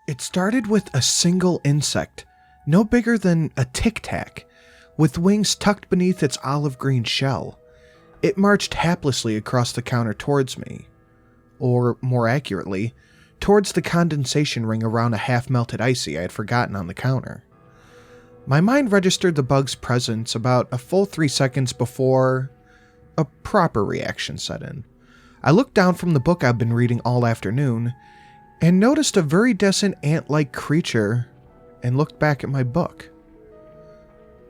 It started with a single insect, no bigger than a tic-tac, with wings tucked beneath its olive green shell. It marched haplessly across the counter towards me. Or, more accurately, towards the condensation ring around a half-melted icy I had forgotten on the counter. My mind registered the bug's presence about a full 3 seconds before a proper reaction set in. I looked down from the book I've been reading all afternoon and noticed a viridescent ant-like creature and looked back at my book.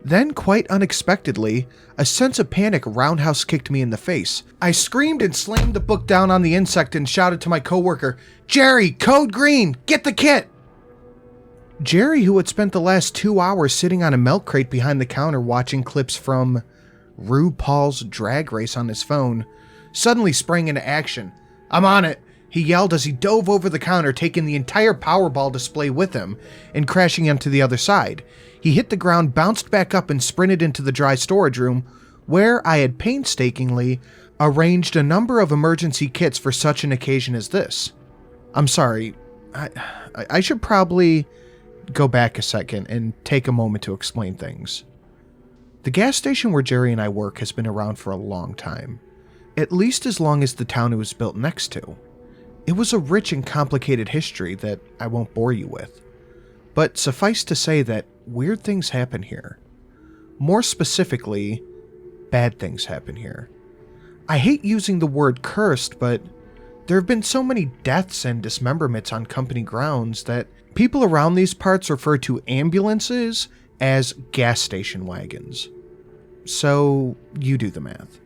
Then, quite unexpectedly, a sense of panic roundhouse kicked me in the face. I screamed and slammed the book down on the insect and shouted to my coworker, "Jerry, code green, get the kit!" Jerry, who had spent the last 2 hours sitting on a milk crate behind the counter watching clips from RuPaul's Drag Race on his phone, suddenly sprang into action. "I'm on it," he yelled as he dove over the counter, taking the entire Powerball display with him and crashing onto the other side. He hit the ground, bounced back up, and sprinted into the dry storage room, where I had painstakingly arranged a number of emergency kits for such an occasion as this. I'm sorry, I should probably go back a second and take a moment to explain things. The gas station where Jerry and I work has been around for a long time, at least as long as the town it was built next to. It was a rich and complicated history that I won't bore you with, but suffice to say that weird things happen here. More specifically, bad things happen here. I hate using the word cursed, but there have been so many deaths and dismemberments on company grounds that people around these parts refer to ambulances as gas station wagons. So, you do the math.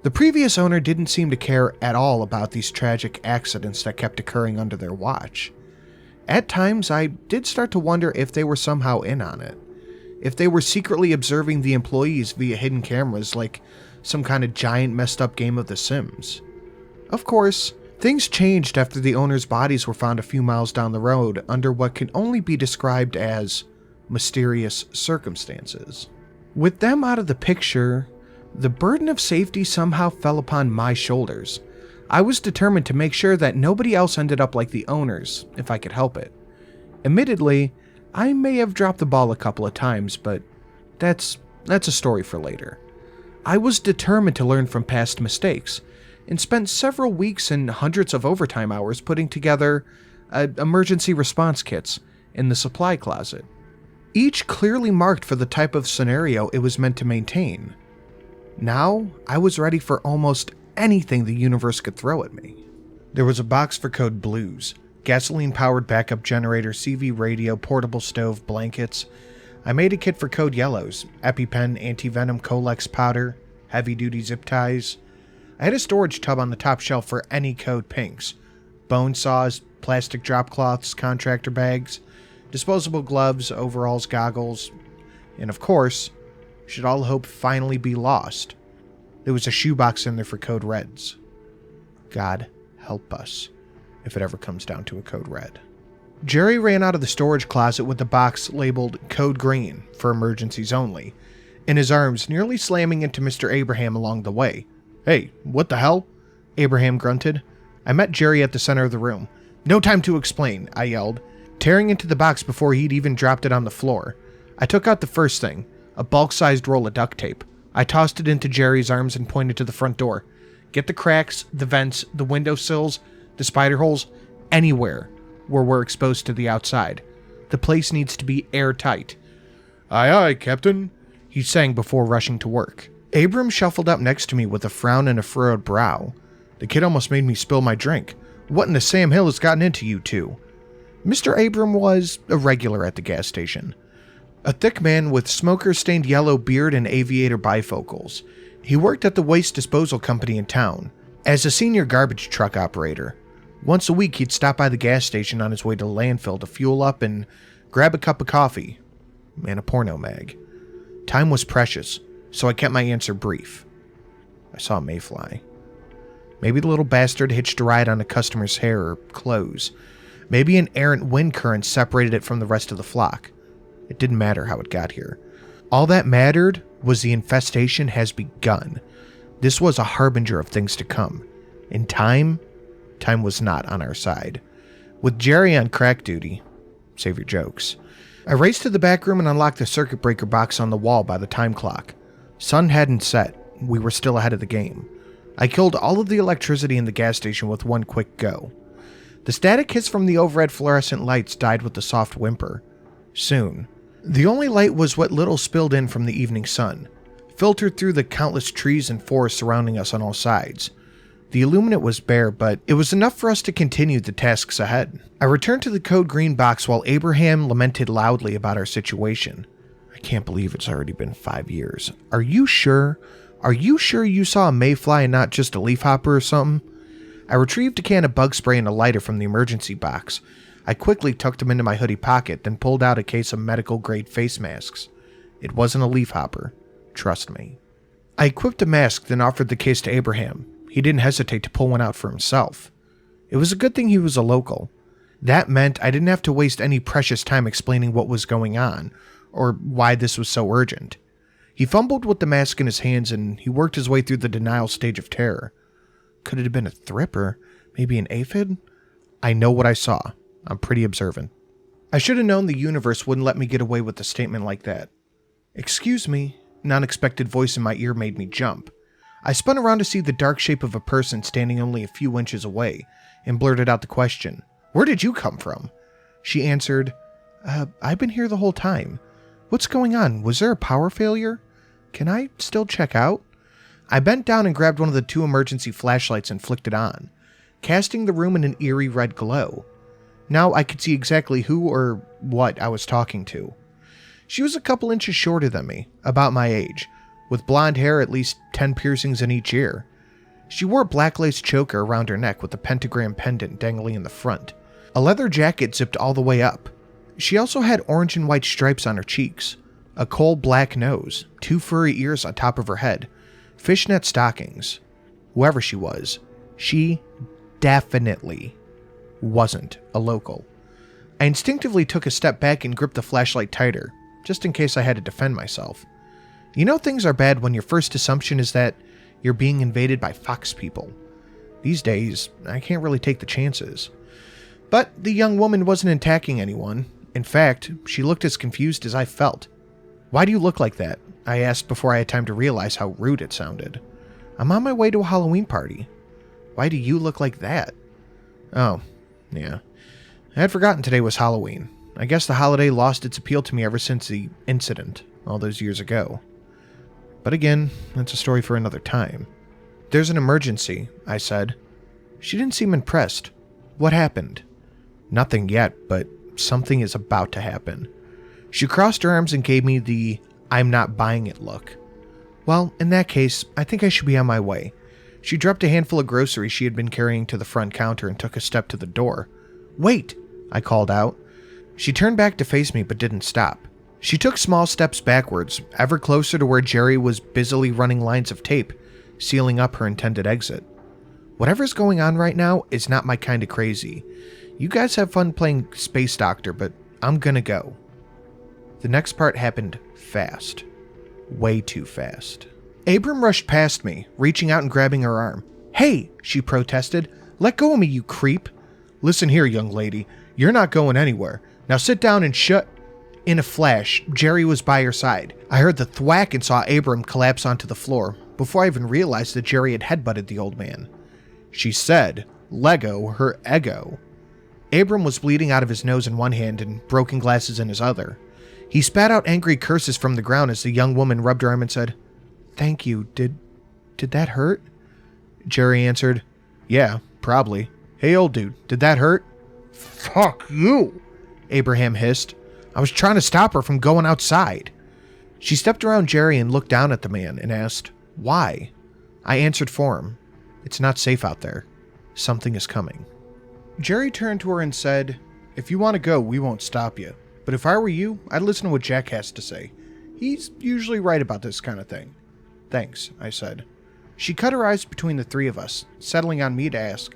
The previous owner didn't seem to care at all about these tragic accidents that kept occurring under their watch. At times, I did start to wonder if they were somehow in on it. If they were secretly observing the employees via hidden cameras like some kind of giant messed up game of The Sims. Of course, things changed after the owner's bodies were found a few miles down the road under what can only be described as mysterious circumstances. With them out of the picture, the burden of safety somehow fell upon my shoulders. I was determined to make sure that nobody else ended up like the owners, if I could help it. Admittedly, I may have dropped the ball a couple of times, but that's a story for later. I was determined to learn from past mistakes, and spent several weeks and hundreds of overtime hours putting together emergency response kits in the supply closet, each clearly marked for the type of scenario it was meant to maintain. Now, I was ready for almost anything the universe could throw at me. There was a box for code blues, gasoline-powered backup generator, CV radio, portable stove, blankets. I made a kit for code yellows, EpiPen, anti-venom, Colex powder, heavy-duty zip ties. I had a storage tub on the top shelf for any code pinks, bone saws, plastic drop cloths, contractor bags, disposable gloves, overalls, goggles, and of course, should all hope finally be lost, there was a shoebox in there for code reds. God help us, if it ever comes down to a code red. Jerry ran out of the storage closet with the box labeled code green for emergencies only, in his arms, nearly slamming into Mr. Abraham along the way. "Hey, what the hell?" Abraham grunted. I met Jerry at the center of the room. "No time to explain," I yelled, tearing into the box before he'd even dropped it on the floor. I took out the first thing, a bulk-sized roll of duct tape. I tossed it into Jerry's arms and pointed to the front door. "Get the cracks, the vents, the windowsills, the spider holes, anywhere where we're exposed to the outside. The place needs to be airtight." "Aye, aye, Captain," he sang before rushing to work. Abram shuffled up next to me with a frown and a furrowed brow. The kid almost made me spill my drink. What in the Sam Hill has gotten into you two? Mr. Abram was a regular at the gas station. A thick man with smoker-stained yellow beard and aviator bifocals. He worked at the waste disposal company in town, as a senior garbage truck operator. Once a week he'd stop by the gas station on his way to the landfill to fuel up and grab a cup of coffee and a porno mag. Time was precious, so I kept my answer brief. I saw a mayfly. Maybe the little bastard hitched a ride on a customer's hair or clothes. Maybe an errant wind current separated it from the rest of the flock. It didn't matter how it got here. All that mattered was the infestation has begun. This was a harbinger of things to come. And time was not on our side. With Jerry on crack duty, save your jokes. I raced to the back room and unlocked the circuit breaker box on the wall by the time clock. Sun hadn't set. We were still ahead of the game. I killed all of the electricity in the gas station with one quick go. The static hiss from the overhead fluorescent lights died with a soft whimper. Soon, the only light was what little spilled in from the evening sun, filtered through the countless trees and forests surrounding us on all sides. The illuminate was bare, but it was enough for us to continue the tasks ahead. I returned to the code green box while Abraham lamented loudly about our situation. I can't believe it's already been 5 years. Are you sure? Are you sure you saw a mayfly and not just a leafhopper or something? I retrieved a can of bug spray and a lighter from the emergency box. I quickly tucked them into my hoodie pocket, then pulled out a case of medical-grade face masks. It wasn't a leafhopper. Trust me. I equipped a mask, then offered the case to Abraham. He didn't hesitate to pull one out for himself. It was a good thing he was a local. That meant I didn't have to waste any precious time explaining what was going on, or why this was so urgent. He fumbled with the mask in his hands, and he worked his way through the denial stage of terror. Could it have been a thrip, or maybe an aphid? I know what I saw. I'm pretty observant. I should have known the universe wouldn't let me get away with a statement like that. Excuse me, an unexpected voice in my ear made me jump. I spun around to see the dark shape of a person standing only a few inches away, and blurted out the question, "Where did you come from?" She answered, I've been here the whole time. What's going on? Was there a power failure? Can I still check out? I bent down and grabbed one of the 2 emergency flashlights and flicked it on, casting the room in an eerie red glow. Now I could see exactly who or what I was talking to. She was a couple inches shorter than me, about my age, with blonde hair, at least 10 piercings in each ear. She wore a black lace choker around her neck with a pentagram pendant dangling in the front. A leather jacket zipped all the way up. She also had orange and white stripes on her cheeks, a coal black nose, 2 furry ears on top of her head, fishnet stockings. Whoever she was, she definitely wasn't a local. I instinctively took a step back and gripped the flashlight tighter, just in case I had to defend myself. You know things are bad when your first assumption is that you're being invaded by fox people. These days, I can't really take the chances. But the young woman wasn't attacking anyone. In fact, she looked as confused as I felt. "Why do you look like that?" I asked before I had time to realize how rude it sounded. "I'm on my way to a Halloween party." "Why do you look like that?" "Oh, yeah. I had forgotten today was Halloween. I guess the holiday lost its appeal to me ever since the incident all those years ago. But again, that's a story for another time." "There's an emergency," I said. She didn't seem impressed. "What happened?" "Nothing yet, but something is about to happen." She crossed her arms and gave me the "I'm not buying it" look. "Well, in that case, I think I should be on my way." She dropped a handful of groceries she had been carrying to the front counter and took a step to the door. "Wait!" I called out. She turned back to face me but didn't stop. She took small steps backwards, ever closer to where Jerry was busily running lines of tape, sealing up her intended exit. Whatever's going on right now is not my kind of crazy. You guys have fun playing Space Doctor, but I'm gonna go. The next part happened fast. Way too fast. Abram rushed past me, reaching out and grabbing her arm. "Hey," she protested. "Let go of me, you creep." "Listen here, young lady. You're not going anywhere. Now sit down and shut..." In a flash, Jerry was by her side. I heard the thwack and saw Abram collapse onto the floor, before I even realized that Jerry had headbutted the old man. She said, "Lego her ego." Abram was bleeding out of his nose in one hand and broken glasses in his other. He spat out angry curses from the ground as the young woman rubbed her arm and said, "Thank you. Did that hurt?" Jerry answered, "Yeah, probably. Hey, old dude, did that hurt?" "Fuck you," Abraham hissed. "I was trying to stop her from going outside." She stepped around Jerry and looked down at the man and asked, "Why?" I answered for him. "It's not safe out there. Something is coming." Jerry turned to her and said, "If you want to go, we won't stop you. But if I were you, I'd listen to what Jack has to say. He's usually right about this kind of thing." "Thanks," I said. She cut her eyes between the 3 of us, settling on me to ask,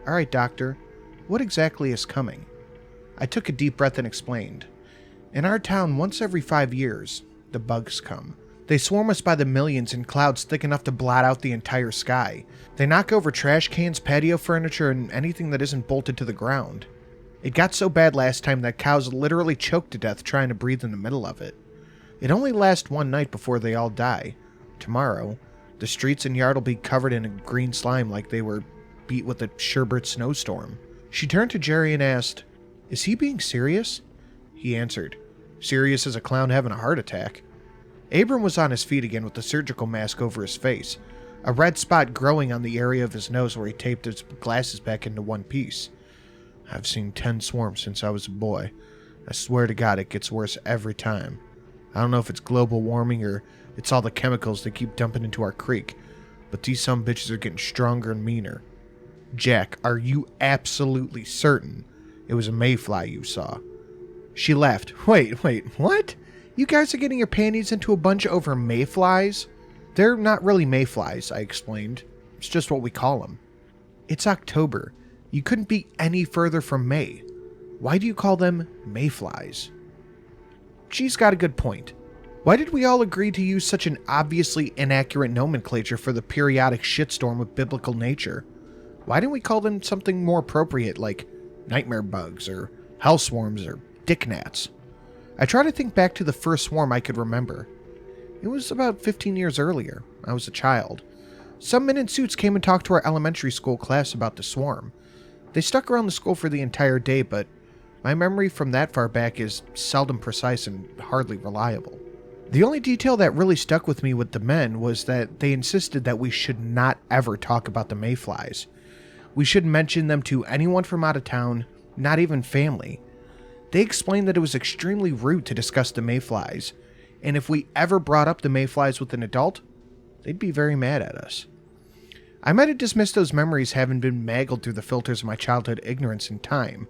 "All right, Doctor, what exactly is coming?" I took a deep breath and explained. "In our town, once every 5 years, the bugs come. They swarm us by the millions in clouds thick enough to blot out the entire sky. They knock over trash cans, patio furniture, and anything that isn't bolted to the ground. It got so bad last time that cows literally choked to death trying to breathe in the middle of it. It only lasts one night before they all die. Tomorrow, the streets and yard will be covered in a green slime like they were beat with a sherbet snowstorm. She turned to Jerry and asked, "Is he being serious?" He answered, "Serious as a clown having a heart attack." Abram was on his feet again with the surgical mask over his face, a red spot growing on the area of his nose where he taped his glasses back into one piece. "I've seen 10 swarms since I was a boy. I swear to God it gets worse every time. I don't know if it's global warming or it's all the chemicals they keep dumping into our creek, but these sumbitches are getting stronger and meaner." "Jack, are you absolutely certain it was a mayfly you saw?" She laughed. Wait, what? You guys are getting your panties into a bunch over mayflies?" "They're not really mayflies," I explained. "It's just what we call them." "It's October. You couldn't be any further from May. Why do you call them mayflies?" She's got a good point. Why did we all agree to use such an obviously inaccurate nomenclature for the periodic shitstorm of biblical nature? Why didn't we call them something more appropriate like nightmare bugs or hell swarms or dick gnats? I try to think back to the first swarm I could remember. It was about 15 years earlier. I was a child. Some men in suits came and talked to our elementary school class about the swarm. They stuck around the school for the entire day, but my memory from that far back is seldom precise and hardly reliable. The only detail that really stuck with me with the men was that they insisted that we should not ever talk about the mayflies. We shouldn't mention them to anyone from out of town, not even family. They explained that it was extremely rude to discuss the mayflies, and if we ever brought up the mayflies with an adult, they'd be very mad at us. I might have dismissed those memories having been mangled through the filters of my childhood ignorance in time,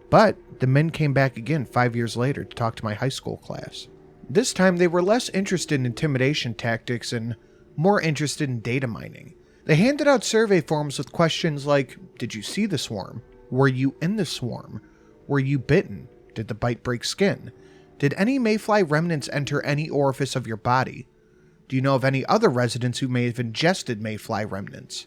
but the men came back again 5 years later to talk to my high school class. This time they were less interested in intimidation tactics and more interested in data mining. They handed out survey forms with questions like, "Did you see the swarm? Were you in the swarm? Were you bitten? Did the bite break skin? Did any mayfly remnants enter any orifice of your body? Do you know of any other residents who may have ingested mayfly remnants?"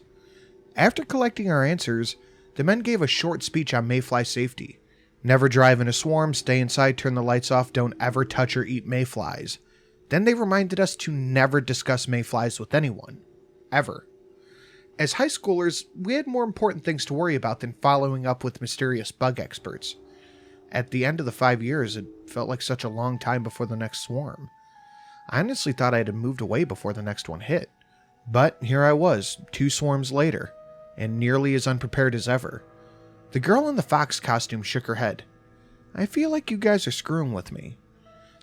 After collecting our answers, the men gave a short speech on mayfly safety. Never drive in a swarm, stay inside, turn the lights off, don't ever touch or eat mayflies. Then they reminded us to never discuss mayflies with anyone. Ever. As high schoolers, we had more important things to worry about than following up with mysterious bug experts. At the end of the 5 years, it felt like such a long time before the next swarm. I honestly thought I had moved away before the next one hit. But here I was, 2 swarms later, and nearly as unprepared as ever. The girl in the fox costume shook her head. "I feel like you guys are screwing with me."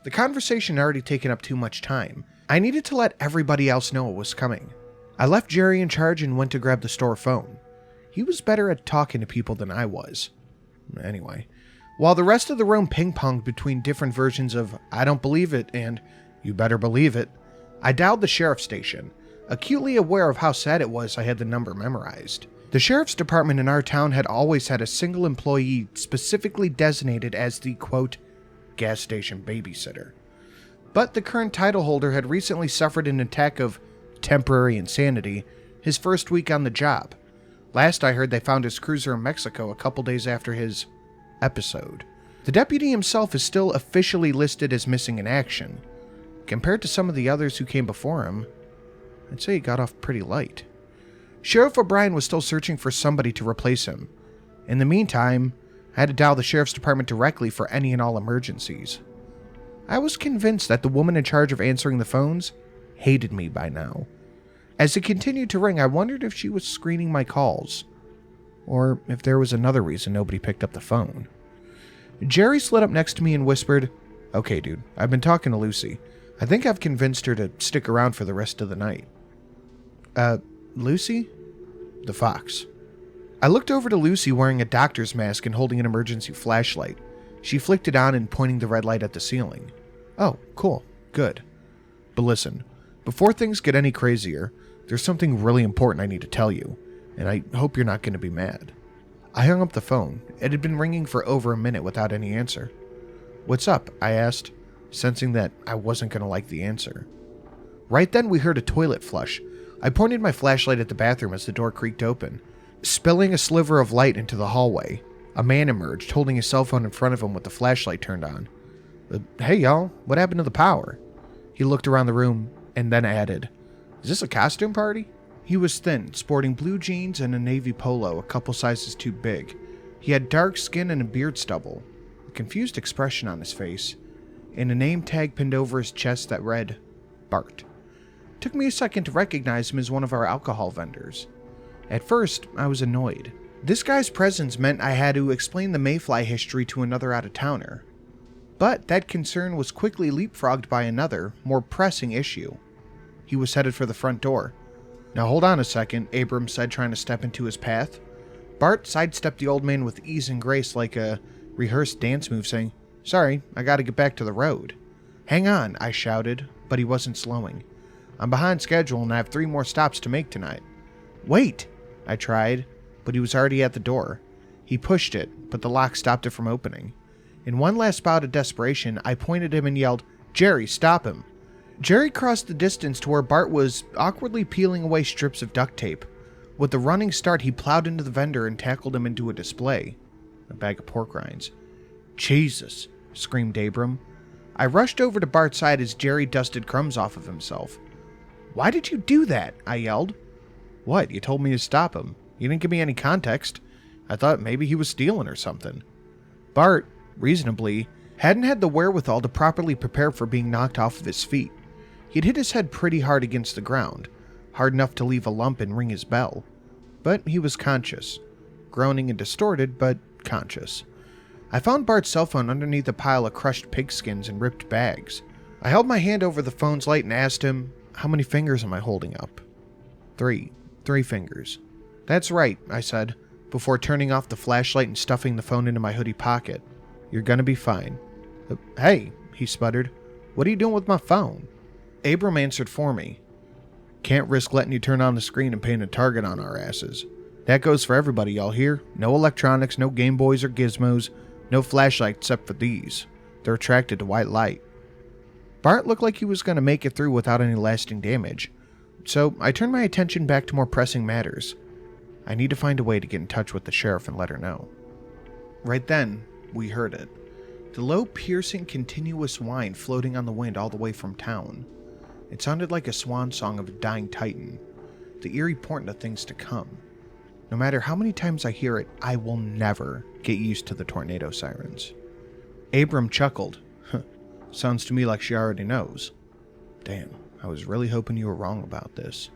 The conversation had already taken up too much time. I needed to let everybody else know it was coming. I left Jerry in charge and went to grab the store phone. He was better at talking to people than I was. Anyway, while the rest of the room ping-ponged between different versions of "I don't believe it" and "You better believe it," I dialed the sheriff's station, acutely aware of how sad it was I had the number memorized. The sheriff's department in our town had always had a single employee specifically designated as the, quote, gas station babysitter. But the current title holder had recently suffered an attack of temporary insanity his first week on the job. Last I heard, they found his cruiser in Mexico a couple days after his episode. The deputy himself is still officially listed as missing in action. Compared to some of the others who came before him, I'd say he got off pretty light. Sheriff O'Brien was still searching for somebody to replace him. In the meantime, I had to dial the sheriff's department directly for any and all emergencies. I was convinced that the woman in charge of answering the phones hated me by now. As it continued to ring, I wondered if she was screening my calls, or if there was another reason nobody picked up the phone. Jerry slid up next to me and whispered, "Okay, dude, I've been talking to Lucy. I think I've convinced her to stick around for the rest of the night." Lucy?" "The fox." I looked over to Lucy wearing a doctor's mask and holding an emergency flashlight. She flicked it on and pointing the red light at the ceiling. "Oh, cool. Good. But listen, before things get any crazier, there's something really important I need to tell you, and I hope you're not going to be mad." I hung up the phone. It had been ringing for over a minute without any answer. "What's up?" I asked, sensing that I wasn't going to like the answer. Right then we heard a toilet flush. I pointed my flashlight at the bathroom as the door creaked open, spilling a sliver of light into the hallway. A man emerged, holding his cell phone in front of him with the flashlight turned on. Hey, y'all, what happened to the power? He looked around the room and then added, Is this a costume party? He was thin, sporting blue jeans and a navy polo a couple sizes too big. He had dark skin and a beard stubble, a confused expression on his face, and a name tag pinned over his chest that read, Bart. Took me a second to recognize him as one of our alcohol vendors. At first, I was annoyed. This guy's presence meant I had to explain the Mayfly history to another out-of-towner. But that concern was quickly leapfrogged by another, more pressing issue. He was headed for the front door. Now hold on a second, Abram said, trying to step into his path. Bart sidestepped the old man with ease and grace like a rehearsed dance move, saying, Sorry, I gotta get back to the road. Hang on, I shouted, but he wasn't slowing. I'm behind schedule and I have 3 more stops to make tonight. Wait, I tried, but he was already at the door. He pushed it, but the lock stopped it from opening. In one last bout of desperation, I pointed at him and yelled, Jerry, stop him. Jerry crossed the distance to where Bart was awkwardly peeling away strips of duct tape. With a running start, he plowed into the vendor and tackled him into a display. A bag of pork rinds. Jesus, screamed Abram. I rushed over to Bart's side as Jerry dusted crumbs off of himself. Why did you do that? I yelled. What? You told me to stop him. You didn't give me any context. I thought maybe he was stealing or something. Bart, reasonably, hadn't had the wherewithal to properly prepare for being knocked off of his feet. He'd hit his head pretty hard against the ground, hard enough to leave a lump and ring his bell. But he was conscious. Groaning and distorted, but conscious. I found Bart's cell phone underneath a pile of crushed pigskins and ripped bags. I held my hand over the phone's light and asked him, How many fingers am I holding up? 3. 3 fingers. That's right, I said, before turning off the flashlight and stuffing the phone into my hoodie pocket. You're gonna be fine. Hey, he sputtered. What are you doing with my phone? Abram answered for me. Can't risk letting you turn on the screen and paint a target on our asses. That goes for everybody, y'all hear? No electronics, no Game Boys or gizmos, no flashlight except for these. They're attracted to white light. Bart looked like he was going to make it through without any lasting damage, so I turned my attention back to more pressing matters. I need to find a way to get in touch with the sheriff and let her know. Right then, we heard it. The low, piercing, continuous whine floating on the wind all the way from town. It sounded like a swan song of a dying titan, the eerie portent of things to come. No matter how many times I hear it, I will never get used to the tornado sirens. Abram chuckled. Sounds to me like she already knows. Damn, I was really hoping you were wrong about this.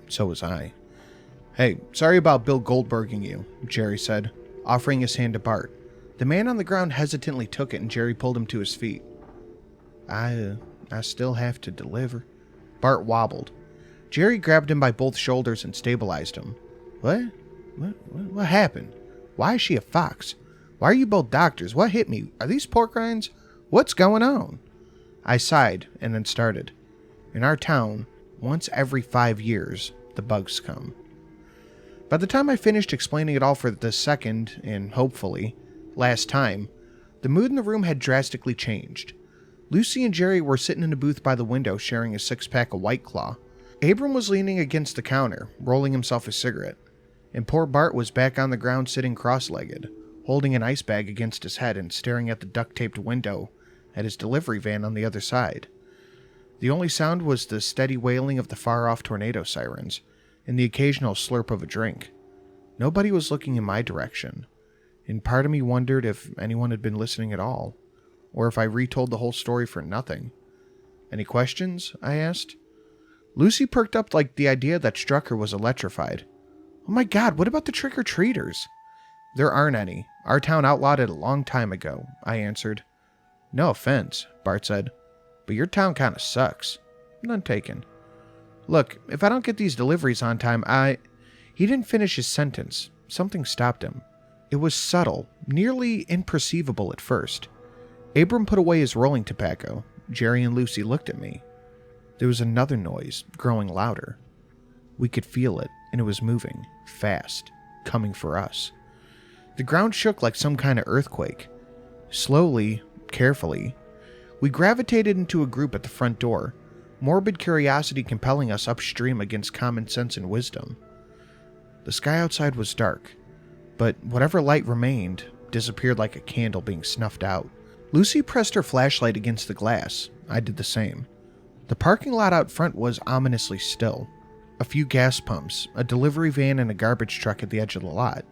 So was I. Hey, sorry about Bill Goldberging you, Jerry said, offering his hand to Bart. The man on the ground hesitantly took it and Jerry pulled him to his feet. I still have to deliver. Bart wobbled. Jerry grabbed him by both shoulders and stabilized him. What happened? Why is she a fox? Why are you both doctors? What hit me? Are these pork rinds? What's going on? I sighed and then started. In our town, once every 5 years, the bugs come. By the time I finished explaining it all for the second, and hopefully, last time, the mood in the room had drastically changed. Lucy and Jerry were sitting in a booth by the window sharing a 6-pack of White Claw. Abram was leaning against the counter, rolling himself a cigarette, and poor Bart was back on the ground sitting cross-legged, holding an ice bag against his head and staring at the duct-taped window at his delivery van on the other side. The only sound was the steady wailing of the far-off tornado sirens, and the occasional slurp of a drink. Nobody was looking in my direction, and part of me wondered if anyone had been listening at all, or if I retold the whole story for nothing. Any questions? I asked. Lucy perked up like the idea that struck her was electrified. Oh my god, what about the trick-or-treaters? There aren't any. Our town outlawed it a long time ago, I answered. No offense, Bart said, but your town kinda sucks. None taken. Look, if I don't get these deliveries on time, He didn't finish his sentence. Something stopped him. It was subtle, nearly imperceivable at first. Abram put away his rolling tobacco. Jerry and Lucy looked at me. There was another noise, growing louder. We could feel it, and it was moving, fast, coming for us. The ground shook like some kind of earthquake. Slowly, carefully, we gravitated into a group at the front door, morbid curiosity compelling us upstream against common sense and wisdom. The sky outside was dark. but whatever light remained disappeared like a candle being snuffed out. Lucy pressed her flashlight against the glass. I did the same. The parking lot out front was ominously still. A few gas pumps, a delivery van, and a garbage truck at the edge of the lot.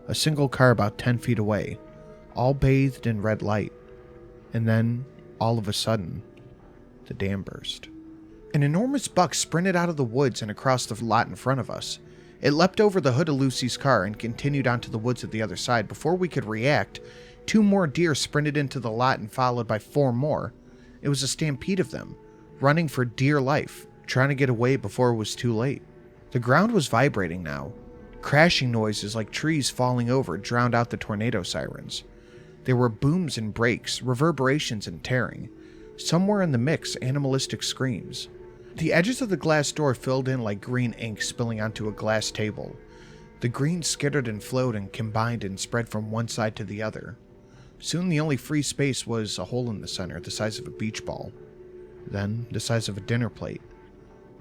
A single car about 10 feet away, all bathed in red light. And then, all of a sudden, the dam burst. An enormous buck sprinted out of the woods and across the lot in front of us. It leapt over the hood of Lucy's car and continued onto the woods at the other side. Before we could react, 2 more deer sprinted into the lot and followed by 4 more. It was a stampede of them, running for dear life, trying to get away before it was too late. The ground was vibrating now. Crashing noises like trees falling over drowned out the tornado sirens. There were booms and breaks, reverberations and tearing. Somewhere in the mix, animalistic screams. The edges of the glass door filled in like green ink spilling onto a glass table. The green skittered and flowed and combined and spread from one side to the other. Soon the only free space was a hole in the center, the size of a beach ball. Then the size of a dinner plate.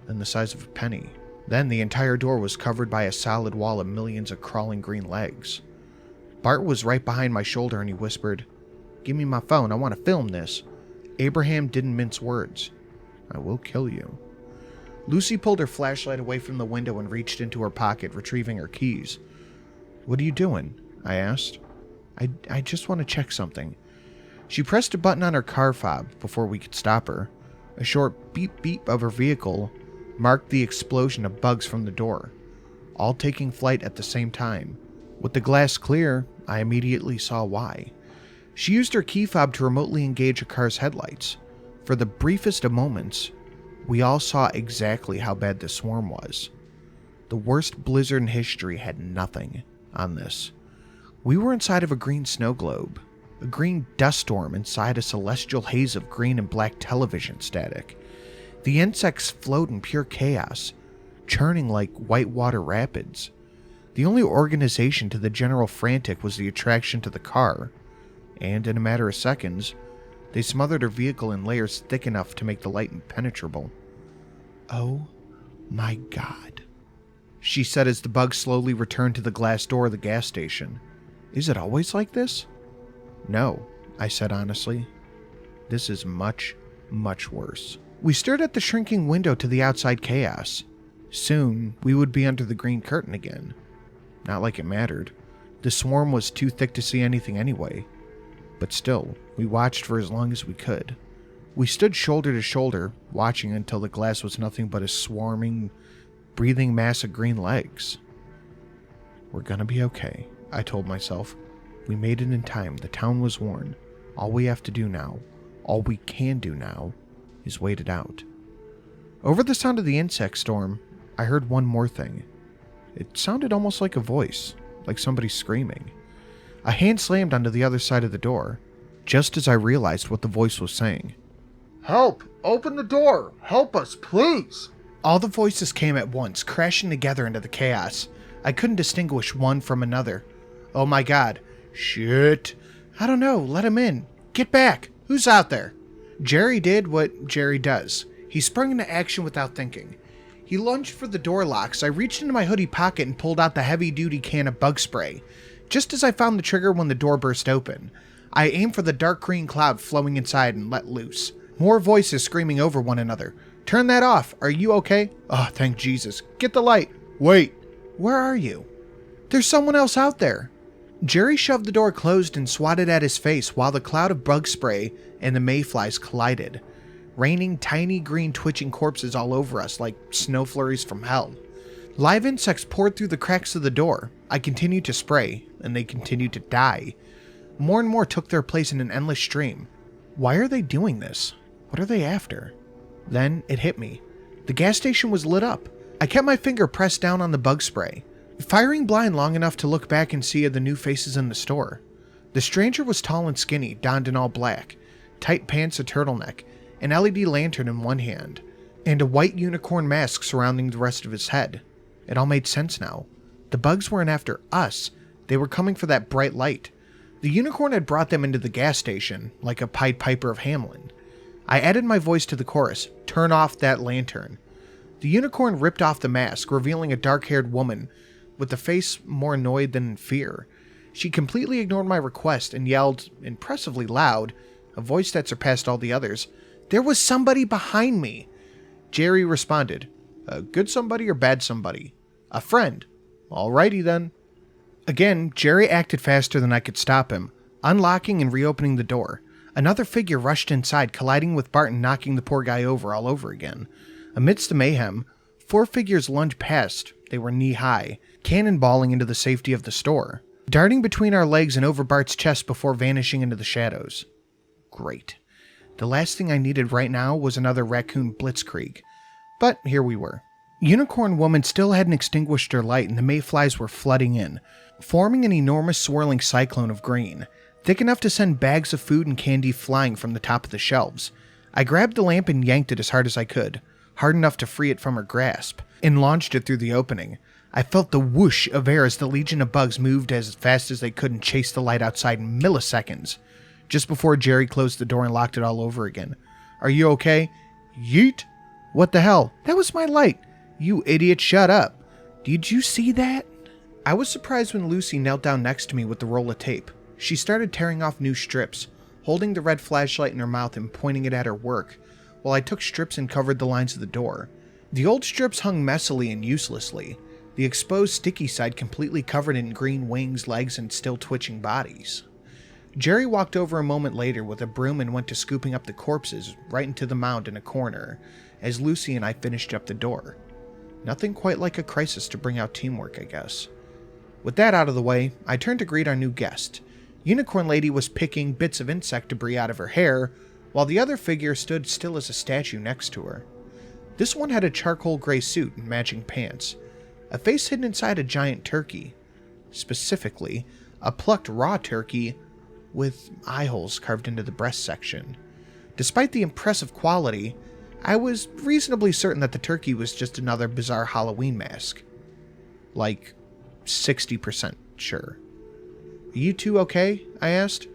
Then the size of a penny. Then the entire door was covered by a solid wall of millions of crawling green legs. Bart was right behind my shoulder and he whispered, "Give me my phone, I want to film this." Abraham didn't mince words. "I will kill you." Lucy pulled her flashlight away from the window and reached into her pocket, retrieving her keys. "What are you doing?" I asked. I just want to check something." She pressed a button on her car fob before we could stop her. A short beep beep of her vehicle marked the explosion of bugs from the door, all taking flight at the same time. With the glass clear, I immediately saw why. She used her key fob to remotely engage a car's headlights. For the briefest of moments, we all saw exactly how bad the swarm was. The worst blizzard in history had nothing on this. We were inside of a green snow globe, a green dust storm inside a celestial haze of green and black television static. The insects flowed in pure chaos, churning like whitewater rapids. The only organization to the general frantic was the attraction to the car, and in a matter of seconds, they smothered her vehicle in layers thick enough to make the light impenetrable. "Oh my God," she said as the bug slowly returned to the glass door of the gas station. "Is it always like this?" "No," I said honestly. "This is much, much worse." We stared at the shrinking window to the outside chaos. Soon, we would be under the green curtain again. Not like it mattered. The swarm was too thick to see anything anyway. But still, we watched for as long as we could. We stood shoulder to shoulder, watching until the glass was nothing but a swarming, breathing mass of green legs. "We're gonna be okay," I told myself. "We made it in time. The town was warned. All we have to do now, all we can do now, is wait it out." Over the sound of the insect storm, I heard one more thing. It sounded almost like a voice, like somebody screaming. A hand slammed onto the other side of the door, just as I realized what the voice was saying. "Help! Open the door! Help us, please!" All the voices came at once, crashing together into the chaos. I couldn't distinguish one from another. "Oh my God. Shit. I don't know. Let him in. Get back. Who's out there?" Jerry did what Jerry does. He sprung into action without thinking. He lunged for the door locks. I reached into my hoodie pocket and pulled out the heavy-duty can of bug spray. Just as I found the trigger when the door burst open, I aimed for the dark green cloud flowing inside and let loose. More voices screaming over one another. "Turn that off. Are you okay? Oh, thank Jesus. Get the light. Wait. Where are you? There's someone else out there." Jerry shoved the door closed and swatted at his face while the cloud of bug spray and the mayflies collided, raining tiny green twitching corpses all over us like snow flurries from hell. Live insects poured through the cracks of the door. I continued to spray, and they continued to die. More and more took their place in an endless stream. Why are they doing this? What are they after? Then it hit me. The gas station was lit up. I kept my finger pressed down on the bug spray, firing blind long enough to look back and see the new faces in the store. The stranger was tall and skinny, donned in all black, tight pants, a turtleneck, an LED lantern in one hand, and a white unicorn mask surrounding the rest of his head. It all made sense now. The bugs weren't after us. They were coming for that bright light. The unicorn had brought them into the gas station, like a Pied Piper of Hamelin. I added my voice to the chorus, "Turn off that lantern." The unicorn ripped off the mask, revealing a dark-haired woman with the face more annoyed than in fear. She completely ignored my request and yelled, impressively loud, a voice that surpassed all the others, "There was somebody behind me!" Jerry responded, "A good somebody or bad somebody?" "A friend." "Alrighty then." Again, Jerry acted faster than I could stop him, unlocking and reopening the door. Another figure rushed inside, colliding with Bart and knocking the poor guy over all over again. Amidst the mayhem, 4 figures lunged past. They were knee-high, cannonballing into the safety of the store, darting between our legs and over Bart's chest before vanishing into the shadows. Great. The last thing I needed right now was another raccoon blitzkrieg. But here we were. Unicorn Woman still hadn't extinguished her light and the mayflies were flooding in, forming an enormous swirling cyclone of green, thick enough to send bags of food and candy flying from the top of the shelves. I grabbed the lamp and yanked it as hard as I could, hard enough to free it from her grasp, and launched it through the opening. I felt the whoosh of air as the legion of bugs moved as fast as they could and chased the light outside in milliseconds, just before Jerry closed the door and locked it all over again. "Are you okay?" "Yeet." "What the hell? That was my light." "You idiot, shut up." "Did you see that?" I was surprised when Lucy knelt down next to me with the roll of tape. She started tearing off new strips, holding the red flashlight in her mouth and pointing it at her work, while I took strips and covered the lines of the door. The old strips hung messily and uselessly, the exposed sticky side completely covered in green wings, legs, and still twitching bodies. Jerry walked over a moment later with a broom and went to scooping up the corpses right into the mound in a corner, as Lucy and I finished up the door. Nothing quite like a crisis to bring out teamwork, I guess. With that out of the way, I turned to greet our new guest. Unicorn Lady was picking bits of insect debris out of her hair, while the other figure stood still as a statue next to her. This one had a charcoal gray suit and matching pants, a face hidden inside a giant turkey. Specifically, a plucked raw turkey with eye holes carved into the breast section. Despite the impressive quality, I was reasonably certain that the turkey was just another bizarre Halloween mask. Like, 60% sure. "Are you two okay?" I asked.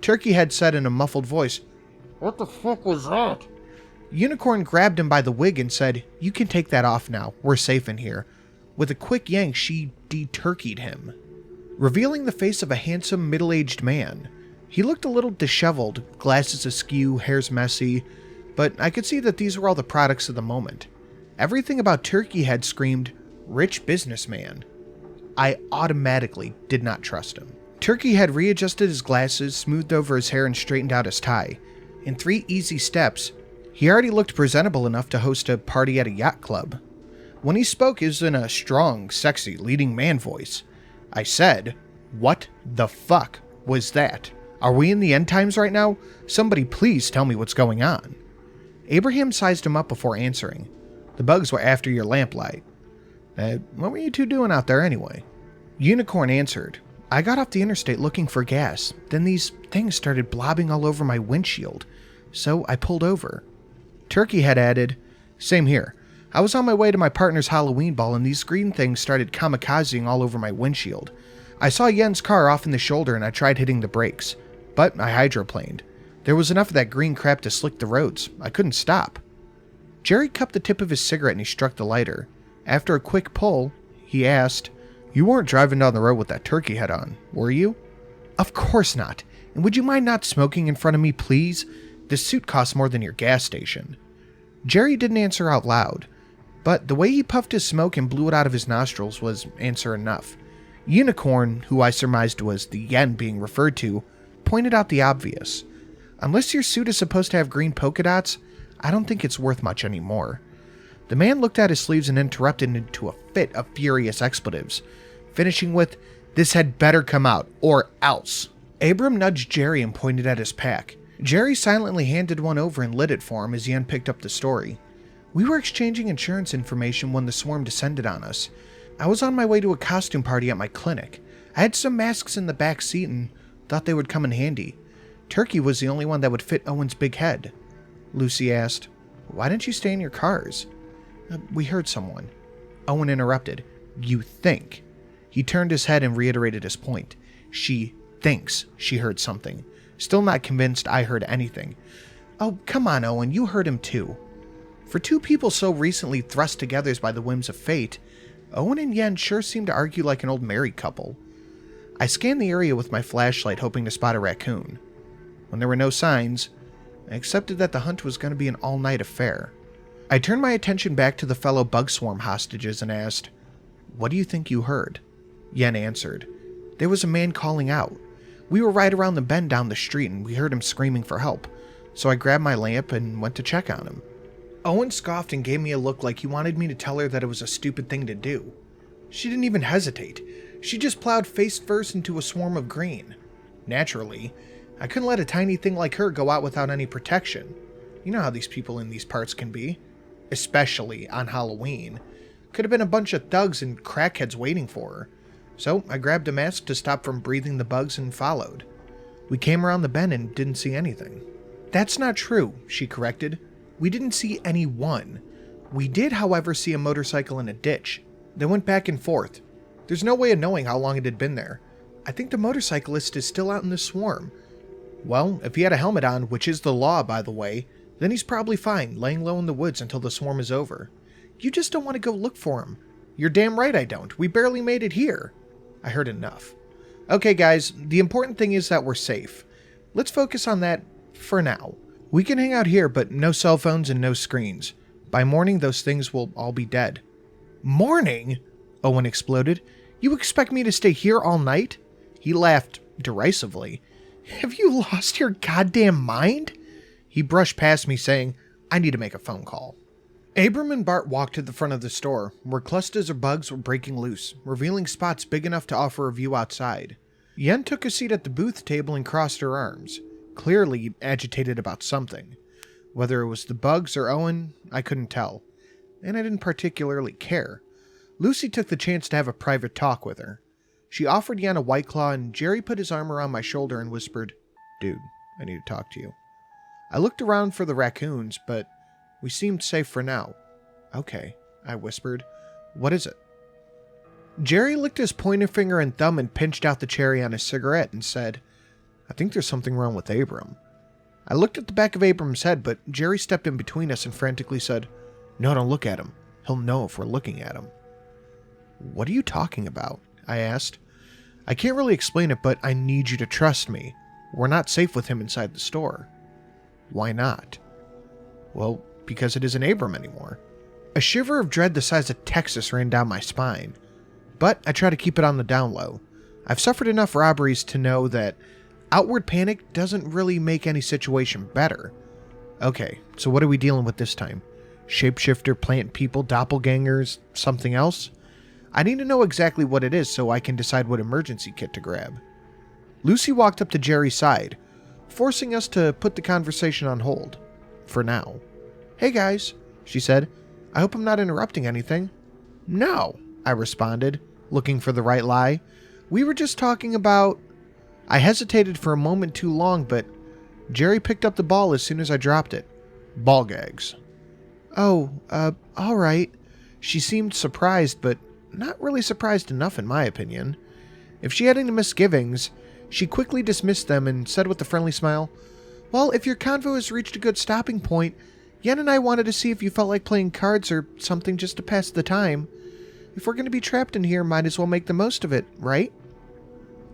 Turkey had said in a muffled voice, "What the fuck was that?" Unicorn grabbed him by the wig and said, "You can take that off now. We're safe in here." With a quick yank, she de-turkeyed him, revealing the face of a handsome, middle-aged man. He looked a little disheveled, glasses askew, hair's messy, but I could see that these were all the products of the moment. Everything about Turkey had screamed, rich businessman. I automatically did not trust him. Turkey had readjusted his glasses, smoothed over his hair, and straightened out his tie. In 3 easy steps, he already looked presentable enough to host a party at a yacht club. When he spoke, it was in a strong, sexy, leading man voice. I said, "What the fuck was that? Are we in the end times right now? Somebody please tell me what's going on." Abraham sized him up before answering. "The bugs were after your lamplight." What were you two doing out there anyway?" Unicorn answered, "I got off the interstate looking for gas. Then these things started blobbing all over my windshield, so I pulled over." Turkey had added, "Same here. I was on my way to my partner's Halloween ball and these green things started kamikazing all over my windshield. I saw Yen's car off in the shoulder and I tried hitting the brakes, but I hydroplaned. There was enough of that green crap to slick the roads. I couldn't stop." Jerry cupped the tip of his cigarette and he struck the lighter. After a quick pull, he asked, "You weren't driving down the road with that turkey head on, were you?" "Of course not. And would you mind not smoking in front of me, please? This suit costs more than your gas station." Jerry didn't answer out loud, but the way he puffed his smoke and blew it out of his nostrils was answer enough. Unicorn, who I surmised was the yen being referred to, pointed out the obvious. "Unless your suit is supposed to have green polka dots, I don't think it's worth much anymore." The man looked at his sleeves and interrupted into a fit of furious expletives, finishing with, "This had better come out, or else." Abram nudged Jerry and pointed at his pack. Jerry silently handed one over and lit it for him as Yen picked up the story. "We were exchanging insurance information when the swarm descended on us. I was on my way to a costume party at my clinic. I had some masks in the back seat and thought they would come in handy. Turkey was the only one that would fit Owen's big head." Lucy asked, "Why didn't you stay in your cars?" "We heard someone." Owen interrupted. "You think." He turned his head and reiterated his point. "She thinks she heard something. Still not convinced I heard anything." "Oh, come on, Owen, you heard him too." For two people so recently thrust together by the whims of fate, Owen and Yen sure seemed to argue like an old married couple. I scanned the area with my flashlight, hoping to spot a raccoon. When there were no signs, I accepted that the hunt was going to be an all-night affair. I turned my attention back to the fellow bug swarm hostages and asked, "What do you think you heard?" Yen answered, "There was a man calling out. We were right around the bend down the street and we heard him screaming for help, so I grabbed my lamp and went to check on him." Owen scoffed and gave me a look like he wanted me to tell her that it was a stupid thing to do. She didn't even hesitate. She just plowed face first into a swarm of green. Naturally, I couldn't let a tiny thing like her go out without any protection. You know how these people in these parts can be. Especially on Halloween. Could have been a bunch of thugs and crackheads waiting for her. So I grabbed a mask to stop from breathing the bugs and followed. We came around the bend and didn't see anything. "That's not true," she corrected. "We didn't see anyone. We did, however, see a motorcycle in a ditch. They went back and forth. There's no way of knowing how long it had been there. I think the motorcyclist is still out in the swarm. Well, if he had a helmet on, which is the law, by the way, then he's probably fine, laying low in the woods until the swarm is over. You just don't want to go look for him." "You're damn right I don't. We barely made it here." I heard enough. "Okay, guys, the important thing is that we're safe. Let's focus on that for now. We can hang out here, but no cell phones and no screens. By morning, those things will all be dead." "Morning?" Owen exploded. "You expect me to stay here all night?" He laughed derisively. "Have you lost your goddamn mind?" He brushed past me, saying, "I need to make a phone call." Abram and Bart walked to the front of the store, where clusters of bugs were breaking loose, revealing spots big enough to offer a view outside. Yen took a seat at the booth table and crossed her arms, clearly agitated about something. Whether it was the bugs or Owen, I couldn't tell, and I didn't particularly care. Lucy took the chance to have a private talk with her. She offered Yen a White Claw, and Jerry put his arm around my shoulder and whispered, "Dude, I need to talk to you." I looked around for the raccoons, but we seemed safe for now. "Okay," I whispered. "What is it?" Jerry licked his pointer finger and thumb and pinched out the cherry on his cigarette and said, "I think there's something wrong with Abram." I looked at the back of Abram's head, but Jerry stepped in between us and frantically said, "No, don't look at him. He'll know if we're looking at him." "What are you talking about?" I asked. "I can't really explain it, but I need you to trust me. We're not safe with him inside the store." "Why not?" "Well, because it isn't Abram anymore." A shiver of dread the size of Texas ran down my spine, but I try to keep it on the down low. I've suffered enough robberies to know that outward panic doesn't really make any situation better. Okay, so what are we dealing with this time? Shapeshifter, plant people, doppelgangers, something else? I need to know exactly what it is so I can decide what emergency kit to grab. Lucy walked up to Jerry's side, forcing us to put the conversation on hold. For now. "Hey guys," she said. "I hope I'm not interrupting anything." "No," I responded, looking for the right lie. "We were just talking about..." I hesitated for a moment too long, but Jerry picked up the ball as soon as I dropped it. "Ball gags." "Oh, all right." She seemed surprised, but not really surprised enough in my opinion. If she had any misgivings, she quickly dismissed them and said with a friendly smile, "Well, if your convo has reached a good stopping point, Yen and I wanted to see if you felt like playing cards or something just to pass the time. If we're going to be trapped in here, might as well make the most of it, right?"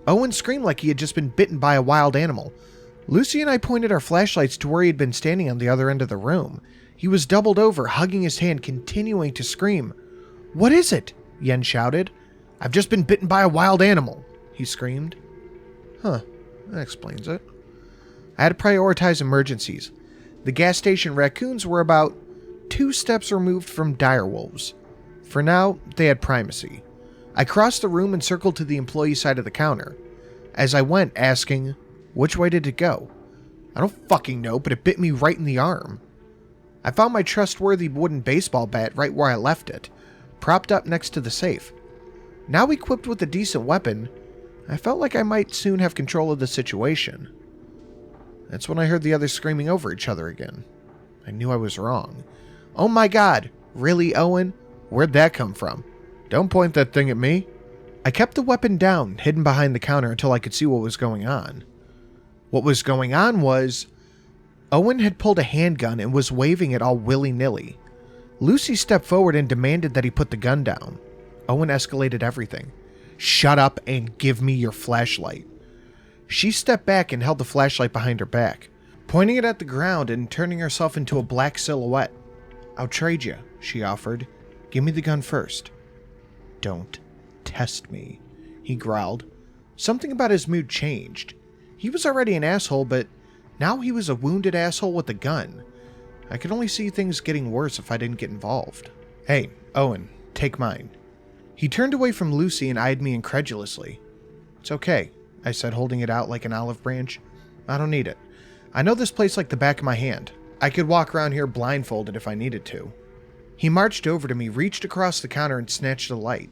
Owen screamed like he had just been bitten by a wild animal. Lucy and I pointed our flashlights to where he had been standing on the other end of the room. He was doubled over, hugging his hand, continuing to scream. "What is it?" Yen shouted. "I've just been bitten by a wild animal," he screamed. Huh, that explains it. I had to prioritize emergencies. The gas station raccoons were about 2 steps removed from direwolves. For now, they had primacy. I crossed the room and circled to the employee side of the counter. As I went, asking, "Which way did it go?" "I don't fucking know, but it bit me right in the arm." I found my trustworthy wooden baseball bat right where I left it, propped up next to the safe. Now equipped with a decent weapon, I felt like I might soon have control of the situation. That's when I heard the others screaming over each other again. I knew I was wrong. "Oh my god, really, Owen? Where'd that come from? Don't point that thing at me." I kept the weapon down, hidden behind the counter until I could see what was going on. What was going on was, Owen had pulled a handgun and was waving it all willy-nilly. Lucy stepped forward and demanded that he put the gun down. Owen escalated everything. "Shut up and give me your flashlight." She stepped back and held the flashlight behind her back, pointing it at the ground and turning herself into a black silhouette. "I'll trade you," she offered. "Give me the gun first." "Don't test me," he growled. Something about his mood changed. He was already an asshole, but now he was a wounded asshole with a gun. I could only see things getting worse if I didn't get involved. "Hey, Owen, take mine." He turned away from Lucy and eyed me incredulously. "It's okay," I said, holding it out like an olive branch. "I don't need it. I know this place like the back of my hand. I could walk around here blindfolded if I needed to." He marched over to me, reached across the counter, and snatched the light.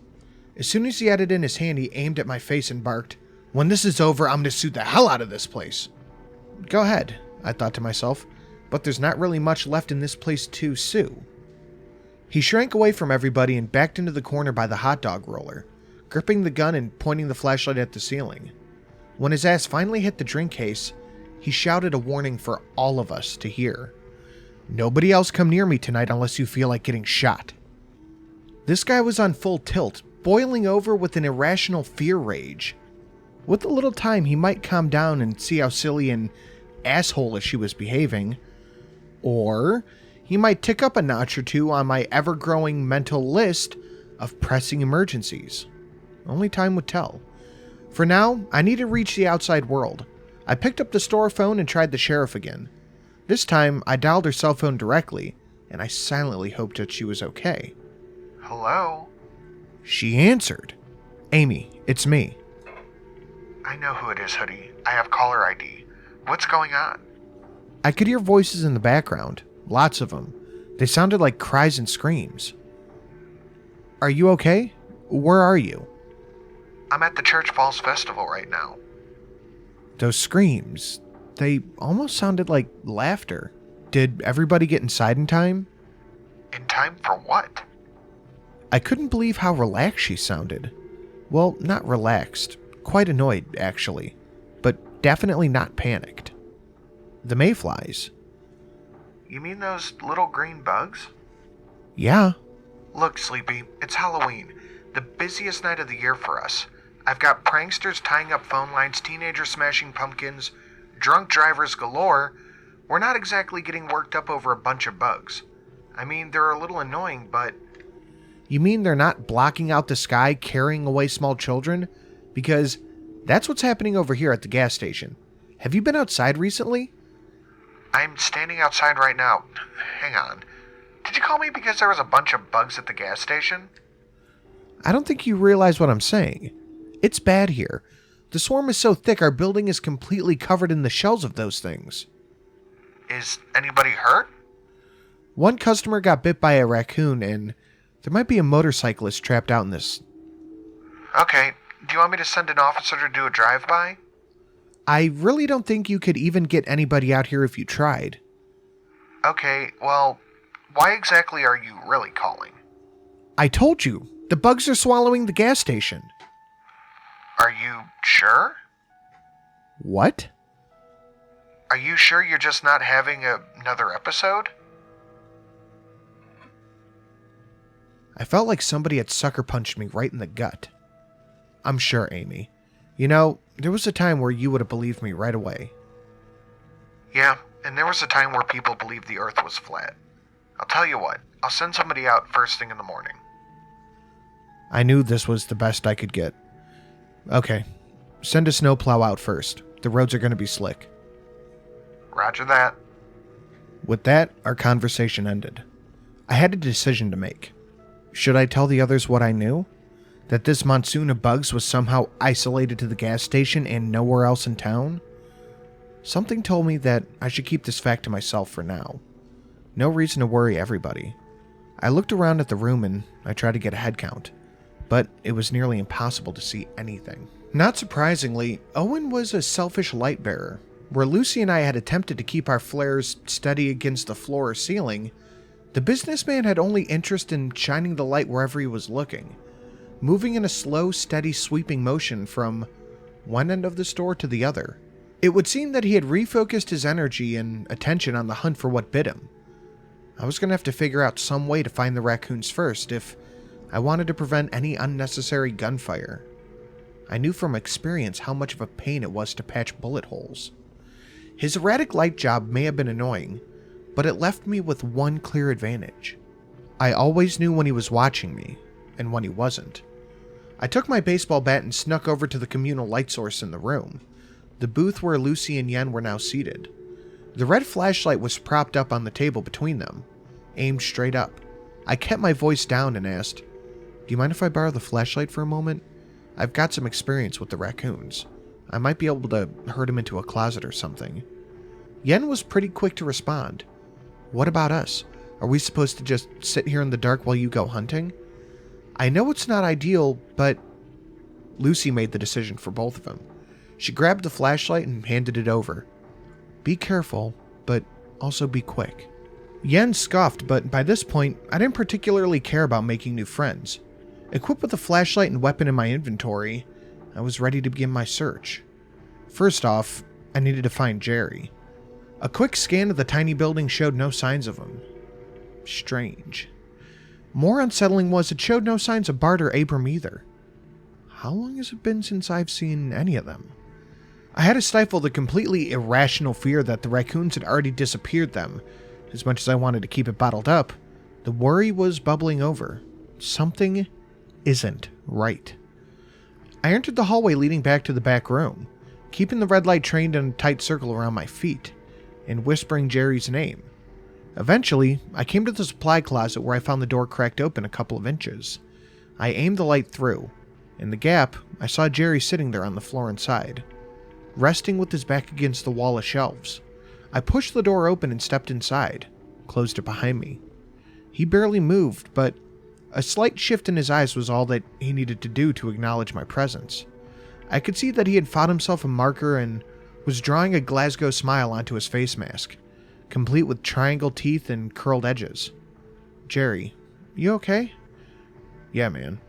As soon as he had it in his hand, he aimed at my face and barked, "When this is over, I'm going to sue the hell out of this place." Go ahead, I thought to myself, but there's not really much left in this place to sue. He shrank away from everybody and backed into the corner by the hot dog roller, gripping the gun and pointing the flashlight at the ceiling. When his ass finally hit the drink case, he shouted a warning for all of us to hear. "Nobody else come near me tonight unless you feel like getting shot." This guy was on full tilt, boiling over with an irrational fear rage. With a little time, he might calm down and see how silly and asshole-ish she was behaving. Or he might tick up a notch or two on my ever-growing mental list of pressing emergencies. Only time would tell. For now, I need to reach the outside world. I picked up the store phone and tried the sheriff again. This time, I dialed her cell phone directly, and I silently hoped that she was okay. "Hello?" She answered. "Amy, it's me." "I know who it is, Hoodie. I have caller ID. What's going on?" I could hear voices in the background, lots of them. They sounded like cries and screams. "Are you okay? Where are you?" "I'm at the Church Falls Festival right now." Those screams, they almost sounded like laughter. Did everybody get inside in time? "In time for what?" I couldn't believe how relaxed she sounded. Well, not relaxed. Quite annoyed, actually. But definitely not panicked. The mayflies. "You mean those little green bugs?" Yeah. "Look, Sleepy, it's Halloween. The busiest night of the year for us. I've got pranksters tying up phone lines, teenagers smashing pumpkins, drunk drivers galore. We're not exactly getting worked up over a bunch of bugs. I mean, they're a little annoying, but..." You mean they're not blocking out the sky, carrying away small children? Because that's what's happening over here at the gas station. Have you been outside recently? "I'm standing outside right now. Hang on. Did you call me because there was a bunch of bugs at the gas station?" I don't think you realize what I'm saying. It's bad here. The swarm is so thick our building is completely covered in the shells of those things. "Is anybody hurt?" One customer got bit by a raccoon, and there might be a motorcyclist trapped out in this. "Okay, do you want me to send an officer to do a drive-by?" I really don't think you could even get anybody out here if you tried. "Okay, well, why exactly are you really calling?" I told you, the bugs are swallowing the gas station. "Are you sure? What? Are you sure you're just not having another episode?" I felt like somebody had sucker punched me right in the gut. "I'm sure, Amy. You know, there was a time where you would have believed me right away." "Yeah, and there was a time where people believed the earth was flat. I'll tell you what, I'll send somebody out first thing in the morning." I knew this was the best I could get. "Okay, send a snowplow out first. The roads are going to be slick." "Roger that." With that, our conversation ended. I had a decision to make. Should I tell the others what I knew? That this monsoon of bugs was somehow isolated to the gas station and nowhere else in town? Something told me that I should keep this fact to myself for now. No reason to worry everybody. I looked around at the room and I tried to get a head count, but it was nearly impossible to see anything. Not surprisingly, Owen was a selfish light bearer. Where Lucy and I had attempted to keep our flares steady against the floor or ceiling, the businessman had only interest in shining the light wherever he was looking, moving in a slow, steady, sweeping motion from one end of the store to the other. It would seem that he had refocused his energy and attention on the hunt for what bit him. I was going to have to figure out some way to find the raccoons first if I wanted to prevent any unnecessary gunfire. I knew from experience how much of a pain it was to patch bullet holes. His erratic light job may have been annoying, but it left me with one clear advantage. I always knew when he was watching me, and when he wasn't. I took my baseball bat and snuck over to the communal light source in the room, the booth where Lucy and Yen were now seated. The red flashlight was propped up on the table between them, aimed straight up. I kept my voice down and asked, "Do you mind if I borrow the flashlight for a moment? I've got some experience with the raccoons. I might be able to herd him into a closet or something." Yen was pretty quick to respond. "What about us? Are we supposed to just sit here in the dark while you go hunting?" I know it's not ideal, but Lucy made the decision for both of them. She grabbed the flashlight and handed it over. "Be careful, but also be quick." Yen scoffed, but by this point, I didn't particularly care about making new friends. Equipped with a flashlight and weapon in my inventory, I was ready to begin my search. First off, I needed to find Jerry. A quick scan of the tiny building showed no signs of him. Strange. More unsettling was it showed no signs of Bart or Abram either. How long has it been since I've seen any of them? I had to stifle the completely irrational fear that the raccoons had already disappeared them. As much as I wanted to keep it bottled up, the worry was bubbling over. Something isn't right. I entered the hallway leading back to the back room, keeping the red light trained in a tight circle around my feet, and whispering Jerry's name. Eventually, I came to the supply closet where I found the door cracked open a couple of inches. I aimed the light through. In the gap, I saw Jerry sitting there on the floor inside, resting with his back against the wall of shelves. I pushed the door open and stepped inside, closed it behind me. He barely moved, but a slight shift in his eyes was all that he needed to do to acknowledge my presence. I could see that he had found himself a marker and was drawing a Glasgow smile onto his face mask, complete with triangle teeth and curled edges. "Jerry, you okay?" "Yeah, man."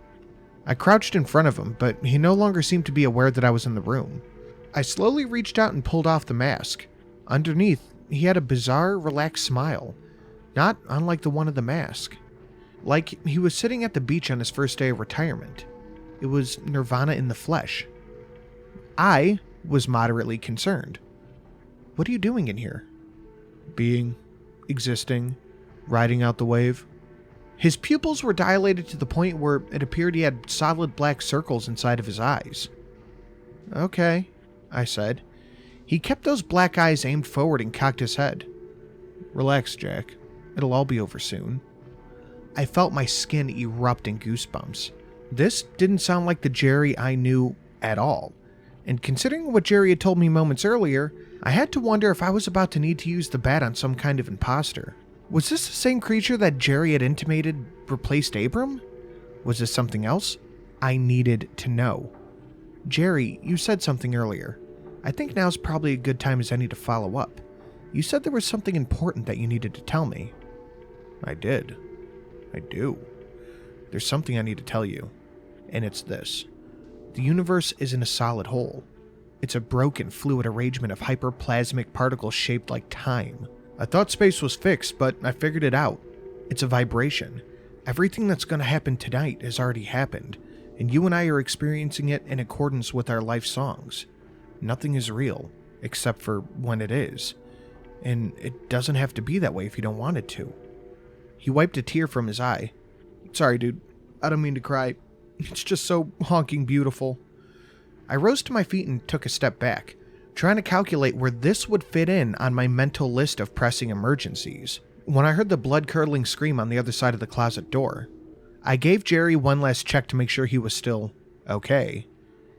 I crouched in front of him, but he no longer seemed to be aware that I was in the room. I slowly reached out and pulled off the mask. Underneath, he had a bizarre, relaxed smile, not unlike the one of the mask. Like he was sitting at the beach on his first day of retirement. It was Nirvana in the flesh. I was moderately concerned. "What are you doing in here?" "Being, existing, riding out the wave." His pupils were dilated to the point where it appeared he had solid black circles inside of his eyes. "Okay," I said. He kept those black eyes aimed forward and cocked his head. "Relax, Jack. It'll all be over soon." I felt my skin erupt in goosebumps. This didn't sound like the Jerry I knew at all. And considering what Jerry had told me moments earlier, I had to wonder if I was about to need to use the bat on some kind of imposter. Was this the same creature that Jerry had intimated replaced Abram? Was this something else? I needed to know. "Jerry, you said something earlier. I think now's probably a good time as any to follow up. You said there was something important that you needed to tell me." "I did. I do. There's something I need to tell you, and it's this. The universe isn't a solid whole. It's a broken, fluid arrangement of hyperplasmic particles shaped like time. I thought space was fixed, but I figured it out. It's a vibration. Everything that's going to happen tonight has already happened, and you and I are experiencing it in accordance with our life songs. Nothing is real, except for when it is. And it doesn't have to be that way if you don't want it to." He wiped a tear from his eye. "Sorry, dude. I don't mean to cry. It's just so honking beautiful." I rose to my feet and took a step back, trying to calculate where this would fit in on my mental list of pressing emergencies, when I heard the blood-curdling scream on the other side of the closet door. I gave Jerry one last check to make sure he was still okay.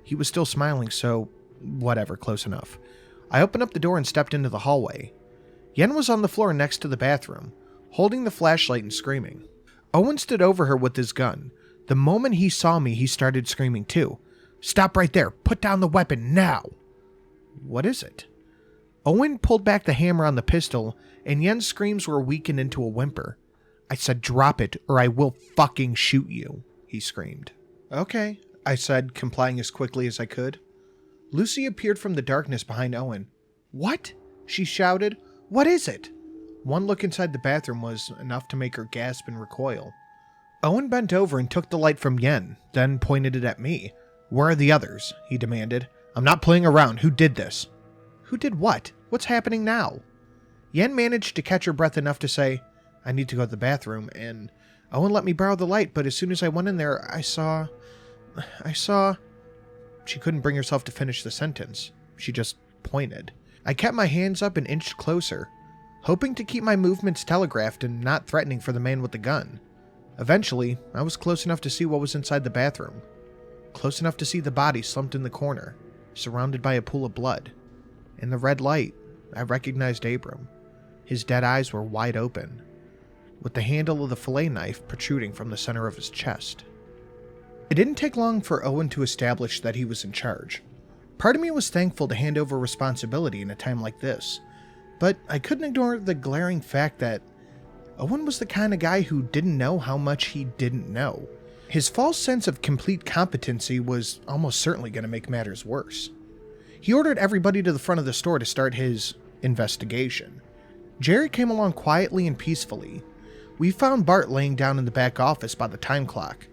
He was still smiling, so whatever, close enough. I opened up the door and stepped into the hallway. Yen was on the floor next to the bathroom, holding the flashlight and screaming. Owen stood over her with his gun. The moment he saw me, he started screaming too. "Stop right there! Put down the weapon, now!" "What is it?" Owen pulled back the hammer on the pistol, and Yen's screams were weakened into a whimper. "I said drop it, or I will fucking shoot you," he screamed. "Okay," I said, complying as quickly as I could. Lucy appeared from the darkness behind Owen. "What?" she shouted. "What is it?" One look inside the bathroom was enough to make her gasp and recoil. Owen bent over and took the light from Yen, then pointed it at me. "Where are the others?" he demanded. "I'm not playing around. Who did this?" "Who did what? What's happening now?" Yen managed to catch her breath enough to say, "I need to go to the bathroom," and Owen let me borrow the light, but as soon as I went in there, I saw... She couldn't bring herself to finish the sentence. She just pointed. I kept my hands up and inched closer, hoping to keep my movements telegraphed and not threatening for the man with the gun. Eventually, I was close enough to see what was inside the bathroom. Close enough to see the body slumped in the corner, surrounded by a pool of blood. In the red light, I recognized Abram. His dead eyes were wide open, with the handle of the fillet knife protruding from the center of his chest. It didn't take long for Owen to establish that he was in charge. Part of me was thankful to hand over responsibility in a time like this, but I couldn't ignore the glaring fact that Owen was the kind of guy who didn't know how much he didn't know. His false sense of complete competency was almost certainly going to make matters worse. He ordered everybody to the front of the store to start his investigation. Jerry came along quietly and peacefully. We found Bart laying down in the back office by the time clock.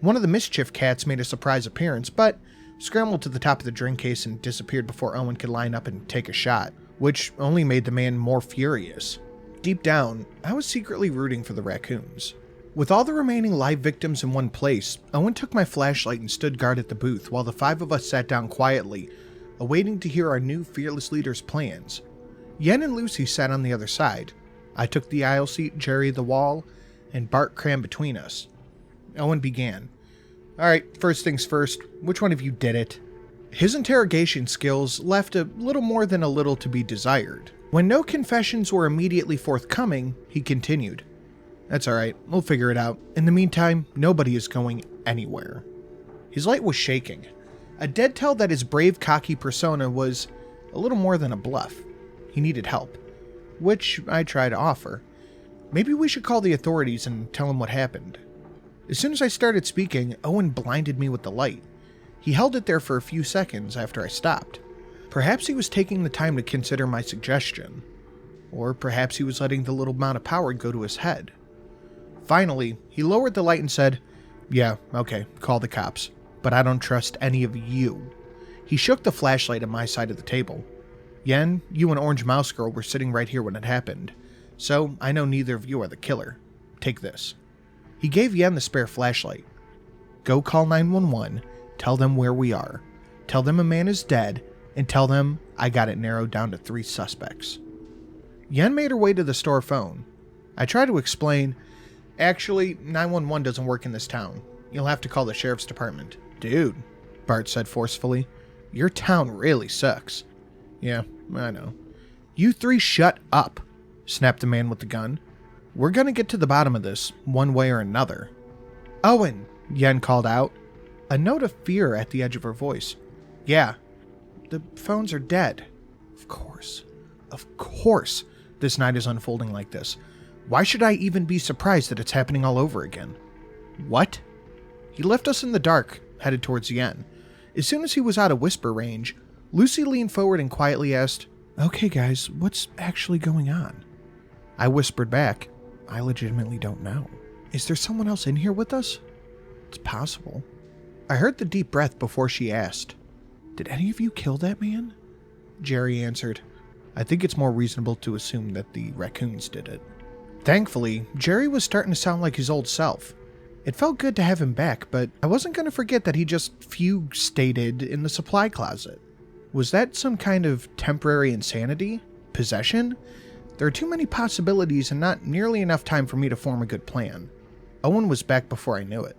One of the mischief cats made a surprise appearance, but scrambled to the top of the drink case and disappeared before Owen could line up and take a shot, which only made the man more furious. Deep down, I was secretly rooting for the raccoons. With all the remaining live victims in one place, Owen took my flashlight and stood guard at the booth while the five of us sat down quietly, awaiting to hear our new fearless leader's plans. Yen and Lucy sat on the other side. I took the aisle seat, Jerry the wall, and Bart crammed between us. Owen began. "Alright, first things first, which one of you did it?" His interrogation skills left a little more than a little to be desired. When no confessions were immediately forthcoming, he continued. "That's alright, we'll figure it out. In the meantime, nobody is going anywhere." His light was shaking, a dead tell that his brave, cocky persona was a little more than a bluff. He needed help, which I tried to offer. Maybe we should call the authorities and tell them what happened. As soon as I started speaking, Owen blinded me with the light. He held it there for a few seconds after I stopped. Perhaps he was taking the time to consider my suggestion, or perhaps he was letting the little amount of power go to his head. Finally, he lowered the light and said, "Yeah, okay, call the cops, but I don't trust any of you." He shook the flashlight at my side of the table. "Yen, you and Orange Mouse Girl were sitting right here when it happened, so I know neither of you are the killer. Take this." He gave Yen the spare flashlight. "Go call 911, tell them where we are, tell them a man is dead, and tell them I got it narrowed down to 3 suspects." Yen made her way to the store phone. I tried to explain, "Actually, 911 doesn't work in this town. You'll have to call the sheriff's department." "Dude," Bart said forcefully, "your town really sucks." "Yeah, I know." "You 3 shut up," snapped the man with the gun. "We're gonna get to the bottom of this, one way or another." "Owen," Yen called out, a note of fear at the edge of her voice. "Yeah, the phones are dead." Of course, this night is unfolding like this. Why should I even be surprised that it's happening all over again? "What?" He left us in the dark, headed towards Yen. As soon as he was out of whisper range, Lucy leaned forward and quietly asked, "Okay guys, what's actually going on?" I whispered back, "I legitimately don't know. Is there someone else in here with us?" "It's possible." I heard the deep breath before she asked, "Did any of you kill that man?" Jerry answered, "I think it's more reasonable to assume that the raccoons did it." Thankfully, Jerry was starting to sound like his old self. It felt good to have him back, but I wasn't going to forget that he just fugue-stated in the supply closet. Was that some kind of temporary insanity? Possession? There are too many possibilities and not nearly enough time for me to form a good plan. Owen was back before I knew it.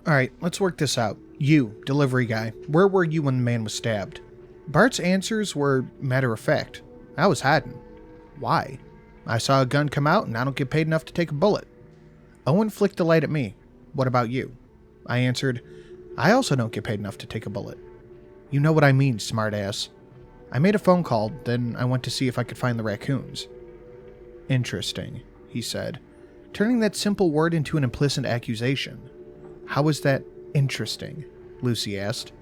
"Alright, let's work this out. You, delivery guy, where were you when the man was stabbed?" Bart's answers were matter of fact. I was hiding. Why? I saw a gun come out and I don't get paid enough to take a bullet. Owen flicked the light at me. "What about you?" I answered, "I also don't get paid enough to take a bullet." "You know what I mean, smartass." I made a phone call, then I went to see if I could find the raccoons. "Interesting," he said, turning that simple word into an implicit accusation. "How is that interesting?" Lucy asked.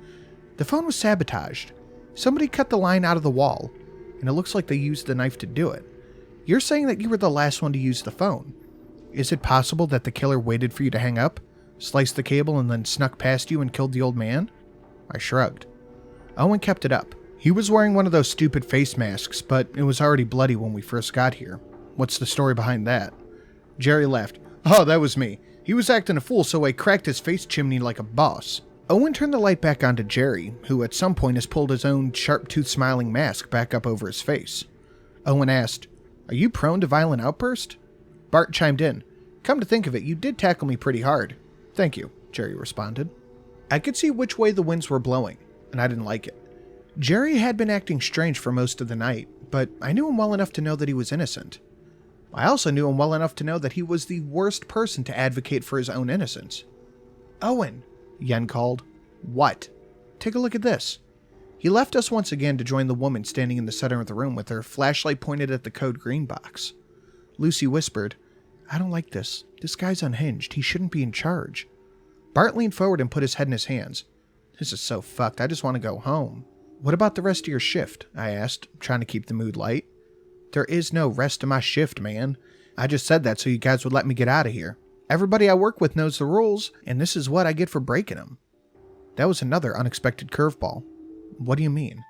"The phone was sabotaged. Somebody cut the line out of the wall, and it looks like they used the knife to do it. You're saying that you were the last one to use the phone. Is it possible that the killer waited for you to hang up, sliced the cable, and then snuck past you and killed the old man? I shrugged. Owen kept it up. He was wearing one of those stupid face masks, but it was already bloody when we first got here. What's the story behind that? Jerry laughed. Oh, that was me. He was acting a fool, so I cracked his face chimney like a boss. Owen turned the light back on to Jerry, who at some point has pulled his own sharp-toothed smiling mask back up over his face. Owen asked, Are you prone to violent outburst? Bart chimed in. Come to think of it, you did tackle me pretty hard. Thank you, Jerry responded. I could see which way the winds were blowing, and I didn't like it. Jerry had been acting strange for most of the night, but I knew him well enough to know that he was innocent. I also knew him well enough to know that he was the worst person to advocate for his own innocence. Owen, Yen called. What? Take a look at this. He left us once again to join the woman standing in the center of the room with her flashlight pointed at the code green box. Lucy whispered, I don't like this. This guy's unhinged. He shouldn't be in charge. Bart leaned forward and put his head in his hands. This is so fucked. I just want to go home. What about the rest of your shift? I asked, trying to keep the mood light. There is no rest of my shift, man. I just said that so you guys would let me get out of here. Everybody I work with knows the rules, and this is what I get for breaking them. That was another unexpected curveball. What do you mean?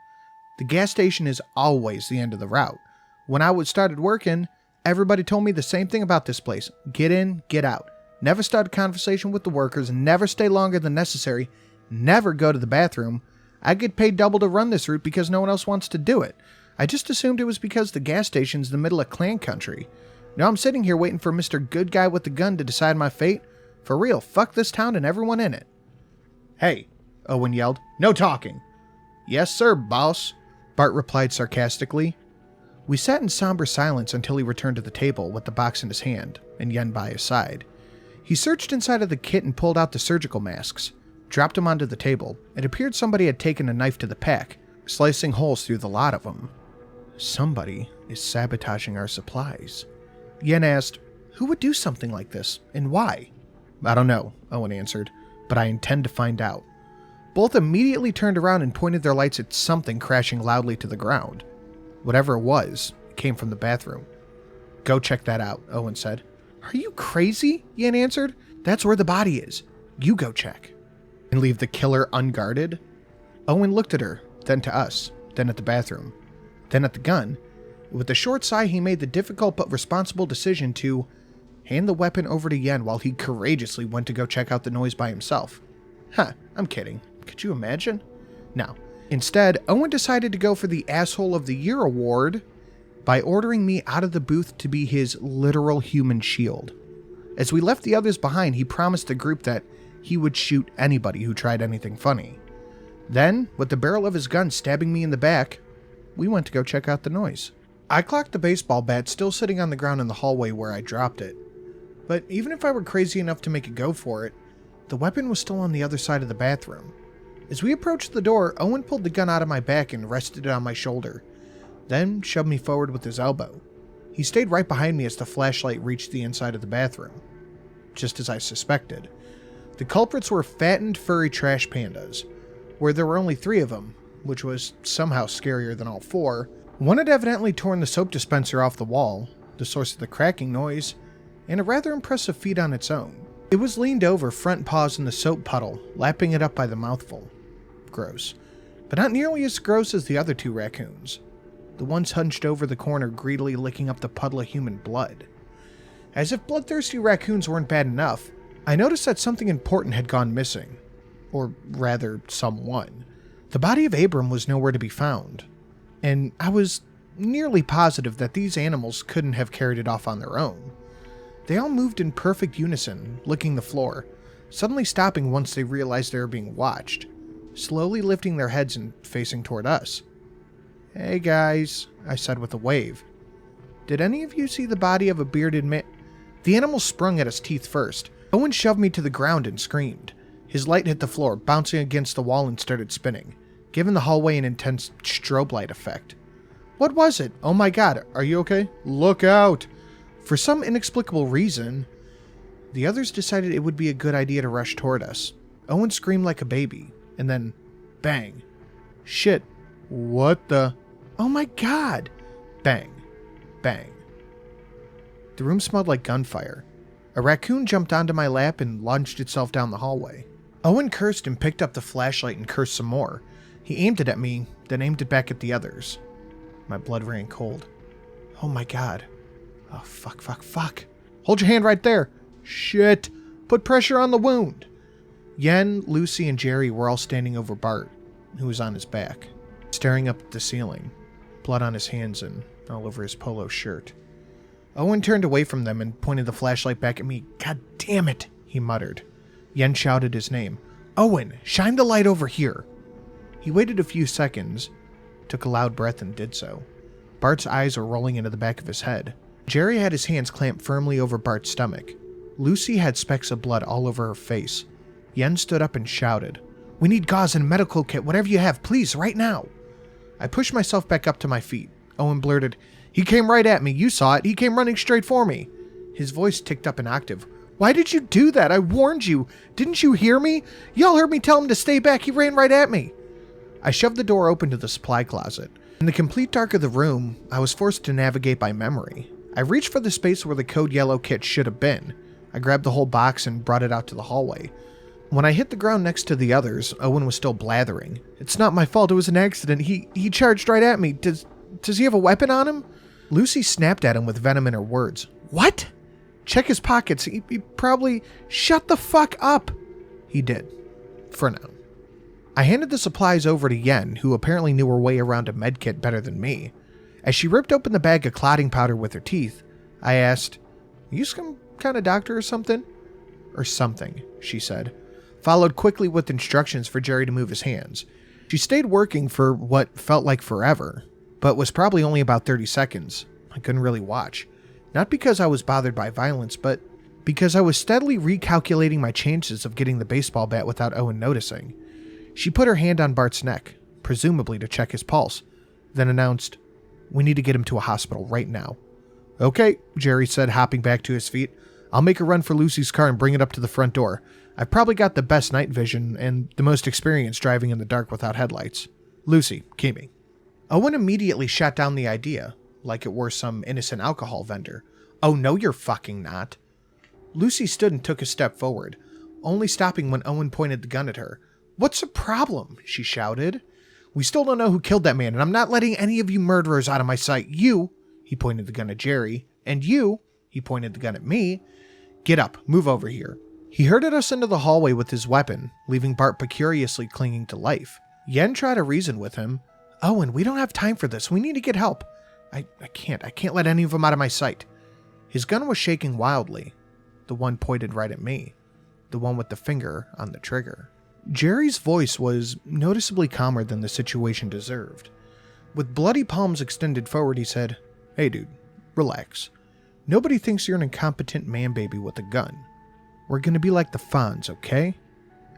The gas station is always the end of the route. When I started working, everybody told me the same thing about this place. Get in, get out. Never start a conversation with the workers, never stay longer than necessary, never go to the bathroom. I get paid double to run this route because no one else wants to do it. I just assumed it was because the gas station's in the middle of clan country. Now I'm sitting here waiting for Mr. Good Guy with the gun to decide my fate. For real, fuck this town and everyone in it. Hey, Owen yelled. No talking. Yes, sir, boss, Bart replied sarcastically. We sat in somber silence until he returned to the table with the box in his hand and Yen by his side. He searched inside of the kit and pulled out the surgical masks, dropped them onto the table. It appeared somebody had taken a knife to the pack, slicing holes through the lot of them. Somebody is sabotaging our supplies. Yen asked, Who would do something like this, and why? I don't know, Owen answered, but I intend to find out. Both immediately turned around and pointed their lights at something crashing loudly to the ground. Whatever it was, it came from the bathroom. Go check that out, Owen said. Are you crazy? Yen answered. That's where the body is. You go check. And leave the killer unguarded? Owen looked at her, then to us, then at the bathroom, then at the gun. With a short sigh, he made the difficult but responsible decision to hand the weapon over to Yen while he courageously went to go check out the noise by himself. I'm kidding. Could you imagine? No. Instead, Owen decided to go for the Asshole of the Year award by ordering me out of the booth to be his literal human shield. As we left the others behind, he promised the group that he would shoot anybody who tried anything funny. Then, with the barrel of his gun stabbing me in the back, we went to go check out the noise. I clocked the baseball bat still sitting on the ground in the hallway where I dropped it. But even if I were crazy enough to make a go for it, the weapon was still on the other side of the bathroom. As we approached the door, Owen pulled the gun out of my back and rested it on my shoulder, then shoved me forward with his elbow. He stayed right behind me as the flashlight reached the inside of the bathroom. Just as I suspected. The culprits were fattened, furry trash pandas, where there were only 3 of them, which was somehow scarier than all 4. One had evidently torn the soap dispenser off the wall, the source of the cracking noise, and a rather impressive feat on its own. It was leaned over, front paws in the soap puddle, lapping it up by the mouthful. Gross. But not nearly as gross as the other 2 raccoons. The ones hunched over the corner greedily licking up the puddle of human blood. As if bloodthirsty raccoons weren't bad enough, I noticed that something important had gone missing. Or rather, someone. The body of Abram was nowhere to be found. And I was nearly positive that these animals couldn't have carried it off on their own. They all moved in perfect unison, licking the floor, suddenly stopping once they realized they were being watched, slowly lifting their heads and facing toward us. Hey guys, I said with a wave. Did any of you see the body of a bearded man? The animal sprung at us teeth first. Owen shoved me to the ground and screamed. His light hit the floor, bouncing against the wall and started spinning, giving the hallway an intense strobe light effect. What was it? Oh my god, are you okay? Look out! For some inexplicable reason, the others decided it would be a good idea to rush toward us. Owen screamed like a baby, and then, bang. Shit. What the? Oh my god! Bang. Bang. The room smelled like gunfire. A raccoon jumped onto my lap and launched itself down the hallway. Owen cursed and picked up the flashlight and cursed some more. He aimed it at me, then aimed it back at the others. My blood ran cold. Oh my god. Oh, fuck. Hold your hand right there. Shit. Put pressure on the wound. Yen, Lucy, and Jerry were all standing over Bart, who was on his back, staring up at the ceiling, blood on his hands and all over his polo shirt. Owen turned away from them and pointed the flashlight back at me. God damn it, he muttered. Yen shouted his name. Owen, shine the light over here. He waited a few seconds, took a loud breath and did so. Bart's eyes were rolling into the back of his head. Jerry had his hands clamped firmly over Bart's stomach. Lucy had specks of blood all over her face. Yen stood up and shouted, We need gauze and a medical kit, whatever you have, please, right now. I pushed myself back up to my feet. Owen blurted, He came right at me, you saw it, he came running straight for me. His voice ticked up an octave. Why did you do that? I warned you. Didn't you hear me? Y'all heard me tell him to stay back, he ran right at me. I shoved the door open to the supply closet. In the complete dark of the room, I was forced to navigate by memory. I reached for the space where the code yellow kit should have been. I grabbed the whole box and brought it out to the hallway. When I hit the ground next to the others, Owen was still blathering. It's not my fault, it was an accident. He charged right at me. Does he have a weapon on him? Lucy snapped at him with venom in her words. What? Check his pockets. He probably... Shut the fuck up! He did. For now. I handed the supplies over to Yen, who apparently knew her way around a medkit better than me. As she ripped open the bag of clotting powder with her teeth, I asked, You some kind of doctor or something? Or something, she said, followed quickly with instructions for Jerry to move his hands. She stayed working for what felt like forever, but was probably only about 30 seconds. I couldn't really watch. Not because I was bothered by violence, but because I was steadily recalculating my chances of getting the baseball bat without Owen noticing. She put her hand on Bart's neck, presumably to check his pulse, then announced, We need to get him to a hospital right now. Okay, Jerry said, hopping back to his feet. I'll make a run for Lucy's car and bring it up to the front door. I've probably got the best night vision and the most experience driving in the dark without headlights. Lucy, key me. Owen immediately shot down the idea, like it were some innocent alcohol vendor. Oh, no, you're fucking not. Lucy stood and took a step forward, only stopping when Owen pointed the gun at her. What's the problem? She shouted. We still don't know who killed that man, and I'm not letting any of you murderers out of my sight. You, he pointed the gun at Jerry, and you, he pointed the gun at me. Get up, move over here. He herded us into the hallway with his weapon, leaving Bart precariously clinging to life. Yen tried to reason with him. Owen, we don't have time for this. We need to get help. I can't let any of them out of my sight. His gun was shaking wildly. The one pointed right at me. The one with the finger on the trigger. Jerry's voice was noticeably calmer than the situation deserved. With bloody palms extended forward, he said, Hey dude, relax. Nobody thinks you're an incompetent man-baby with a gun. We're gonna be like the Fonz, okay?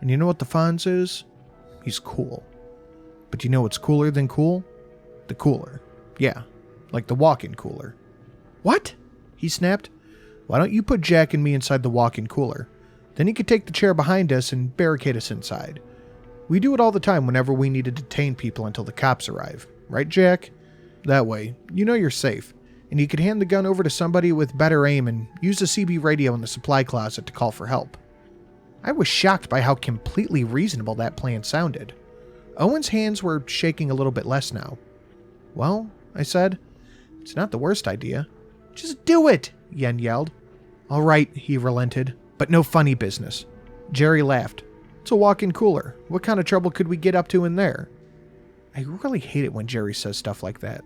And you know what the Fonz is? He's cool. But you know what's cooler than cool? The cooler. Yeah, like the walk-in cooler. What? He snapped. Why don't you put Jack and me inside the walk-in cooler? Then he could take the chair behind us and barricade us inside. We do it all the time whenever we need to detain people until the cops arrive. Right, Jack? That way, you know you're safe, and you could hand the gun over to somebody with better aim and use the CB radio in the supply closet to call for help. I was shocked by how completely reasonable that plan sounded. Owen's hands were shaking a little bit less now. Well, I said, it's not the worst idea. Just do it, Yen yelled. All right, he relented, but no funny business. Jerry laughed. It's a walk-in cooler. What kind of trouble could we get up to in there? I really hate it when Jerry says stuff like that.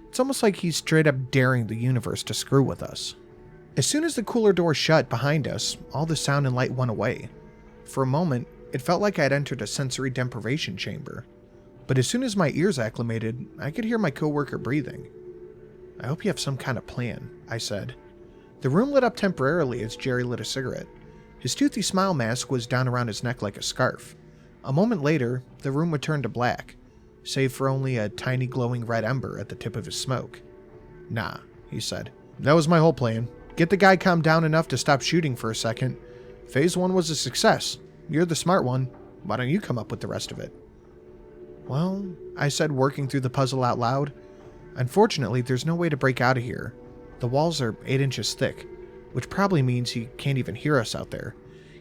It's almost like he's straight up daring the universe to screw with us. As soon as the cooler door shut behind us, all the sound and light went away. For a moment, it felt like I'd entered a sensory deprivation chamber. But as soon as my ears acclimated, I could hear my coworker breathing. I hope you have some kind of plan, I said. The room lit up temporarily as Jerry lit a cigarette. His toothy smile mask was down around his neck like a scarf. A moment later, the room would turn to black, save for only a tiny glowing red ember at the tip of his smoke. Nah, he said. That was my whole plan. Get the guy calmed down enough to stop shooting for a second. Phase 1 was a success. You're the smart one. Why don't you come up with the rest of it? Well, I said, working through the puzzle out loud. Unfortunately, there's no way to break out of here. The walls are 8 inches thick. which probably means he can't even hear us out there.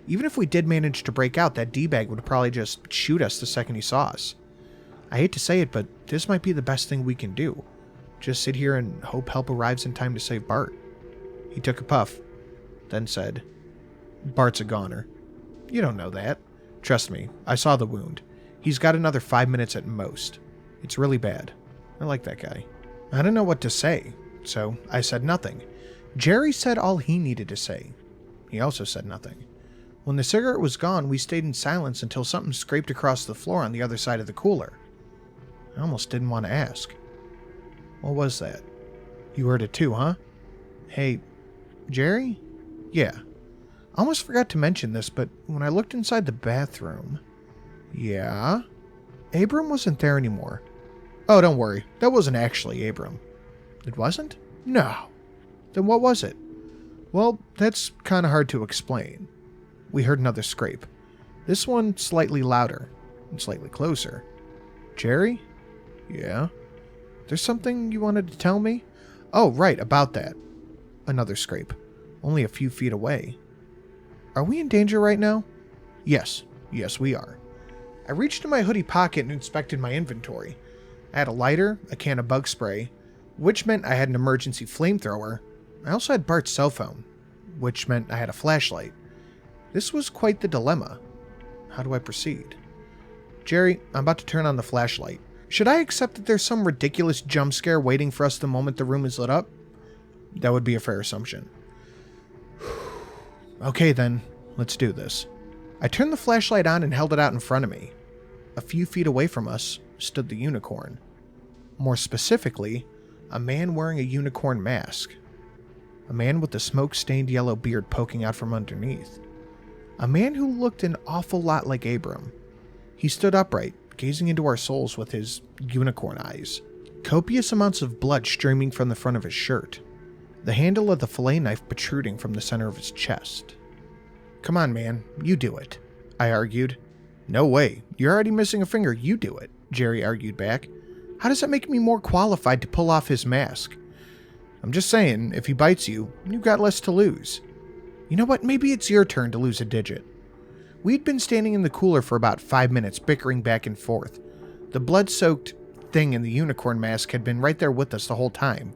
Even if we did manage to break out, that D-bag would probably just shoot us the second he saw us. I hate to say it, but this might be the best thing we can do. Just sit here and hope help arrives in time to save Bart. He took a puff, then said, Bart's a goner. You don't know that. Trust me, I saw the wound. He's got another 5 minutes at most. It's really bad. I like that guy. I didn't know what to say, so I said nothing. Jerry said all he needed to say. He also said nothing. When the cigarette was gone, we stayed in silence until something scraped across the floor on the other side of the cooler. I almost didn't want to ask. What was that? You heard it too, huh? Hey, Jerry? Yeah. I almost forgot to mention this, but when I looked inside the bathroom... Yeah? Abram wasn't there anymore. Oh, don't worry. That wasn't actually Abram. It wasn't? No. Then what was it? Well, that's kind of hard to explain. We heard another scrape. This one slightly louder and slightly closer. Jerry? Yeah? There's something you wanted to tell me? Oh, right, about that. Another scrape. Only a few feet away. Are we in danger right now? Yes. Yes, we are. I reached in my hoodie pocket and inspected my inventory. I had a lighter, a can of bug spray, which meant I had an emergency flamethrower. I also had Bart's cell phone, which meant I had a flashlight. This was quite the dilemma. How do I proceed? Jerry, I'm about to turn on the flashlight. Should I accept that there's some ridiculous jump scare waiting for us the moment the room is lit up? That would be a fair assumption. Okay then, let's do this. I turned the flashlight on and held it out in front of me. A few feet away from us stood the unicorn. More specifically, a man wearing a unicorn mask. A man with a smoke-stained yellow beard poking out from underneath. A man who looked an awful lot like Abram. He stood upright, gazing into our souls with his unicorn eyes. Copious amounts of blood streaming from the front of his shirt. The handle of the fillet knife protruding from the center of his chest. Come on, man, you do it, I argued. No way, you're already missing a finger, you do it, Jerry argued back. How does that make me more qualified to pull off his mask? I'm just saying, if he bites you, you've got less to lose. You know what, maybe it's your turn to lose a digit. We'd been standing in the cooler for about 5 minutes, bickering back and forth. The blood-soaked thing in the unicorn mask had been right there with us the whole time,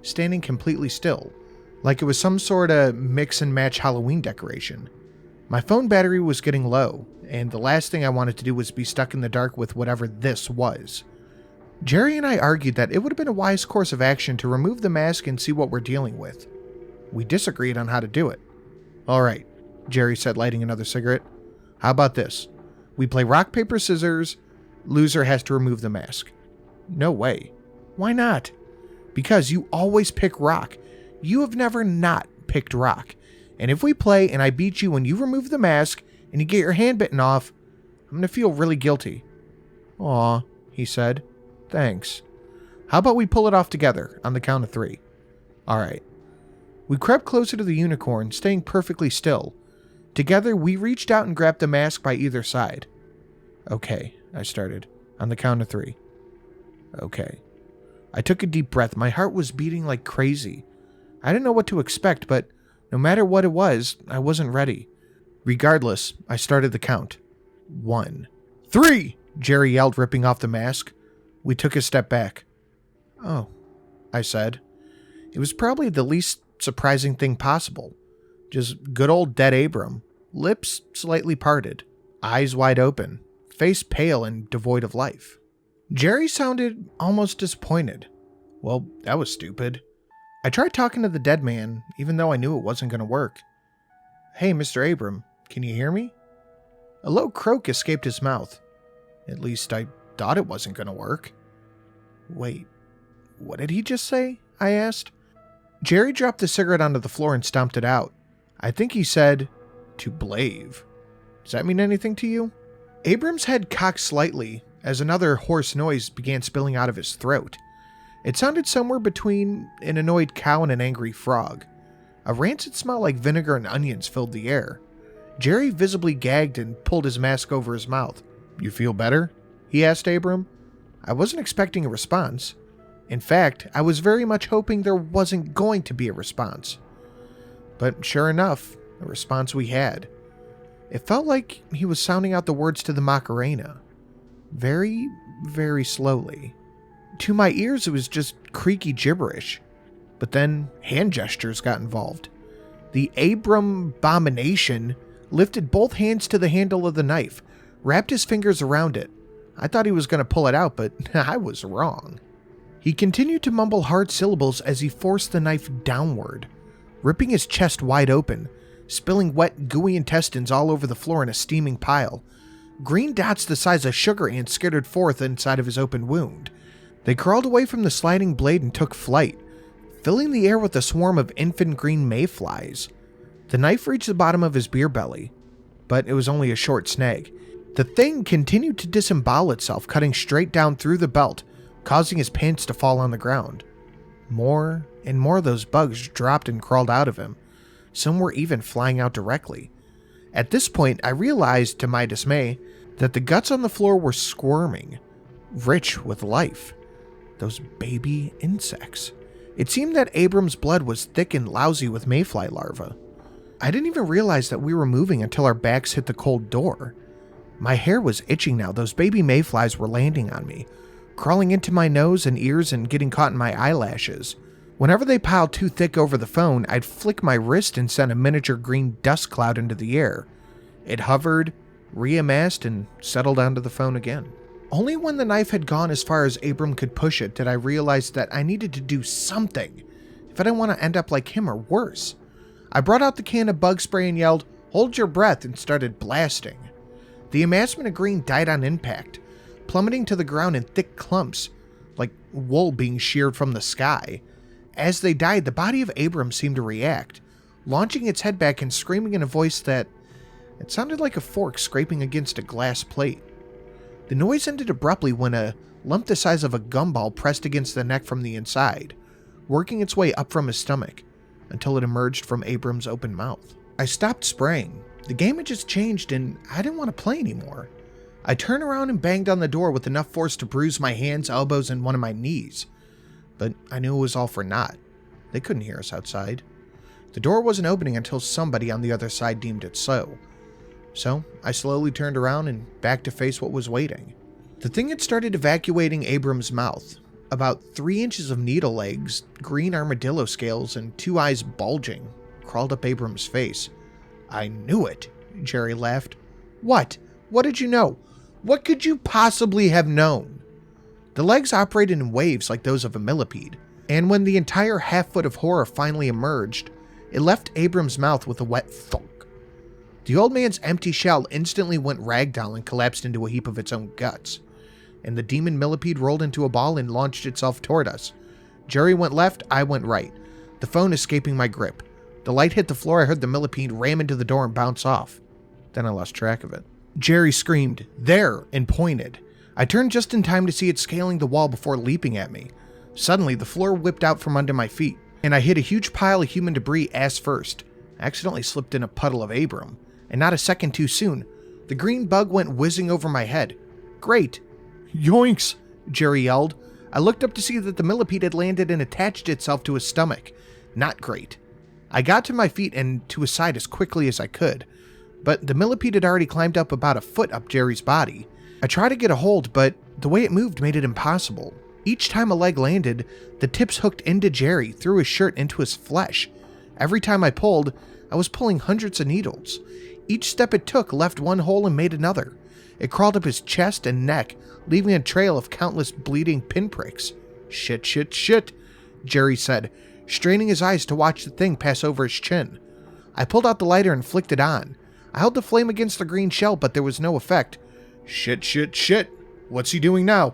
standing completely still, like it was some sort of mix-and-match Halloween decoration. My phone battery was getting low, and the last thing I wanted to do was be stuck in the dark with whatever this was. Jerry and I argued that it would have been a wise course of action to remove the mask and see what we're dealing with. We disagreed on how to do it. Alright, Jerry said, lighting another cigarette. How about this? We play rock, paper, scissors. Loser has to remove the mask. No way. Why not? Because you always pick rock. You have never not picked rock. And if we play and I beat you when you remove the mask and you get your hand bitten off, I'm going to feel really guilty. Aw, he said. Thanks. How about we pull it off together on the count of 3? Alright. We crept closer to the unicorn, staying perfectly still. Together, we reached out and grabbed the mask by either side. Okay, I started, on the count of 3. Okay. I took a deep breath. My heart was beating like crazy. I didn't know what to expect, but no matter what it was, I wasn't ready. Regardless, I started the count. 1. 3! Jerry yelled, ripping off the mask. We took a step back. Oh, I said. It was probably the least surprising thing possible. Just good old dead Abram. Lips slightly parted. Eyes wide open. Face pale and devoid of life. Jerry sounded almost disappointed. Well, that was stupid. I tried talking to the dead man, even though I knew it wasn't going to work. Hey, Mr. Abram, can you hear me? A low croak escaped his mouth. At least I thought it wasn't going to work. Wait, what did he just say? I asked. Jerry dropped the cigarette onto the floor and stomped it out. I think he said, to blave. Does that mean anything to you? Abram's head cocked slightly as another hoarse noise began spilling out of his throat. It sounded somewhere between an annoyed cow and an angry frog. A rancid smell like vinegar and onions filled the air. Jerry visibly gagged and pulled his mask over his mouth. You feel better? He asked Abram. I wasn't expecting a response. In fact, I was very much hoping there wasn't going to be a response. But sure enough, the response we had. It felt like he was sounding out the words to the Macarena. Very, very slowly. To my ears, it was just creaky gibberish. But then hand gestures got involved. The Abram abomination lifted both hands to the handle of the knife, wrapped his fingers around it. I thought he was going to pull it out, but I was wrong. He continued to mumble hard syllables as he forced the knife downward, ripping his chest wide open, spilling wet, gooey intestines all over the floor in a steaming pile. Green dots the size of sugar ants skittered forth inside of his open wound. They crawled away from the sliding blade and took flight, filling the air with a swarm of infant green mayflies. The knife reached the bottom of his beer belly, but it was only a short snag. The thing continued to disembowel itself, cutting straight down through the belt, causing his pants to fall on the ground. More and more of those bugs dropped and crawled out of him. Some were even flying out directly. At this point, I realized, to my dismay, that the guts on the floor were squirming, rich with life. Those baby insects. It seemed that Abram's blood was thick and lousy with mayfly larvae. I didn't even realize that we were moving until our backs hit the cold door. My hair was itching now. Those baby mayflies were landing on me, crawling into my nose and ears and getting caught in my eyelashes. Whenever they piled too thick over the phone, I'd flick my wrist and send a miniature green dust cloud into the air. It hovered, reamassed, and settled onto the phone again. Only when the knife had gone as far as Abram could push it did I realize that I needed to do something if I didn't want to end up like him or worse. I brought out the can of bug spray and yelled, "Hold your breath," and started blasting. The amassment of green died on impact, plummeting to the ground in thick clumps, like wool being sheared from the sky. As they died, the body of Abram seemed to react, launching its head back and screaming in a voice that it sounded like a fork scraping against a glass plate. The noise ended abruptly when a lump the size of a gumball pressed against the neck from the inside, working its way up from his stomach, until it emerged from Abram's open mouth. I stopped spraying. The game had just changed and I didn't want to play anymore. I turned around and banged on the door with enough force to bruise my hands, elbows, and one of my knees. But I knew it was all for naught. They couldn't hear us outside. The door wasn't opening until somebody on the other side deemed it so. So I slowly turned around and back to face what was waiting. The thing had started evacuating Abram's mouth. About 3 inches of needle legs, green armadillo scales, and 2 eyes bulging crawled up Abram's face. "I knew it," Jerry laughed. "What? What did you know? What could you possibly have known?" The legs operated in waves like those of a millipede, and when the entire half-foot of horror finally emerged, it left Abram's mouth with a wet thunk. The old man's empty shell instantly went ragdoll and collapsed into a heap of its own guts, and the demon millipede rolled into a ball and launched itself toward us. Jerry went left, I went right, the phone escaping my grip. The light hit the floor, I heard the millipede ram into the door and bounce off. Then I lost track of it. Jerry screamed, "There!" and pointed. I turned just in time to see it scaling the wall before leaping at me. Suddenly, the floor whipped out from under my feet, and I hit a huge pile of human debris ass first. I accidentally slipped in a puddle of Abram, and not a second too soon, the green bug went whizzing over my head. Great! "Yoinks!" Jerry yelled. I looked up to see that the millipede had landed and attached itself to his stomach. Not great. I got to my feet and to his side as quickly as I could, but the millipede had already climbed up about a foot up Jerry's body. I tried to get a hold, but the way it moved made it impossible. Each time a leg landed, the tips hooked into Jerry, through his shirt into his flesh. Every time I pulled, I was pulling hundreds of needles. Each step it took left one hole and made another. It crawled up his chest and neck, leaving a trail of countless bleeding pinpricks. "Shit, shit, shit," Jerry said, straining his eyes to watch the thing pass over his chin. I pulled out the lighter and flicked it on. I held the flame against the green shell, but there was no effect. "Shit, shit, shit. What's he doing now?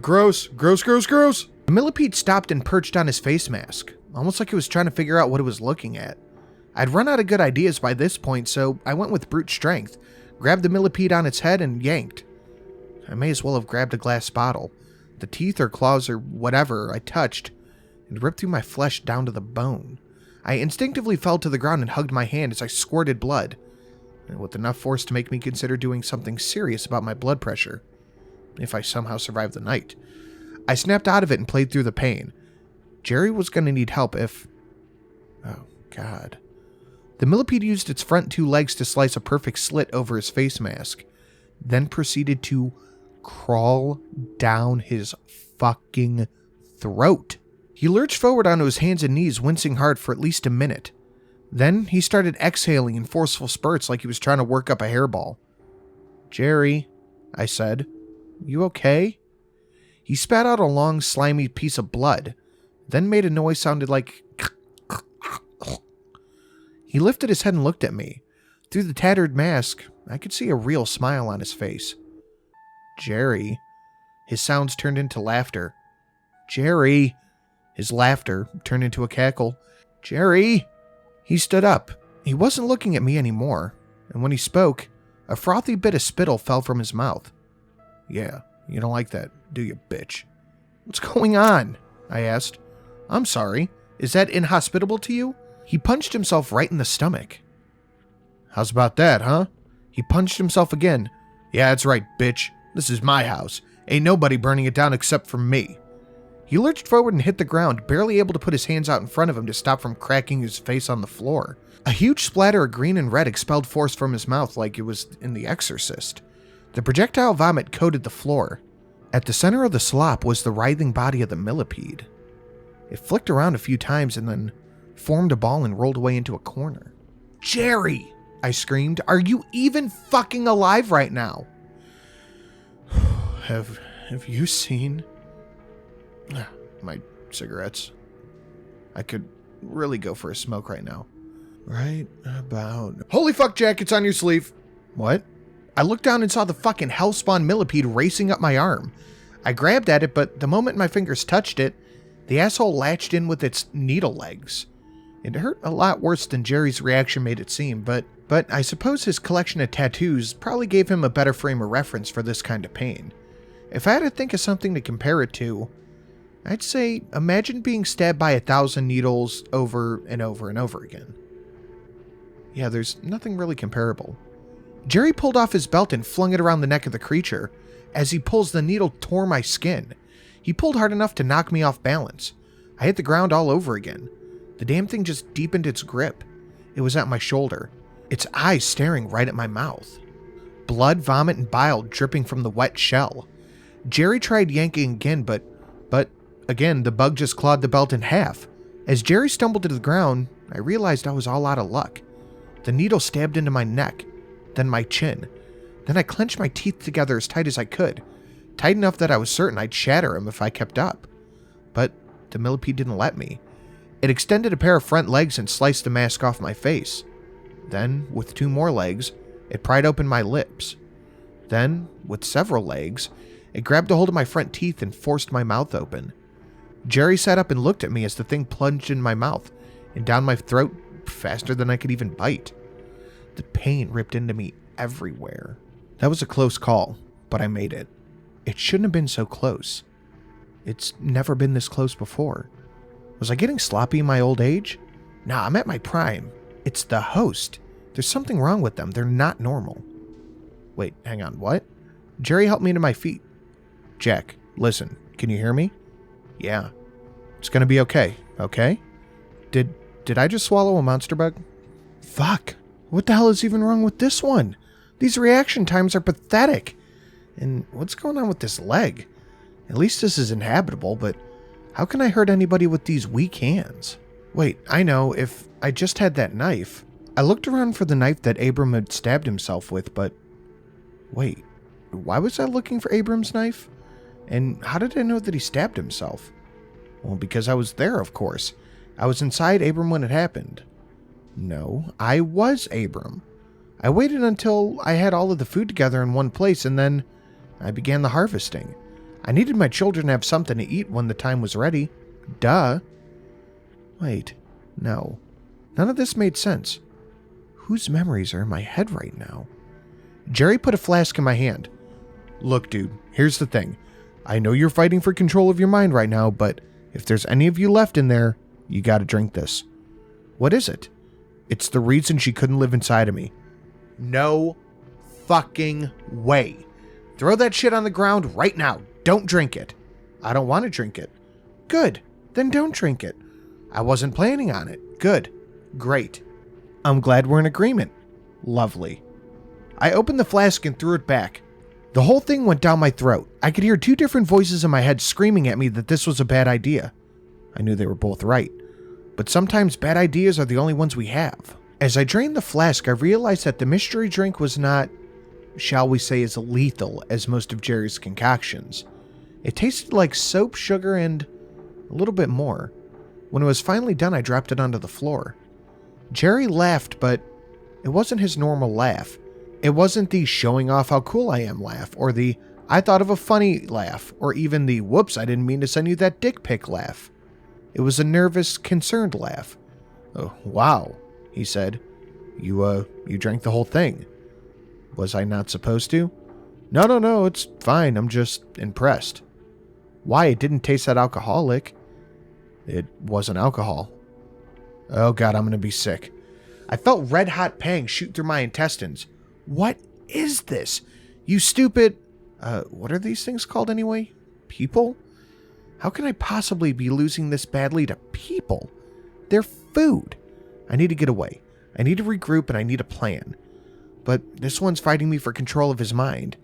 Gross. The millipede stopped and perched on his face mask, almost like it was trying to figure out what it was looking at. I'd run out of good ideas by this point, so I went with brute strength, grabbed the millipede on its head, and yanked. I may as well have grabbed a glass bottle. The teeth or claws or whatever I touched, and ripped through my flesh down to the bone. I instinctively fell to the ground and hugged my hand as I squirted blood, with enough force to make me consider doing something serious about my blood pressure, if I somehow survived the night. I snapped out of it and played through the pain. Jerry was going to need help if... Oh, God. The millipede used its front 2 legs to slice a perfect slit over his face mask, then proceeded to crawl down his fucking throat. He lurched forward onto his hands and knees, wincing hard for at least a minute. Then he started exhaling in forceful spurts like he was trying to work up a hairball. "Jerry," I said, "you okay?" He spat out a long, slimy piece of blood, then made a noise sounded like... He lifted his head and looked at me. Through the tattered mask, I could see a real smile on his face. "Jerry." His sounds turned into laughter. "Jerry." His laughter turned into a cackle. "Jerry." He stood up. He wasn't looking at me anymore, and when he spoke, a frothy bit of spittle fell from his mouth. "Yeah, you don't like that, do you, bitch?" "What's going on?" I asked. "I'm sorry. Is that inhospitable to you?" He punched himself right in the stomach. "How's about that, huh?" He punched himself again. "Yeah, that's right, bitch. This is my house. Ain't nobody burning it down except for me." He lurched forward and hit the ground, barely able to put his hands out in front of him to stop from cracking his face on the floor. A huge splatter of green and red expelled force from his mouth like it was in The Exorcist. The projectile vomit coated the floor. At the center of the slop was the writhing body of the millipede. It flicked around a few times and then formed a ball and rolled away into a corner. "Jerry!" I screamed. "Are you even fucking alive right now?" Have you seen my cigarettes? I could really go for a smoke right now. Right about... Holy fuck, Jack, it's on your sleeve. What? I looked down and saw the fucking hellspawn millipede racing up my arm. I grabbed at it, but the moment my fingers touched it, the asshole latched in with its needle legs. It hurt a lot worse than Jerry's reaction made it seem, but I suppose his collection of tattoos probably gave him a better frame of reference for this kind of pain. If I had to think of something to compare it to, I'd say imagine being stabbed by 1,000 needles over and over and over again. Yeah, there's nothing really comparable. Jerry pulled off his belt and flung it around the neck of the creature. As he pulls, the needle tore my skin. He pulled hard enough to knock me off balance. I hit the ground all over again. The damn thing just deepened its grip. It was at my shoulder, its eyes staring right at my mouth. Blood, vomit, and bile dripping from the wet shell. Jerry tried yanking again, but again, the bug just clawed the belt in half. As Jerry stumbled to the ground, I realized I was all out of luck. The needle stabbed into my neck, then my chin. Then I clenched my teeth together as tight as I could, tight enough that I was certain I'd shatter him if I kept up. But the millipede didn't let me. It extended a pair of front legs and sliced the mask off my face. Then, with 2 more legs, it pried open my lips. Then, with several legs, it grabbed a hold of my front teeth and forced my mouth open. Jerry sat up and looked at me as the thing plunged in my mouth and down my throat faster than I could even bite. The pain ripped into me everywhere. That was a close call, but I made it. It shouldn't have been so close. It's never been this close before. Was I getting sloppy in my old age? Nah, I'm at my prime. It's the host. There's something wrong with them. They're not normal. Wait, hang on, what? Jerry helped me to my feet. Jack, listen, can you hear me? Yeah. It's gonna be okay, okay? Did I just swallow a monster bug? Fuck. What the hell is even wrong with this one? These reaction times are pathetic. And what's going on with this leg? At least this is inhabitable, but how can I hurt anybody with these weak hands? Wait, I know, if I just had that knife. I looked around for the knife that Abram had stabbed himself with, but... Wait, why was I looking for Abram's knife? And how did I know that he stabbed himself? Well, because I was there, of course. I was inside Abram when it happened. No, I was Abram. I waited until I had all of the food together in one place, and then I began the harvesting. I needed my children to have something to eat when the time was ready. Duh. Wait, no. None of this made sense. Whose memories are in my head right now? Jerry put a flask in my hand. Look, dude, here's the thing. I know you're fighting for control of your mind right now, but if there's any of you left in there, you gotta drink this. What is it? It's the reason she couldn't live inside of me. No fucking way. Throw that shit on the ground right now. Don't drink it. I don't want to drink it. Good. Then don't drink it. I wasn't planning on it. Good. Great. I'm glad we're in agreement. Lovely. I opened the flask and threw it back. The whole thing went down my throat. I could hear two different voices in my head screaming at me that this was a bad idea. I knew they were both right. But sometimes bad ideas are the only ones we have. As I drained the flask, I realized that the mystery drink was not, shall we say, as lethal as most of Jerry's concoctions. It tasted like soap, sugar, and a little bit more. When it was finally done, I dropped it onto the floor. Jerry laughed, but it wasn't his normal laugh. It wasn't the showing off how cool I am laugh, or the I thought of a funny laugh, or even the whoops, I didn't mean to send you that dick pic laugh. It was a nervous, concerned laugh. Oh, wow, he said. You drank the whole thing. Was I not supposed to? No, it's fine, I'm just impressed. Why, it didn't taste that alcoholic. It wasn't alcohol. Oh god, I'm gonna be sick. I felt red-hot pangs shoot through my intestines. What is this? You stupid... what are these things called anyway? People? How can I possibly be losing this badly to people? They're food. I need to get away. I need to regroup and I need a plan. But this one's fighting me for control of his mind,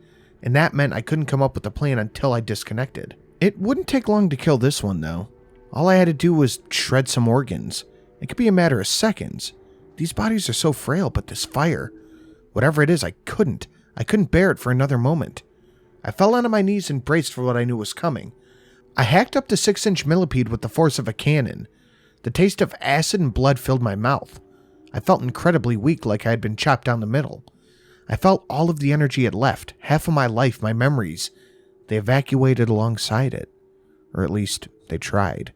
and that meant I couldn't come up with a plan until I disconnected. It wouldn't take long to kill this one, though. All I had to do was shred some organs. It could be a matter of seconds. These bodies are so frail, but this fire... Whatever it is, I couldn't bear it for another moment. I fell onto my knees and braced for what I knew was coming. I hacked up the 6-inch millipede with the force of a cannon. The taste of acid and blood filled my mouth. I felt incredibly weak, like I had been chopped down the middle. I felt all of the energy it left, half of my life, my memories. They evacuated alongside it. Or at least, they tried.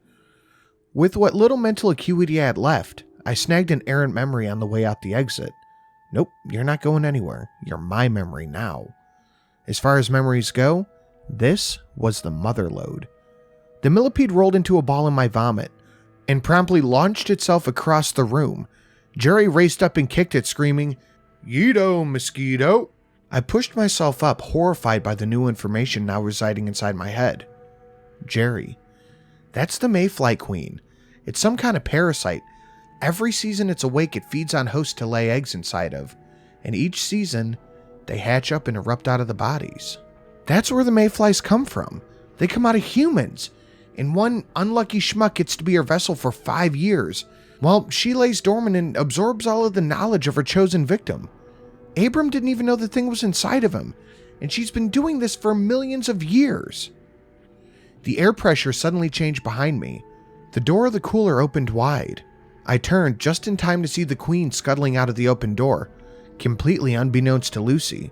With what little mental acuity I had left, I snagged an errant memory on the way out the exit. Nope, you're not going anywhere. You're my memory now. As far as memories go, this was the mother lode. The millipede rolled into a ball in my vomit and promptly launched itself across the room. Jerry raced up and kicked it, screaming, "Yeedo, mosquito!" I pushed myself up, horrified by the new information now residing inside my head. Jerry. That's the Mayfly Queen. It's some kind of parasite. Every season it's awake, it feeds on hosts to lay eggs inside of, and each season, they hatch up and erupt out of the bodies. That's where the mayflies come from. They come out of humans, and one unlucky schmuck gets to be her vessel for 5 years, while she lays dormant and absorbs all of the knowledge of her chosen victim. Abram didn't even know the thing was inside of him, and she's been doing this for millions of years. The air pressure suddenly changed behind me. The door of the cooler opened wide. I turned just in time to see the queen scuttling out of the open door, completely unbeknownst to Lucy,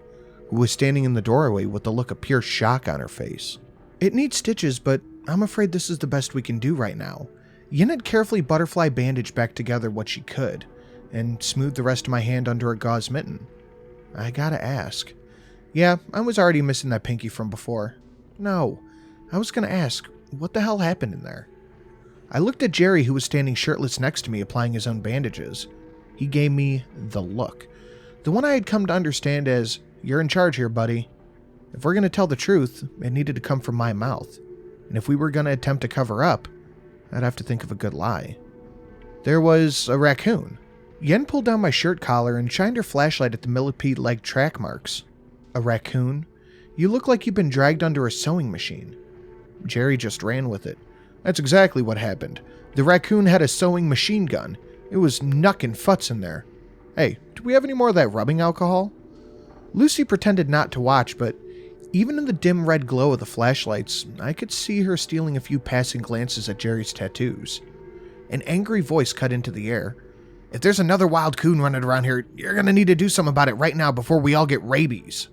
who was standing in the doorway with a look of pure shock on her face. It needs stitches, but I'm afraid this is the best we can do right now. Yin had carefully butterfly bandaged back together what she could, and smoothed the rest of my hand under a gauze mitten. I gotta ask. Yeah, I was already missing that pinky from before. No, I was gonna ask, what the hell happened in there? I looked at Jerry, who was standing shirtless next to me, applying his own bandages. He gave me the look. The one I had come to understand as, "You're in charge here, buddy." If we're going to tell the truth, it needed to come from my mouth. And if we were going to attempt to cover up, I'd have to think of a good lie. There was a raccoon. Yen pulled down my shirt collar and shined her flashlight at the millipede leg track marks. A raccoon? You look like you've been dragged under a sewing machine. Jerry just ran with it. That's exactly what happened. The raccoon had a sewing machine gun. It was knuckin' futs in there. Hey, do we have any more of that rubbing alcohol? Lucy pretended not to watch, but even in the dim red glow of the flashlights, I could see her stealing a few passing glances at Jerry's tattoos. An angry voice cut into the air. "If there's another wild coon running around here, you're gonna need to do something about it right now before we all get rabies."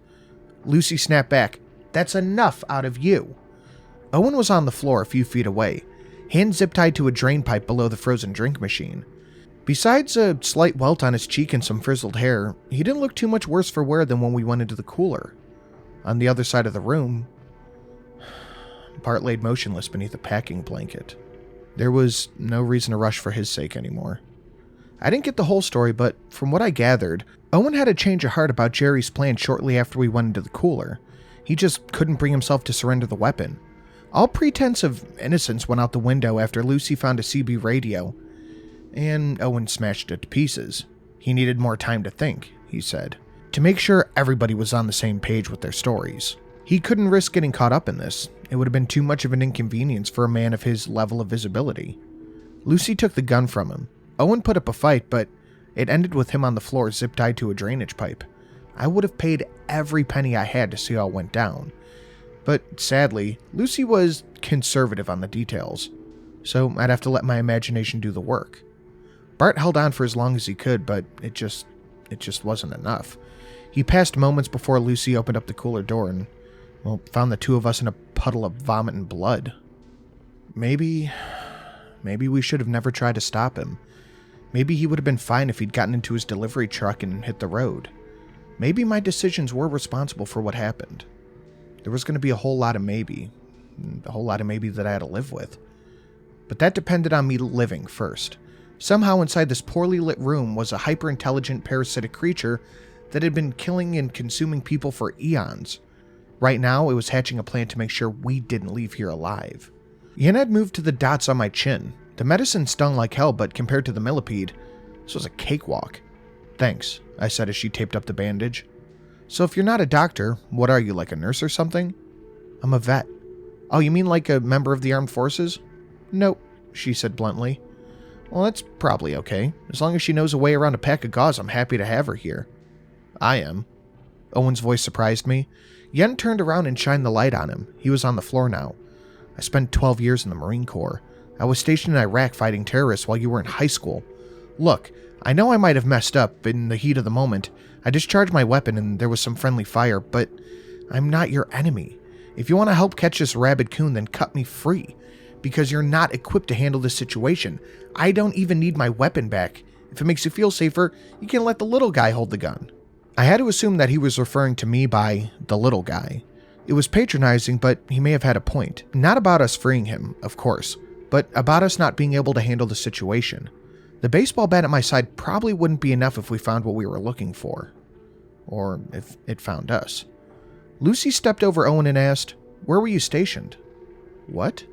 Lucy snapped back. "That's enough out of you." Owen was on the floor a few feet away, hand zip-tied to a drain pipe below the frozen drink machine. Besides a slight welt on his cheek and some frizzled hair, he didn't look too much worse for wear than when we went into the cooler. On the other side of the room, Bart laid motionless beneath a packing blanket. There was no reason to rush for his sake anymore. I didn't get the whole story, but from what I gathered, Owen had a change of heart about Jerry's plan shortly after we went into the cooler. He just couldn't bring himself to surrender the weapon. All pretense of innocence went out the window after Lucy found a CB radio. And Owen smashed it to pieces. He needed more time to think, he said, to make sure everybody was on the same page with their stories. He couldn't risk getting caught up in this. It would have been too much of an inconvenience for a man of his level of visibility. Lucy took the gun from him. Owen put up a fight, but it ended with him on the floor zip-tied to a drainage pipe. I would have paid every penny I had to see how it went down. But sadly, Lucy was conservative on the details, so I'd have to let my imagination do the work. Bart held on for as long as he could, but it just wasn't enough. He passed moments before Lucy opened up the cooler door and, found the two of us in a puddle of vomit and blood. Maybe we should have never tried to stop him. Maybe he would have been fine if he'd gotten into his delivery truck and hit the road. Maybe my decisions were responsible for what happened. There was going to be a whole lot of maybe that I had to live with. But that depended on me living first. Somehow inside this poorly lit room was a hyper-intelligent parasitic creature that had been killing and consuming people for eons. Right now, it was hatching a plan to make sure we didn't leave here alive. Yen had moved to the dots on my chin. The medicine stung like hell, but compared to the millipede, this was a cakewalk. Thanks, I said as she taped up the bandage. So if you're not a doctor, what are you, like a nurse or something? I'm a vet. Oh, you mean like a member of the armed forces? Nope, she said bluntly. Well, that's probably okay. As long as she knows a way around a pack of gauze, I'm happy to have her here. I am. Owen's voice surprised me. Yen turned around and shined the light on him. He was on the floor now. I spent 12 years in the Marine Corps. I was stationed in Iraq fighting terrorists while you were in high school. Look, I know I might have messed up in the heat of the moment. I discharged my weapon and there was some friendly fire, but I'm not your enemy. If you want to help catch this rabid coon, then cut me free. Because you're not equipped to handle this situation. I don't even need my weapon back. If it makes you feel safer, you can let the little guy hold the gun. I had to assume that he was referring to me by the little guy. It was patronizing, but he may have had a point. Not about us freeing him, of course, but about us not being able to handle the situation. The baseball bat at my side probably wouldn't be enough if we found what we were looking for. Or if it found us. Lucy stepped over Owen and asked, "Where were you stationed?" What?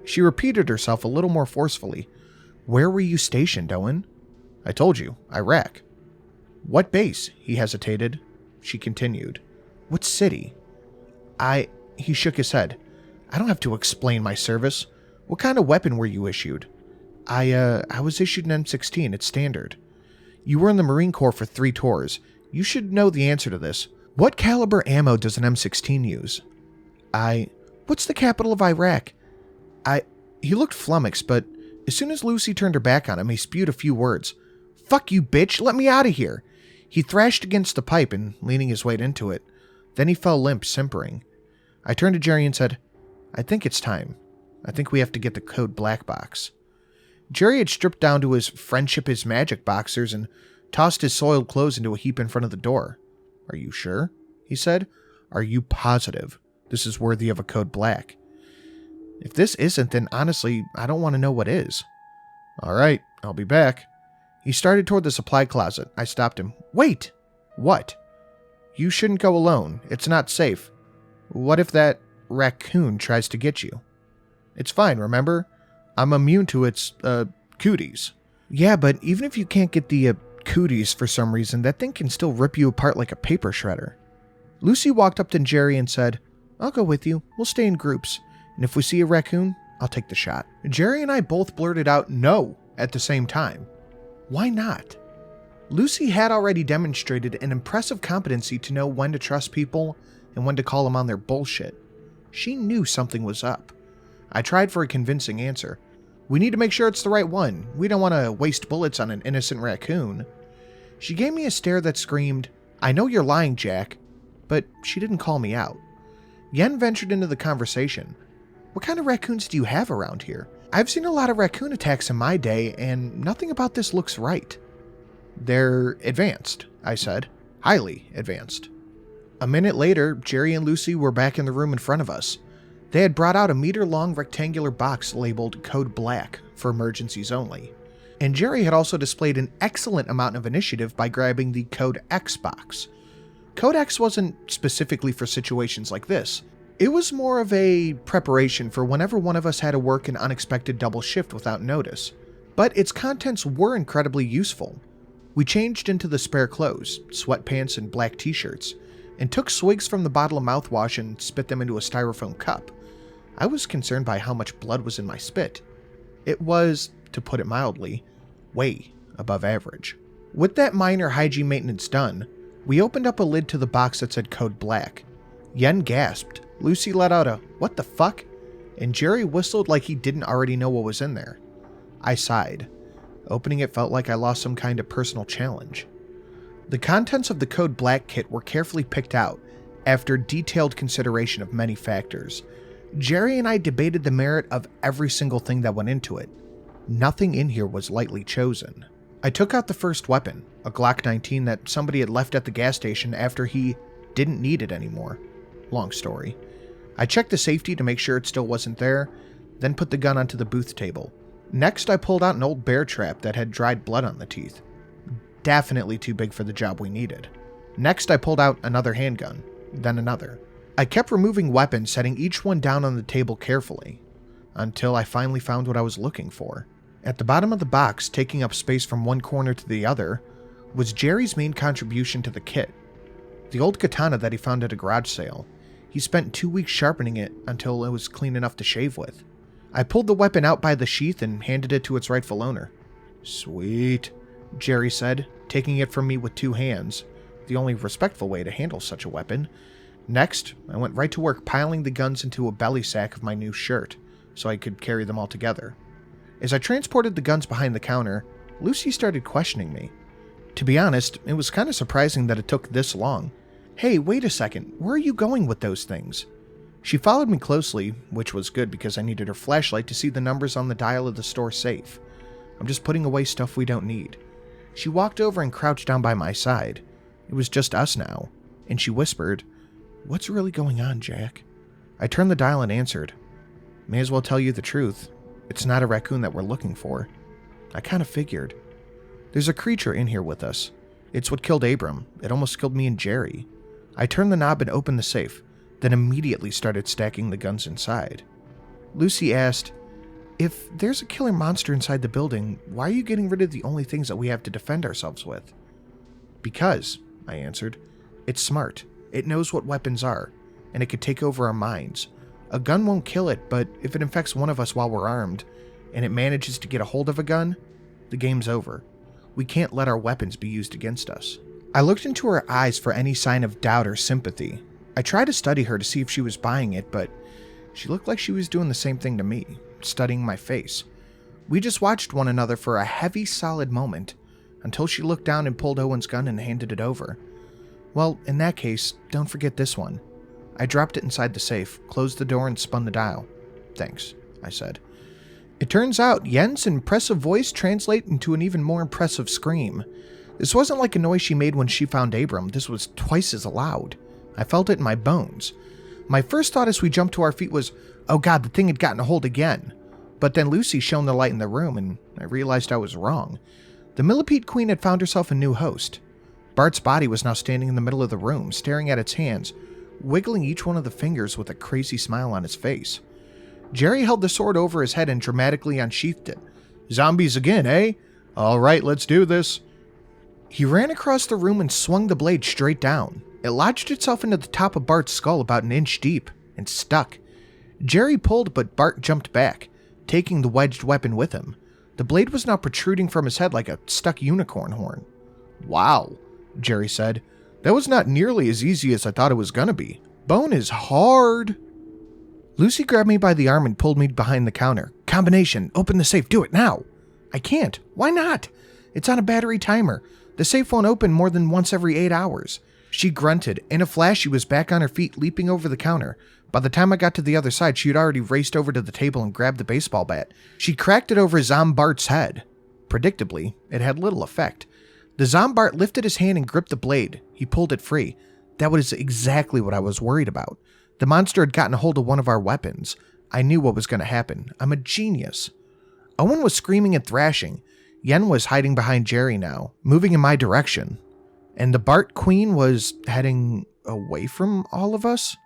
She repeated herself a little more forcefully. Where were you stationed, Owen? I told you, Iraq. What base? He hesitated. She continued. What city? He shook his head. I don't have to explain my service. What kind of weapon were you issued? I was issued an M16. It's standard. You were in the Marine Corps for 3 tours. You should know the answer to this. What caliber ammo does an M16 use? What's the capital of Iraq? He looked flummoxed, but as soon as Lucy turned her back on him, he spewed a few words. Fuck you, bitch, let me out of here. He thrashed against the pipe and leaning his weight into it. Then he fell limp, simpering. I turned to Jerry and said, I think it's time. I think we have to get the code black box. Jerry had stripped down to his friendship is magic boxers and tossed his soiled clothes into a heap in front of the door. Are you sure? He said. Are you positive this is worthy of a code black? If this isn't, then honestly, I don't want to know what is. All right, I'll be back. He started toward the supply closet. I stopped him. Wait! What? You shouldn't go alone. It's not safe. What if that raccoon tries to get you? It's fine, remember? I'm immune to its, cooties. Yeah, but even if you can't get the, cooties for some reason, that thing can still rip you apart like a paper shredder. Lucy walked up to Jerry and said, I'll go with you. We'll stay in groups. And if we see a raccoon, I'll take the shot. Jerry and I both blurted out no at the same time. Why not? Lucy had already demonstrated an impressive competency to know when to trust people and when to call them on their bullshit. She knew something was up. I tried for a convincing answer. We need to make sure it's the right one. We don't want to waste bullets on an innocent raccoon. She gave me a stare that screamed, I know you're lying, Jack. But she didn't call me out. Yen ventured into the conversation. What kind of raccoons do you have around here? I've seen a lot of raccoon attacks in my day, and nothing about this looks right. They're advanced, I said. Highly advanced. A minute later, Jerry and Lucy were back in the room in front of us. They had brought out a meter-long rectangular box labeled Code Black for emergencies only. And Jerry had also displayed an excellent amount of initiative by grabbing the Code X box. Code X wasn't specifically for situations like this. It was more of a preparation for whenever one of us had to work an unexpected double shift without notice. but its contents were incredibly useful. We changed into the spare clothes, sweatpants and black t-shirts, and took swigs from the bottle of mouthwash and spit them into a styrofoam cup. I was concerned by how much blood was in my spit. It was, to put it mildly, way above average. With that minor hygiene maintenance done, we opened up a lid to the box that said Code Black. Yen gasped, Lucy let out a, "What the fuck?" and Jerry whistled like he didn't already know what was in there. I sighed. Opening it felt like I lost some kind of personal challenge. The contents of the Code Black kit were carefully picked out, after detailed consideration of many factors. Jerry and I debated the merit of every single thing that went into it. Nothing in here was lightly chosen. I took out the first weapon, a Glock 19 that somebody had left at the gas station after he didn't need it anymore. Long story. I checked the safety to make sure it still wasn't there, then put the gun onto the booth table. Next, I pulled out an old bear trap that had dried blood on the teeth. Definitely too big for the job we needed. Next, I pulled out another handgun, then another. I kept removing weapons, setting each one down on the table carefully, until I finally found what I was looking for. At the bottom of the box, taking up space from one corner to the other, was Jerry's main contribution to the kit. The old katana that he found at a garage sale. He spent 2 weeks sharpening it until it was clean enough to shave with. I pulled the weapon out by the sheath and handed it to its rightful owner. "Sweet," Jerry said, taking it from me with 2 hands, the only respectful way to handle such a weapon. Next, I went right to work piling the guns into a belly sack of my new shirt, so I could carry them all together. As I transported the guns behind the counter, Lucy started questioning me. To be honest, it was kind of surprising that it took this long. "Hey, wait a second, where are you going with those things?" She followed me closely, which was good because I needed her flashlight to see the numbers on the dial of the store safe. "I'm just putting away stuff we don't need." She walked over and crouched down by my side. It was just us now, and she whispered, "What's really going on, Jack?" I turned the dial and answered, "May as well tell you the truth. It's not a raccoon that we're looking for." I kind of figured. "There's a creature in here with us. It's what killed Abram. It almost killed me and Jerry." I turned the knob and opened the safe, then immediately started stacking the guns inside. Lucy asked, "If there's a killer monster inside the building, why are you getting rid of the only things that we have to defend ourselves with?" "Because," I answered, "it's smart. It knows what weapons are, and it could take over our minds. A gun won't kill it, but if it infects one of us while we're armed, and it manages to get a hold of a gun, the game's over. We can't let our weapons be used against us." I looked into her eyes for any sign of doubt or sympathy. I tried to study her to see if she was buying it, but she looked like she was doing the same thing to me, studying my face. We just watched one another for a heavy, solid moment, until she looked down and pulled Owen's gun and handed it over. "Well, in that case, don't forget this one." I dropped it inside the safe, closed the door, and spun the dial. "Thanks," I said. It turns out Yen's impressive voice translated into an even more impressive scream. This wasn't like a noise she made when she found Abram. This was twice as loud. I felt it in my bones. My first thought as we jumped to our feet was, oh god, the thing had gotten a hold again. But then Lucy shone the light in the room, and I realized I was wrong. The Millipede Queen had found herself a new host. Bart's body was now standing in the middle of the room, staring at its hands, wiggling each one of the fingers with a crazy smile on his face. Jerry held the sword over his head and dramatically unsheathed it. "Zombies again, eh? All right, let's do this." He ran across the room and swung the blade straight down. It lodged itself into the top of Bart's skull about an inch deep, and stuck. Jerry pulled, but Bart jumped back, taking the wedged weapon with him. The blade was now protruding from his head like a stuck unicorn horn. "Wow," Jerry said. "That was not nearly as easy as I thought it was gonna be. Bone is hard." Lucy grabbed me by the arm and pulled me behind the counter. "Combination, open the safe, do it now." "I can't. Why not? It's on a battery timer. The safe won't open more than once every 8 hours. She grunted. In a flash, she was back on her feet, leaping over the counter. By the time I got to the other side, she had already raced over to the table and grabbed the baseball bat. She cracked it over Zombart's head. Predictably, it had little effect. The Zombart lifted his hand and gripped the blade. He pulled it free. That was exactly what I was worried about. The monster had gotten a hold of one of our weapons. I knew what was going to happen. I'm a genius. Owen was screaming and thrashing. Yen was hiding behind Jerry now, moving in my direction. And the Bart Queen was heading away from all of us?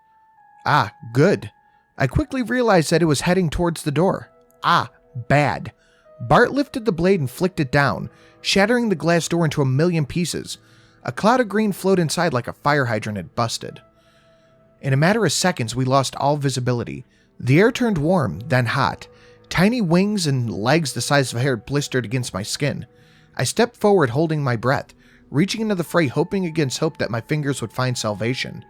Ah, good. I quickly realized that it was heading towards the door. Ah, bad. Bart lifted the blade and flicked it down, shattering the glass door into a million pieces. A cloud of green flowed inside like a fire hydrant had busted. In a matter of seconds, we lost all visibility. The air turned warm, then hot. Tiny wings and legs the size of hair blistered against my skin. I stepped forward holding my breath, reaching into the fray hoping against hope that my fingers would find salvation.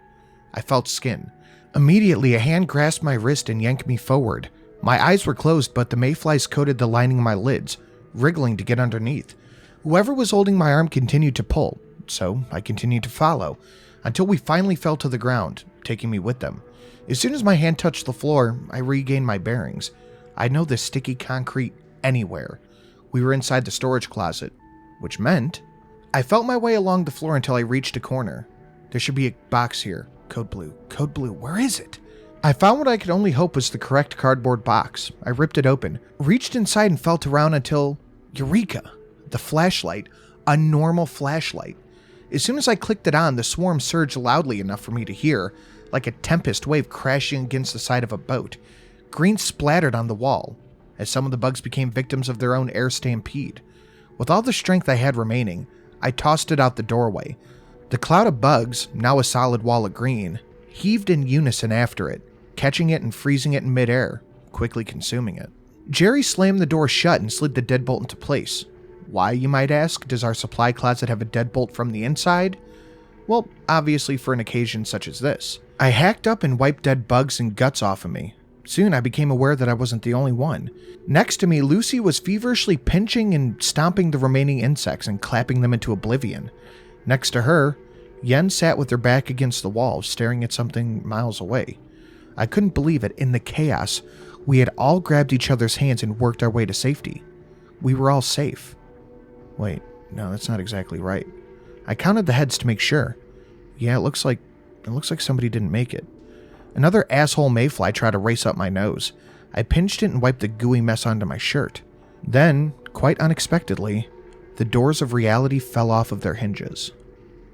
I felt skin. Immediately, a hand grasped my wrist and yanked me forward. My eyes were closed, but the mayflies coated the lining of my lids, wriggling to get underneath. Whoever was holding my arm continued to pull, so I continued to follow, until we finally fell to the ground, taking me with them. As soon as my hand touched the floor, I regained my bearings. I know this sticky concrete anywhere. We were inside the storage closet, which meant I felt my way along the floor until I reached a corner. There should be a box here. Code blue. Code blue. Where is it? I found what I could only hope was the correct cardboard box. I ripped it open, reached inside and felt around until, eureka, the flashlight, a normal flashlight. As soon as I clicked it on, the swarm surged loudly enough for me to hear, like a tempest wave crashing against the side of a boat. Green splattered on the wall, as some of the bugs became victims of their own air stampede. With all the strength I had remaining, I tossed it out the doorway. The cloud of bugs, now a solid wall of green, heaved in unison after it, catching it and freezing it in midair, quickly consuming it. Jerry slammed the door shut and slid the deadbolt into place. Why, you might ask, does our supply closet have a deadbolt from the inside? Well, obviously for an occasion such as this. I hacked up and wiped dead bugs and guts off of me. Soon I became aware that I wasn't the only one. Next to me, Lucy was feverishly pinching and stomping the remaining insects and clapping them into oblivion. Next to her, Yen sat with her back against the wall, staring at something miles away. I couldn't believe it. In the chaos, we had all grabbed each other's hands and worked our way to safety. We were all safe. Wait, no, that's not exactly right. I counted the heads to make sure. Yeah, it looks like somebody didn't make it. Another asshole mayfly tried to race up my nose. I pinched it and wiped the gooey mess onto my shirt. Then, quite unexpectedly, the doors of reality fell off of their hinges.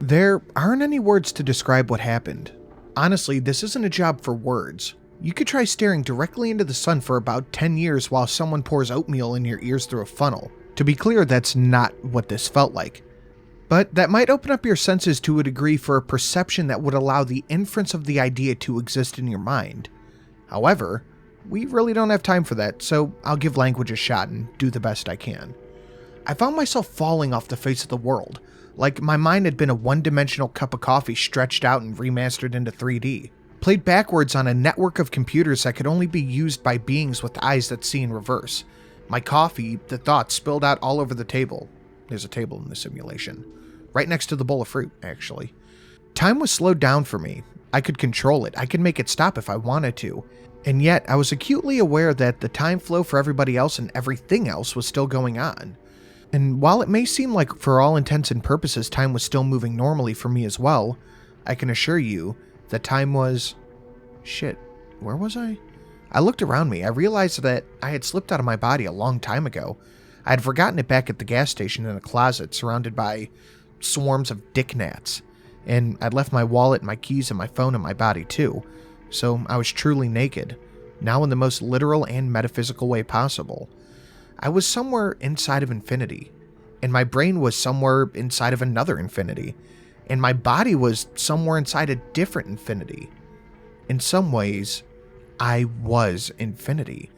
There aren't any words to describe what happened. Honestly, this isn't a job for words. You could try staring directly into the sun for about 10 years while someone pours oatmeal in your ears through a funnel. To be clear, that's not what this felt like. But that might open up your senses to a degree for a perception that would allow the inference of the idea to exist in your mind. However, we really don't have time for that, so I'll give language a shot and do the best I can. I found myself falling off the face of the world, like my mind had been a one-dimensional cup of coffee stretched out and remastered into 3D, played backwards on a network of computers that could only be used by beings with eyes that see in reverse. My coffee, the thoughts, spilled out all over the table. There's a table in the simulation. Right next to the bowl of fruit, actually. Time was slowed down for me. I could control it. I could make it stop if I wanted to. And yet, I was acutely aware that the time flow for everybody else and everything else was still going on. And while it may seem like for all intents and purposes time was still moving normally for me as well, I can assure you that time was... Shit, where was I? I looked around me. I realized that I had slipped out of my body a long time ago. I had forgotten it back at the gas station in a closet surrounded by swarms of dick gnats. And I'd left my wallet, my keys, and my phone in my body too. So I was truly naked, now in the most literal and metaphysical way possible. I was somewhere inside of infinity, and my brain was somewhere inside of another infinity, and my body was somewhere inside a different infinity. In some ways, I was infinity.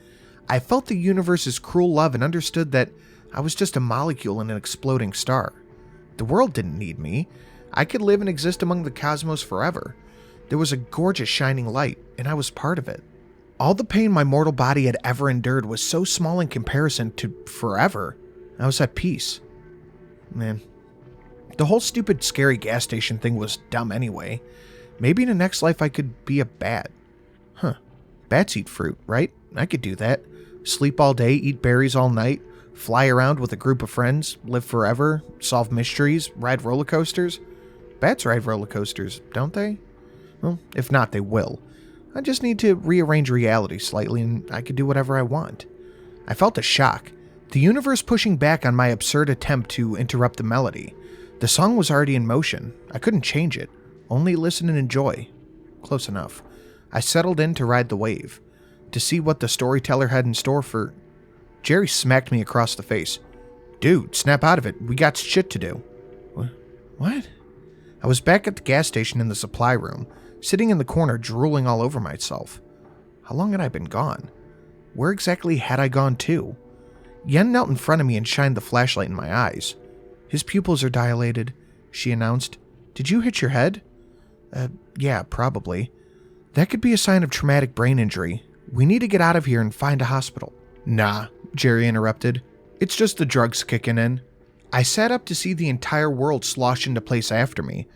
I felt the universe's cruel love and understood that I was just a molecule in an exploding star. The world didn't need me. I could live and exist among the cosmos forever. There was a gorgeous shining light, and I was part of it. All the pain my mortal body had ever endured was so small in comparison to forever. I was at peace. Man, the whole stupid scary gas station thing was dumb anyway. Maybe in the next life I could be a bat. Huh. Bats eat fruit, right? I could do that. Sleep all day, eat berries all night, fly around with a group of friends, live forever, solve mysteries, ride roller coasters. Bats ride roller coasters, don't they? Well, if not, they will. I just need to rearrange reality slightly and I could do whatever I want. I felt a shock. The universe pushing back on my absurd attempt to interrupt the melody. The song was already in motion. I couldn't change it. Only listen and enjoy. Close enough. I settled in to ride the wave. To see what the storyteller had in store for Jerry smacked me across the face. Dude, snap out of it. We got shit to do. What? I was back at the gas station in the supply room, sitting in the corner drooling all over myself. How long had I been gone? Where exactly had I gone to? Yen knelt in front of me and shined the flashlight in my eyes. His pupils are dilated, she announced. Did you hit your head? Yeah, probably. That could be a sign of traumatic brain injury. We need to get out of here and find a hospital. Nah, Jerry interrupted. It's just the drugs kicking in. I sat up to see the entire world slosh into place after me.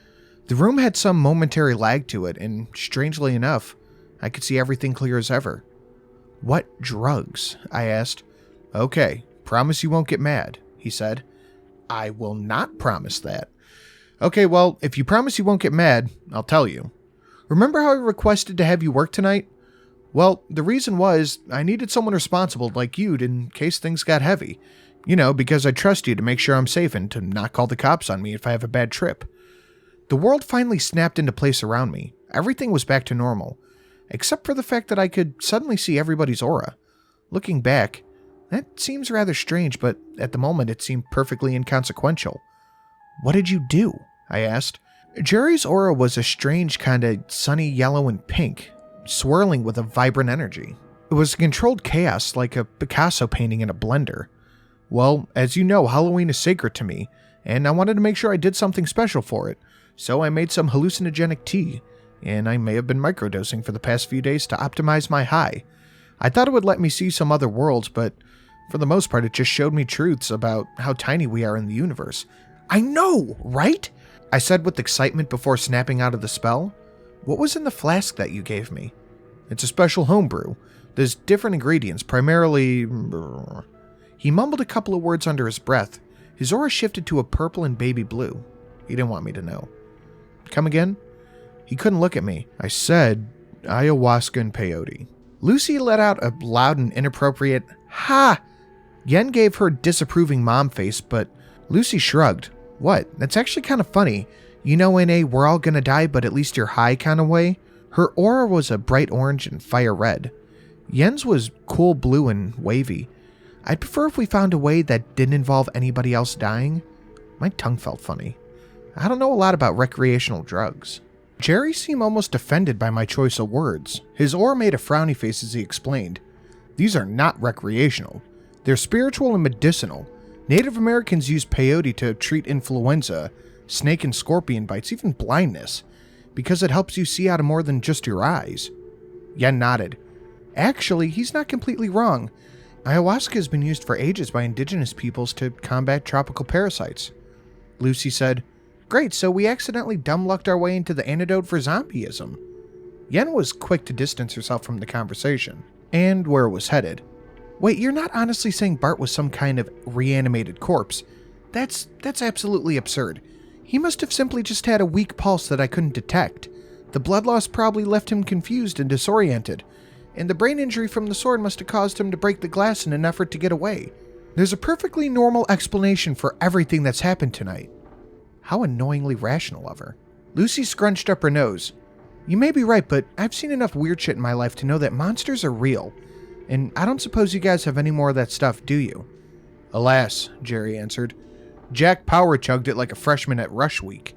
The room had some momentary lag to it, and strangely enough, I could see everything clear as ever. What drugs? I asked. Okay, promise you won't get mad, he said. I will not promise that. Okay, well, if you promise you won't get mad, I'll tell you. Remember how I requested to have you work tonight? Well, the reason was I needed someone responsible like you in case things got heavy. You know, because I trust you to make sure I'm safe and to not call the cops on me if I have a bad trip. The world finally snapped into place around me. Everything was back to normal, except for the fact that I could suddenly see everybody's aura. Looking back, that seems rather strange, but at the moment it seemed perfectly inconsequential. What did you do? I asked. Jerry's aura was a strange kind of sunny yellow and pink, swirling with a vibrant energy. It was controlled chaos like a Picasso painting in a blender. Well, as you know, Halloween is sacred to me, and I wanted to make sure I did something special for it, so I made some hallucinogenic tea, and I may have been microdosing for the past few days to optimize my high. I thought it would let me see some other worlds, but for the most part it just showed me truths about how tiny we are in the universe. I know, right? I said with excitement before snapping out of the spell. What was in the flask that you gave me? It's a special homebrew. There's different ingredients, primarily... He mumbled a couple of words under his breath. His aura shifted to a purple and baby blue. He didn't want me to know. Come again? He couldn't look at me. I said, ayahuasca and peyote. Lucy let out a loud and inappropriate, ha! Yen gave her disapproving mom face, but Lucy shrugged. What? That's actually kind of funny. You know, in a we're all gonna die but at least you're high kind of way? Her aura was a bright orange and fire red. Yen's was cool blue and wavy. I'd prefer if we found a way that didn't involve anybody else dying. My tongue felt funny. I don't know a lot about recreational drugs. Jerry seemed almost offended by my choice of words. His aura made a frowny face as he explained. These are not recreational. They're spiritual and medicinal. Native Americans use peyote to treat influenza, snake and scorpion bites, even blindness, because it helps you see out of more than just your eyes. Yen nodded. Actually, he's not completely wrong. Ayahuasca has been used for ages by indigenous peoples to combat tropical parasites. Lucy said, Great, so we accidentally dumb-lucked our way into the antidote for zombieism. Yen was quick to distance herself from the conversation, and where it was headed. Wait, you're not honestly saying Bart was some kind of reanimated corpse? That's absolutely absurd. He must have simply just had a weak pulse that I couldn't detect. The blood loss probably left him confused and disoriented, and the brain injury from the sword must have caused him to break the glass in an effort to get away. There's a perfectly normal explanation for everything that's happened tonight. How annoyingly rational of her. Lucy scrunched up her nose. You may be right, but I've seen enough weird shit in my life to know that monsters are real. And I don't suppose you guys have any more of that stuff, do you? Alas, Jerry answered. Jack power chugged it like a freshman at rush week.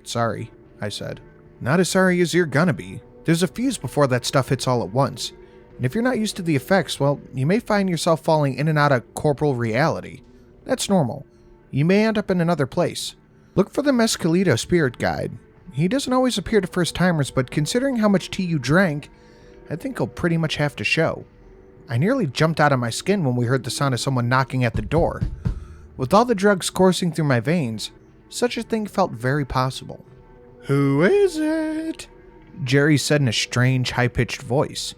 Sorry, I said. Not as sorry as you're gonna be. There's a fuse before that stuff hits all at once. And if you're not used to the effects, well, you may find yourself falling in and out of corporal reality. That's normal. You may end up in another place. Look for the Mescalito spirit guide. He doesn't always appear to first-timers, but considering how much tea you drank, I think he'll pretty much have to show. I nearly jumped out of my skin when we heard the sound of someone knocking at the door. With all the drugs coursing through my veins, such a thing felt very possible. Who is it? Jerry said in a strange, high-pitched voice.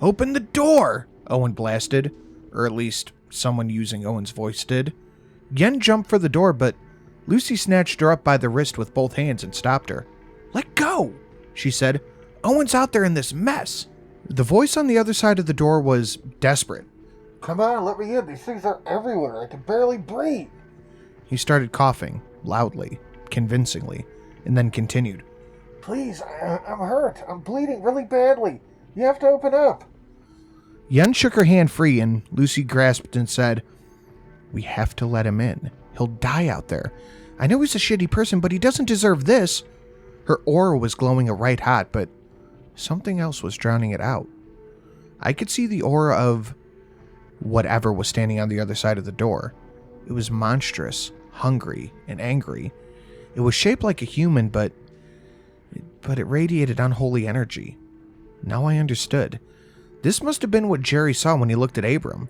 Open the door, Owen blasted. Or at least, someone using Owen's voice did. Yen jumped for the door, but Lucy snatched her up by the wrist with both hands and stopped her. Let go, she said. Owen's out there in this mess. The voice on the other side of the door was desperate. Come on, let me in. These things are everywhere. I can barely breathe. He started coughing, loudly, convincingly, and then continued. Please, I'm hurt. I'm bleeding really badly. You have to open up. Yen shook her hand free and Lucy grasped and said, "We have to let him in. He'll die out there. I know he's a shitty person, but he doesn't deserve this." Her aura was glowing a right hot, but something else was drowning it out. I could see the aura of whatever was standing on the other side of the door. It was monstrous, hungry, and angry. It was shaped like a human, but it radiated unholy energy. Now I understood. This must have been what Jerry saw when he looked at Abram.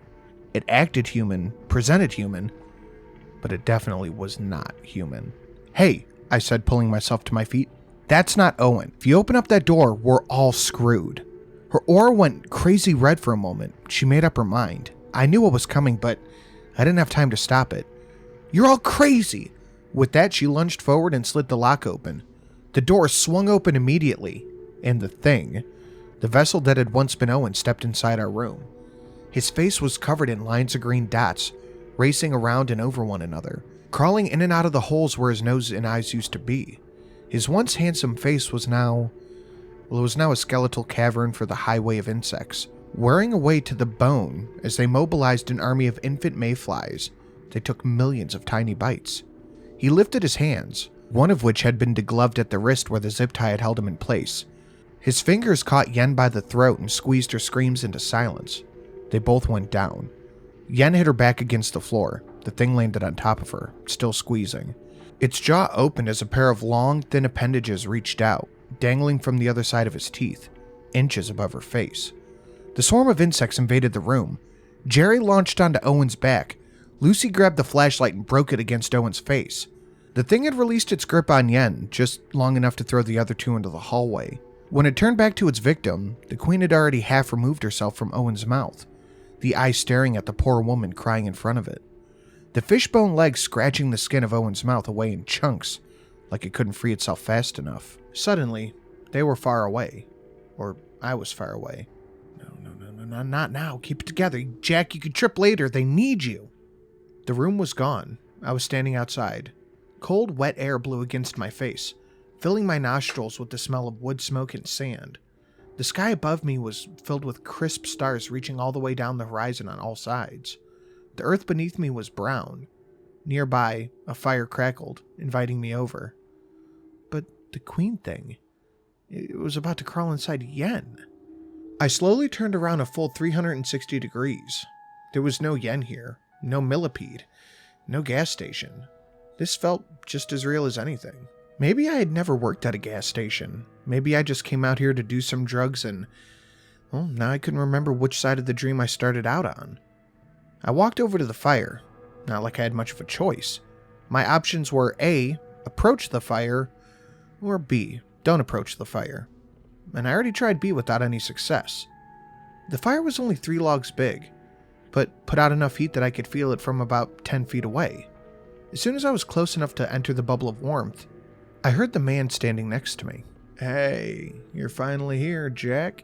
It acted human, presented human, but it definitely was not human. "Hey," I said, pulling myself to my feet. "That's not Owen. If you open up that door, we're all screwed." Her aura went crazy red for a moment. She made up her mind. I knew what was coming, but I didn't have time to stop it. "You're all crazy!" With that, she lunged forward and slid the lock open. The door swung open immediately, and the vessel that had once been Owen, stepped inside our room. His face was covered in lines of green dots, racing around and over one another, crawling in and out of the holes where his nose and eyes used to be. His once handsome face was now a skeletal cavern for the highway of insects, wearing away to the bone as they mobilized an army of infant mayflies. They took millions of tiny bites. He lifted his hands, one of which had been degloved at the wrist where the zip tie had held him in place. His fingers caught Yen by the throat and squeezed her screams into silence. They both went down. Yen hit her back against the floor. The thing landed on top of her, still squeezing. Its jaw opened as a pair of long, thin appendages reached out, dangling from the other side of his teeth, inches above her face. The swarm of insects invaded the room. Jerry launched onto Owen's back. Lucy grabbed the flashlight and broke it against Owen's face. The thing had released its grip on Yen, just long enough to throw the other two into the hallway. When it turned back to its victim, the queen had already half removed herself from Owen's mouth, the eye staring at the poor woman crying in front of it. The fishbone legs scratching the skin of Owen's mouth away in chunks, like it couldn't free itself fast enough. Suddenly, they were far away. Or I was far away. No, not now. Keep it together. Jack, you could trip later. They need you. The room was gone. I was standing outside. Cold, wet air blew against my face, filling my nostrils with the smell of wood smoke and sand. The sky above me was filled with crisp stars reaching all the way down the horizon on all sides. The earth beneath me was brown. Nearby, a fire crackled, inviting me over. But the queen thing, it was about to crawl inside Yen. I slowly turned around a full 360 degrees. There was no Yen here, no millipede, no gas station. This felt just as real as anything. Maybe I had never worked at a gas station. Maybe I just came out here to do some drugs and, well, now I couldn't remember which side of the dream I started out on. I walked over to the fire, not like I had much of a choice. My options were A, approach the fire, or B, don't approach the fire. And I already tried B without any success. The fire was only 3 logs big, but put out enough heat that I could feel it from about 10 feet away. As soon as I was close enough to enter the bubble of warmth, I heard the man standing next to me. "Hey, you're finally here, Jack."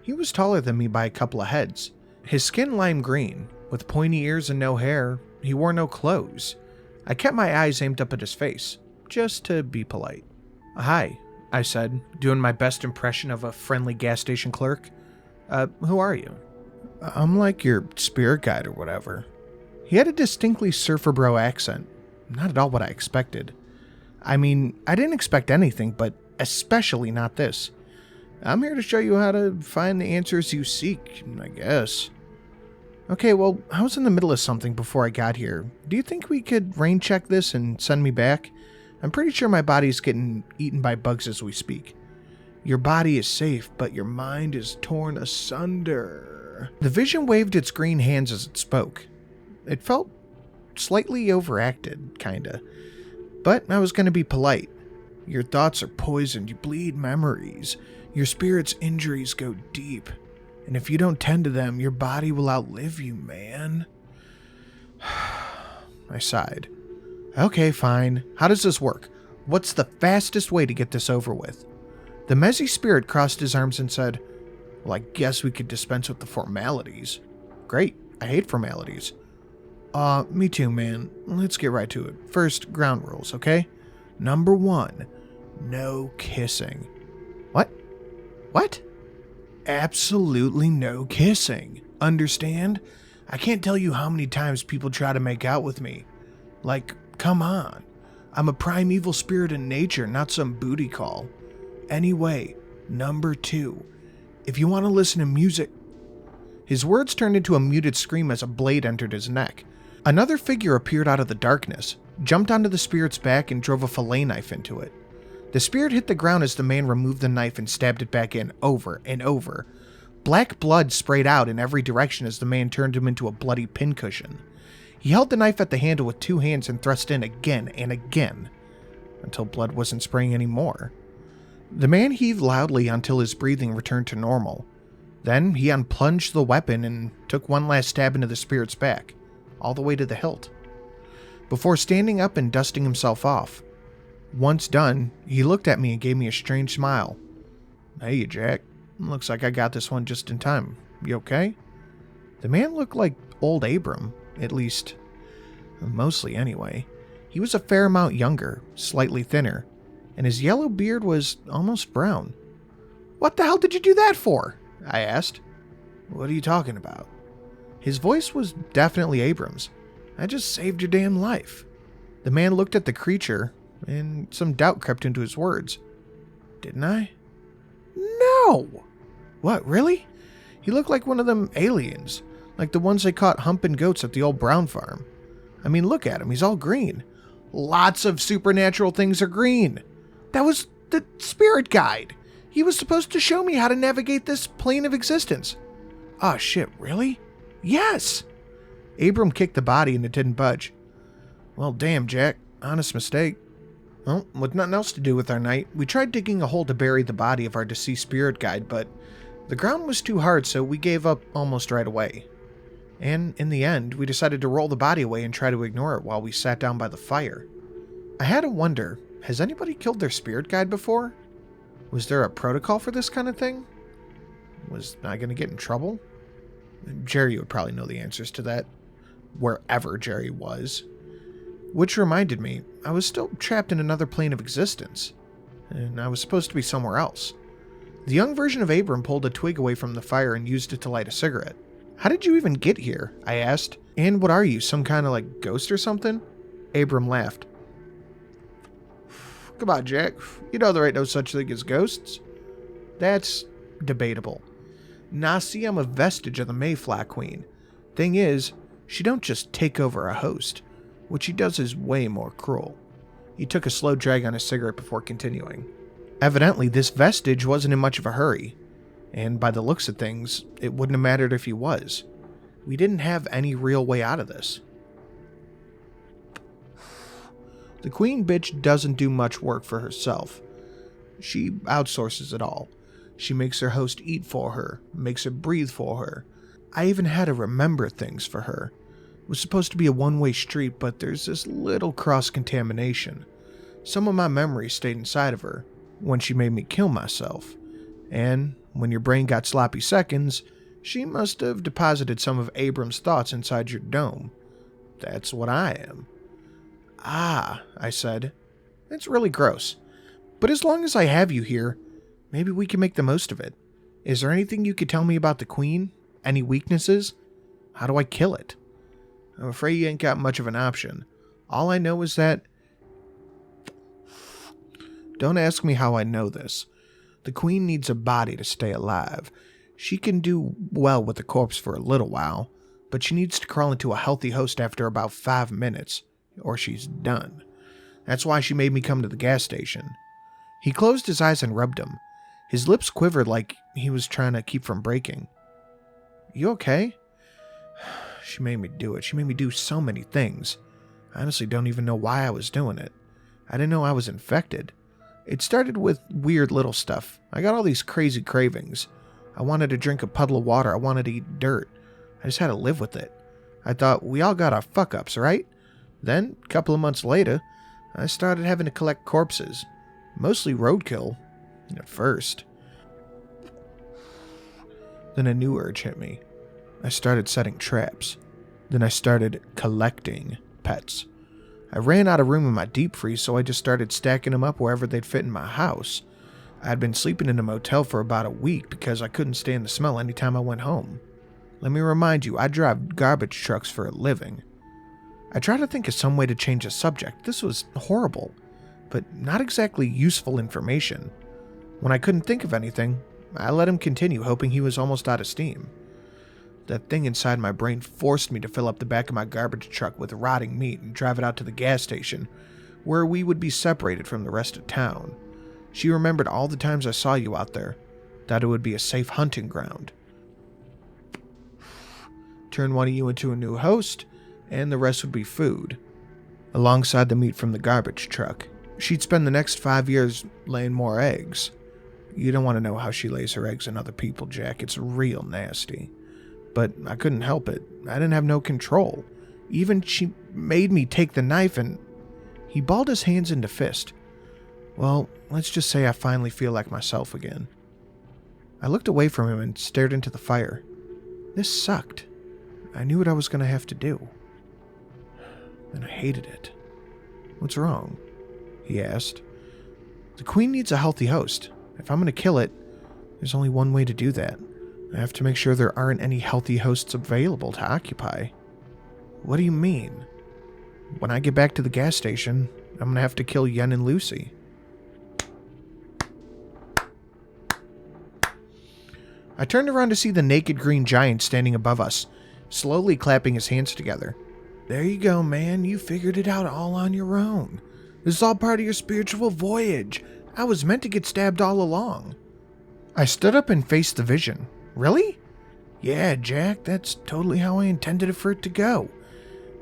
He was taller than me by a couple of heads. His skin lime green, with pointy ears and no hair. He wore no clothes. I kept my eyes aimed up at his face, just to be polite. "Hi," I said, doing my best impression of a friendly gas station clerk. Who are you?" "I'm like your spirit guide or whatever." He had a distinctly surfer bro accent. Not at all what I expected. I mean, I didn't expect anything, but especially not this. "I'm here to show you how to find the answers you seek, I guess." "Okay, well, I was in the middle of something before I got here. Do you think we could rain check this and send me back? I'm pretty sure my body's getting eaten by bugs as we speak." "Your body is safe, but your mind is torn asunder." The vision waved its green hands as it spoke. It felt slightly overacted, kinda. But I was going to be polite. "Your thoughts are poisoned, you bleed memories. Your spirit's injuries go deep. And if you don't tend to them, your body will outlive you, man." I sighed. "Okay, fine. How does this work? What's the fastest way to get this over with?" The Mezzi spirit crossed his arms and said, "Well, I guess we could dispense with the formalities." "Great. I hate formalities." Me too, man. Let's get right to it. First, ground rules, okay? Number 1, no kissing." "What? What?" absolutely no kissing. Understand? I can't tell you how many times people try to make out with me. Like, come on. I'm a primeval spirit in nature, not some booty call. Anyway, number 2. If you want to listen to music... His words turned into a muted scream as a blade entered his neck. Another figure appeared out of the darkness, jumped onto the spirit's back, and drove a fillet knife into it. The spirit hit the ground as the man removed the knife and stabbed it back in over and over. Black blood sprayed out in every direction as the man turned him into a bloody pincushion. He held the knife at the handle with 2 hands and thrust in again and again, until blood wasn't spraying anymore. The man heaved loudly until his breathing returned to normal. Then he unplunged the weapon and took one last stab into the spirit's back, all the way to the hilt, before standing up and dusting himself off. Once done, he looked at me and gave me a strange smile. "Hey, Jack. Looks like I got this one just in time. You okay?" The man looked like old Abram, at least, mostly anyway. He was a fair amount younger, slightly thinner, and his yellow beard was almost brown. "What the hell did you do that for?" I asked. "What are you talking about?" His voice was definitely Abram's. "I just saved your damn life." The man looked at the creature, and some doubt crept into his words. "Didn't I?" "No!" "What, really? He looked like one of them aliens, like the ones they caught humping goats at the old Brown farm. I mean, look at him, he's all green. Lots of supernatural things are green. That was the spirit guide. He was supposed to show me how to navigate this plane of existence." "Oh shit, really?" "Yes!" Abram kicked the body and it didn't budge. "Well, damn, Jack. Honest mistake." Well, with nothing else to do with our night, we tried digging a hole to bury the body of our deceased spirit guide, but the ground was too hard, so we gave up almost right away. And in the end, we decided to roll the body away and try to ignore it while we sat down by the fire. I had to wonder, has anybody killed their spirit guide before? Was there a protocol for this kind of thing? Was I going to get in trouble? Jerry would probably know the answers to that, wherever Jerry was. Which reminded me, I was still trapped in another plane of existence, and I was supposed to be somewhere else. The young version of Abram pulled a twig away from the fire and used it to light a cigarette. "How did you even get here?" I asked. "And what are you, some kind of like ghost or something?" Abram laughed. "Come on, Jack. You know there ain't no such thing as ghosts." "That's debatable. Nah, see, I'm a vestige of the Mayfly Queen. Thing is, she don't just take over a host. What she does is way more cruel." He took a slow drag on his cigarette before continuing. Evidently, this vestige wasn't in much of a hurry, and by the looks of things, it wouldn't have mattered if he was. We didn't have any real way out of this. The queen bitch doesn't do much work for herself. She outsources it all. She makes her host eat for her, makes her breathe for her. I even had to remember things for her. It was supposed to be a one-way street, but there's this little cross-contamination. Some of my memories stayed inside of her when she made me kill myself. And when your brain got sloppy seconds, she must have deposited some of Abram's thoughts inside your dome. That's what I am. "Ah," I said. "It's really gross. But as long as I have you here, maybe we can make the most of it. Is there anything you could tell me about the queen? Any weaknesses? How do I kill it?" "I'm afraid you ain't got much of an option. All I know is that..." Don't ask me how I know this. The queen needs a body to stay alive. She can do well with the corpse for a little while, but she needs to crawl into a healthy host after about 5 minutes, or she's done. That's why she made me come to the gas station. He closed his eyes and rubbed them. His lips quivered like he was trying to keep from breaking. "You okay?" She made me do it. She made me do so many things. I honestly don't even know why I was doing it. I didn't know I was infected. It started with weird little stuff. I got all these crazy cravings. I wanted to drink a puddle of water. I wanted to eat dirt. I just had to live with it. I thought, we all got our fuck-ups, right? Then, a couple of months later, I started having to collect corpses. Mostly roadkill, at first. Then a new urge hit me. I started setting traps. Then I started collecting pets. I ran out of room in my deep freeze, so I just started stacking them up wherever they'd fit in my house. I'd been sleeping in a motel for about a week because I couldn't stand the smell anytime I went home. Let me remind you, I drive garbage trucks for a living. I tried to think of some way to change the subject. This was horrible, but not exactly useful information. When I couldn't think of anything, I let him continue, hoping he was almost out of steam. That thing inside my brain forced me to fill up the back of my garbage truck with rotting meat and drive it out to the gas station, where we would be separated from the rest of town. She remembered all the times I saw you out there, that it would be a safe hunting ground. Turn one of you into a new host, and the rest would be food, alongside the meat from the garbage truck. She'd spend the next 5 years laying more eggs. You don't want to know how she lays her eggs in other people, Jack. It's real nasty. But I couldn't help it. I didn't have no control. Even she made me take the knife and... He balled his hands into fist. Well, let's just say I finally feel like myself again. I looked away from him and stared into the fire. This sucked. I knew what I was going to have to do. And I hated it. What's wrong? He asked. The queen needs a healthy host. If I'm going to kill it, there's only one way to do that. I have to make sure there aren't any healthy hosts available to occupy. What do you mean? When I get back to the gas station, I'm going to have to kill Yen and Lucy. I turned around to see the naked green giant standing above us, slowly clapping his hands together. There you go, man. You figured it out all on your own. This is all part of your spiritual voyage. I was meant to get stabbed all along. I stood up and faced the vision. Really? Yeah, Jack, that's totally how I intended it for it to go.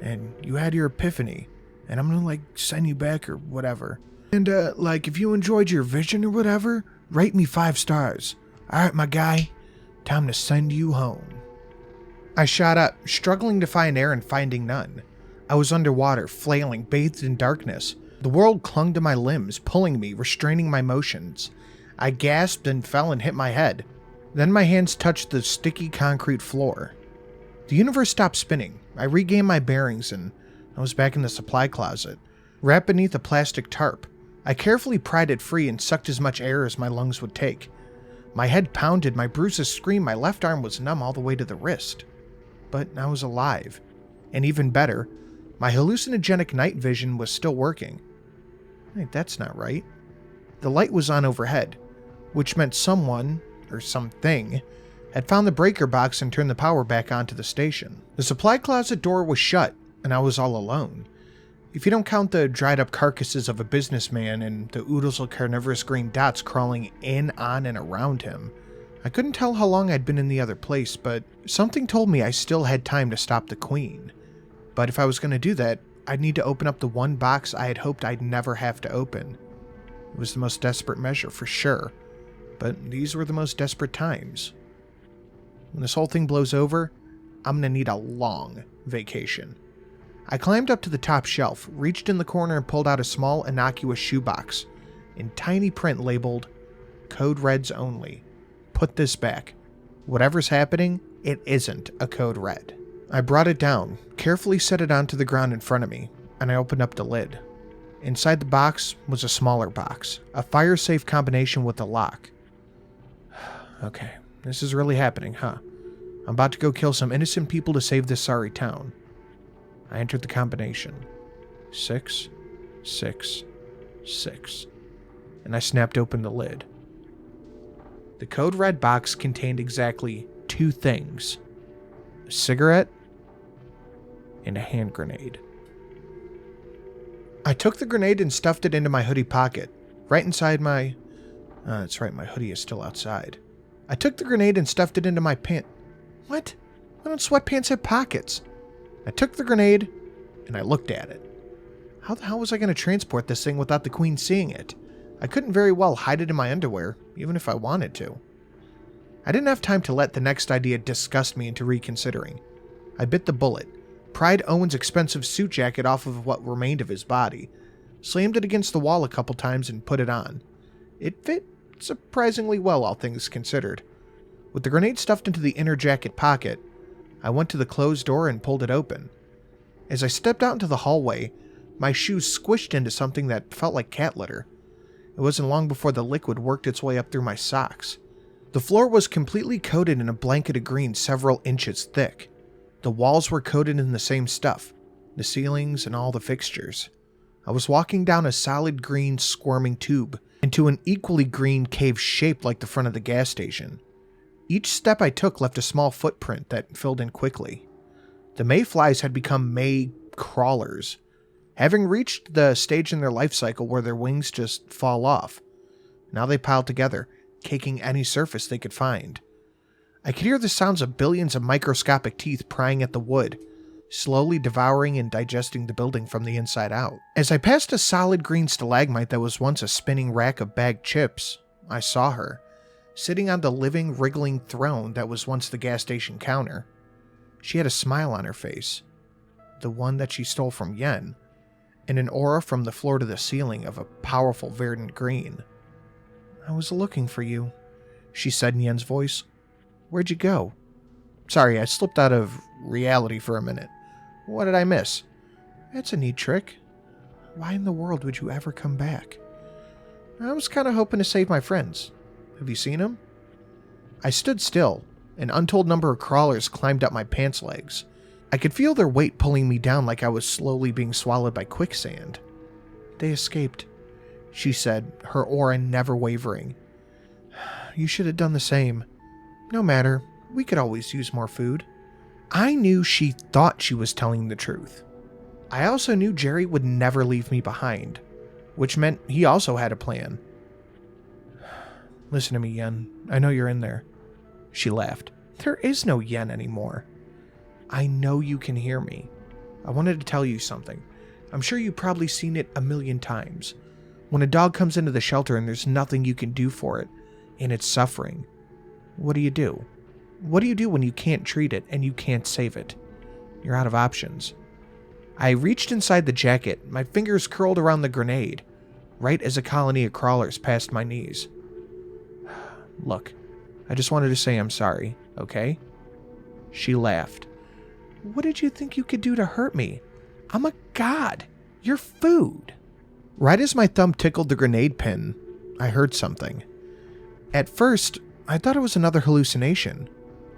And you had your epiphany, and I'm gonna, send you back or whatever. And, if you enjoyed your vision or whatever, rate me 5 stars. Alright, my guy, time to send you home. I shot up, struggling to find air and finding none. I was underwater, flailing, bathed in darkness. The world clung to my limbs, pulling me, restraining my motions. I gasped and fell and hit my head. Then my hands touched the sticky concrete floor. The universe stopped spinning. I regained my bearings and I was back in the supply closet, wrapped beneath a plastic tarp. I carefully pried it free and sucked as much air as my lungs would take. My head pounded, my bruises screamed, my left arm was numb all the way to the wrist. But I was alive. And even better, my hallucinogenic night vision was still working. Wait, that's not right. The light was on overhead, which meant someone, or something, had found the breaker box and turned the power back on to the station. The supply closet door was shut, and I was all alone. If you don't count the dried up carcasses of a businessman and the oodles of carnivorous green dots crawling in, on, and around him, I couldn't tell how long I'd been in the other place, but something told me I still had time to stop the queen. But if I was going to do that, I'd need to open up the one box I had hoped I'd never have to open. It was the most desperate measure, for sure, but these were the most desperate times. When this whole thing blows over, I'm going to need a long vacation. I climbed up to the top shelf, reached in the corner and pulled out a small, innocuous shoebox, in tiny print labeled, Code Reds Only. Put this back. Whatever's happening, it isn't a code red. I brought it down, carefully set it onto the ground in front of me, and I opened up the lid. Inside the box was a smaller box, a fire-safe combination with a lock. Okay, this is really happening, huh? I'm about to go kill some innocent people to save this sorry town. I entered the combination. 6, 6, 6. And I snapped open the lid. The code red box contained exactly 2 things. A cigarette and a hand grenade. I took the grenade and stuffed it into my hoodie pocket, right inside my... that's right, my hoodie is still outside. I took the grenade and stuffed it into my pant... What? Why don't sweatpants have pockets? I took the grenade, and I looked at it. How the hell was I going to transport this thing without the queen seeing it? I couldn't very well hide it in my underwear, even if I wanted to. I didn't have time to let the next idea disgust me into reconsidering. I bit the bullet, pried Owen's expensive suit jacket off of what remained of his body, slammed it against the wall a couple times and put it on. It fit surprisingly well, all things considered. With the grenade stuffed into the inner jacket pocket, I went to the closed door and pulled it open. As I stepped out into the hallway, my shoes squished into something that felt like cat litter. It wasn't long before the liquid worked its way up through my socks. The floor was completely coated in a blanket of green several inches thick. The walls were coated in the same stuff, the ceilings and all the fixtures. I was walking down a solid green squirming tube into an equally green cave shaped like the front of the gas station. Each step I took left a small footprint that filled in quickly. The mayflies had become may crawlers, having reached the stage in their life cycle where their wings just fall off. Now they piled together, caking any surface they could find. I could hear the sounds of billions of microscopic teeth prying at the wood, slowly devouring and digesting the building from the inside out. As I passed a solid green stalagmite that was once a spinning rack of bagged chips, I saw her, sitting on the living, wriggling throne that was once the gas station counter. She had a smile on her face, the one that she stole from Yen, and an aura from the floor to the ceiling of a powerful verdant green. "I was looking for you," she said in Yen's voice. "Where'd you go?" "Sorry, I slipped out of reality for a minute. What did I miss?" "That's a neat trick. Why in the world would you ever come back?" "I was kind of hoping to save my friends. Have you seen them?" I stood still. An untold number of crawlers climbed up my pants legs. I could feel their weight pulling me down like I was slowly being swallowed by quicksand. "They escaped," she said, her aura never wavering. "You should have done the same. No matter, we could always use more food." I knew she thought she was telling the truth. I also knew Jerry would never leave me behind, which meant he also had a plan. "Listen to me, Yen. I know you're in there." She laughed. "There is no Yen anymore. I know you can hear me. I wanted to tell you something. I'm sure you've probably seen it a million times. When a dog comes into the shelter and there's nothing you can do for it, and it's suffering, what do you do? What do you do when you can't treat it and you can't save it? You're out of options." I reached inside the jacket, my fingers curled around the grenade, right as a colony of crawlers passed my knees. "Look, I just wanted to say I'm sorry, okay?" She laughed. "What did you think you could do to hurt me? I'm a god. You're food." Right as my thumb tickled the grenade pin, I heard something. At first, I thought it was another hallucination,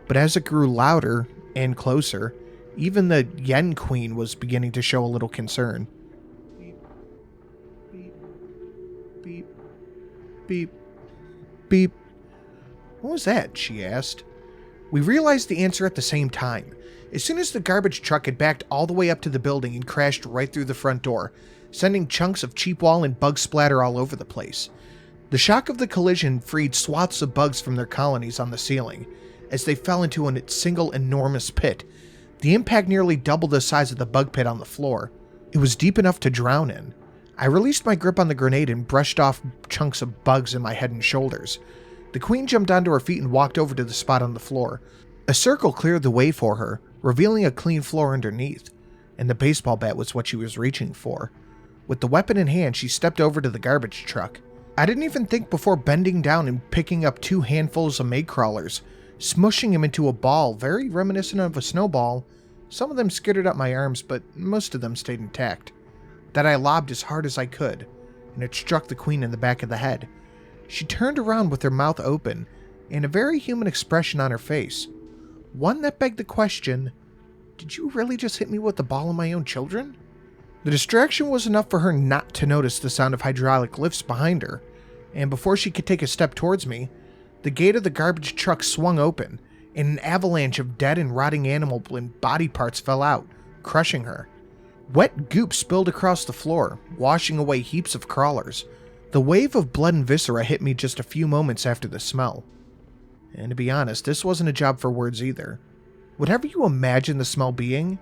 but as it grew louder and closer, even the Yen Queen was beginning to show a little concern. "Beep, beep, beep, beep, beep." "What was that?" she asked. We realized the answer at the same time. As soon as the garbage truck had backed all the way up to the building and crashed right through the front door, sending chunks of cheap wall and bug splatter all over the place. The shock of the collision freed swaths of bugs from their colonies on the ceiling, as they fell into a single enormous pit. The impact nearly doubled the size of the bug pit on the floor. It was deep enough to drown in. I released my grip on the grenade and brushed off chunks of bugs in my head and shoulders. The queen jumped onto her feet and walked over to the spot on the floor. A circle cleared the way for her, revealing a clean floor underneath, and the baseball bat was what she was reaching for. With the weapon in hand, she stepped over to the garbage truck. I didn't even think before bending down and picking up 2 handfuls of May crawlers, smushing him into a ball very reminiscent of a snowball. Some of them skittered up my arms, but most of them stayed intact. That I lobbed as hard as I could, and it struck the queen in the back of the head. She turned around with her mouth open and a very human expression on her face. One that begged the question, did you really just hit me with the ball of my own children? The distraction was enough for her not to notice the sound of hydraulic lifts behind her, and before she could take a step towards me, the gate of the garbage truck swung open, and an avalanche of dead and rotting animal and body parts fell out, crushing her. Wet goop spilled across the floor, washing away heaps of crawlers. The wave of blood and viscera hit me just a few moments after the smell. And to be honest, this wasn't a job for words either. Whatever you imagine the smell being,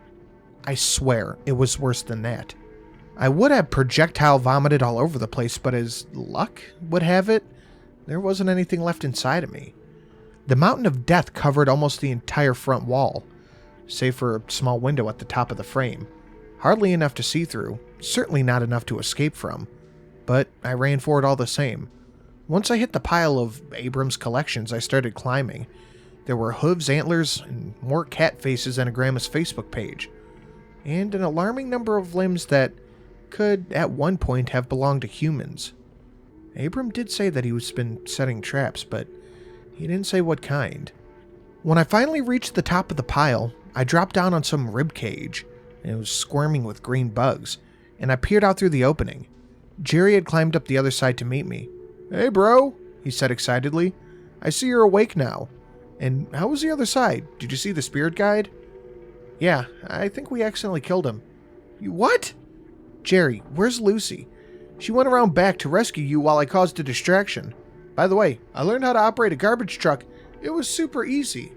I swear it was worse than that. I would have projectile vomited all over the place, but as luck would have it, there wasn't anything left inside of me. The mountain of death covered almost the entire front wall, save for a small window at the top of the frame. Hardly enough to see through, certainly not enough to escape from, but I ran for it all the same. Once I hit the pile of Abrams collections, I started climbing. There were hooves, antlers, and more cat faces than a grandma's Facebook page, and an alarming number of limbs that could, at one point, have belonged to humans. Abram did say that he was been setting traps, but he didn't say what kind. When I finally reached the top of the pile, I dropped down on some rib cage, and it was squirming with green bugs, and I peered out through the opening. Jerry had climbed up the other side to meet me. "Hey bro," he said excitedly. "I see you're awake now. And how was the other side? Did you see the spirit guide?" "Yeah, I think we accidentally killed him." "You what?" "Jerry, where's Lucy? She went around back to rescue you while I caused a distraction. By the way, I learned how to operate a garbage truck. It was super easy.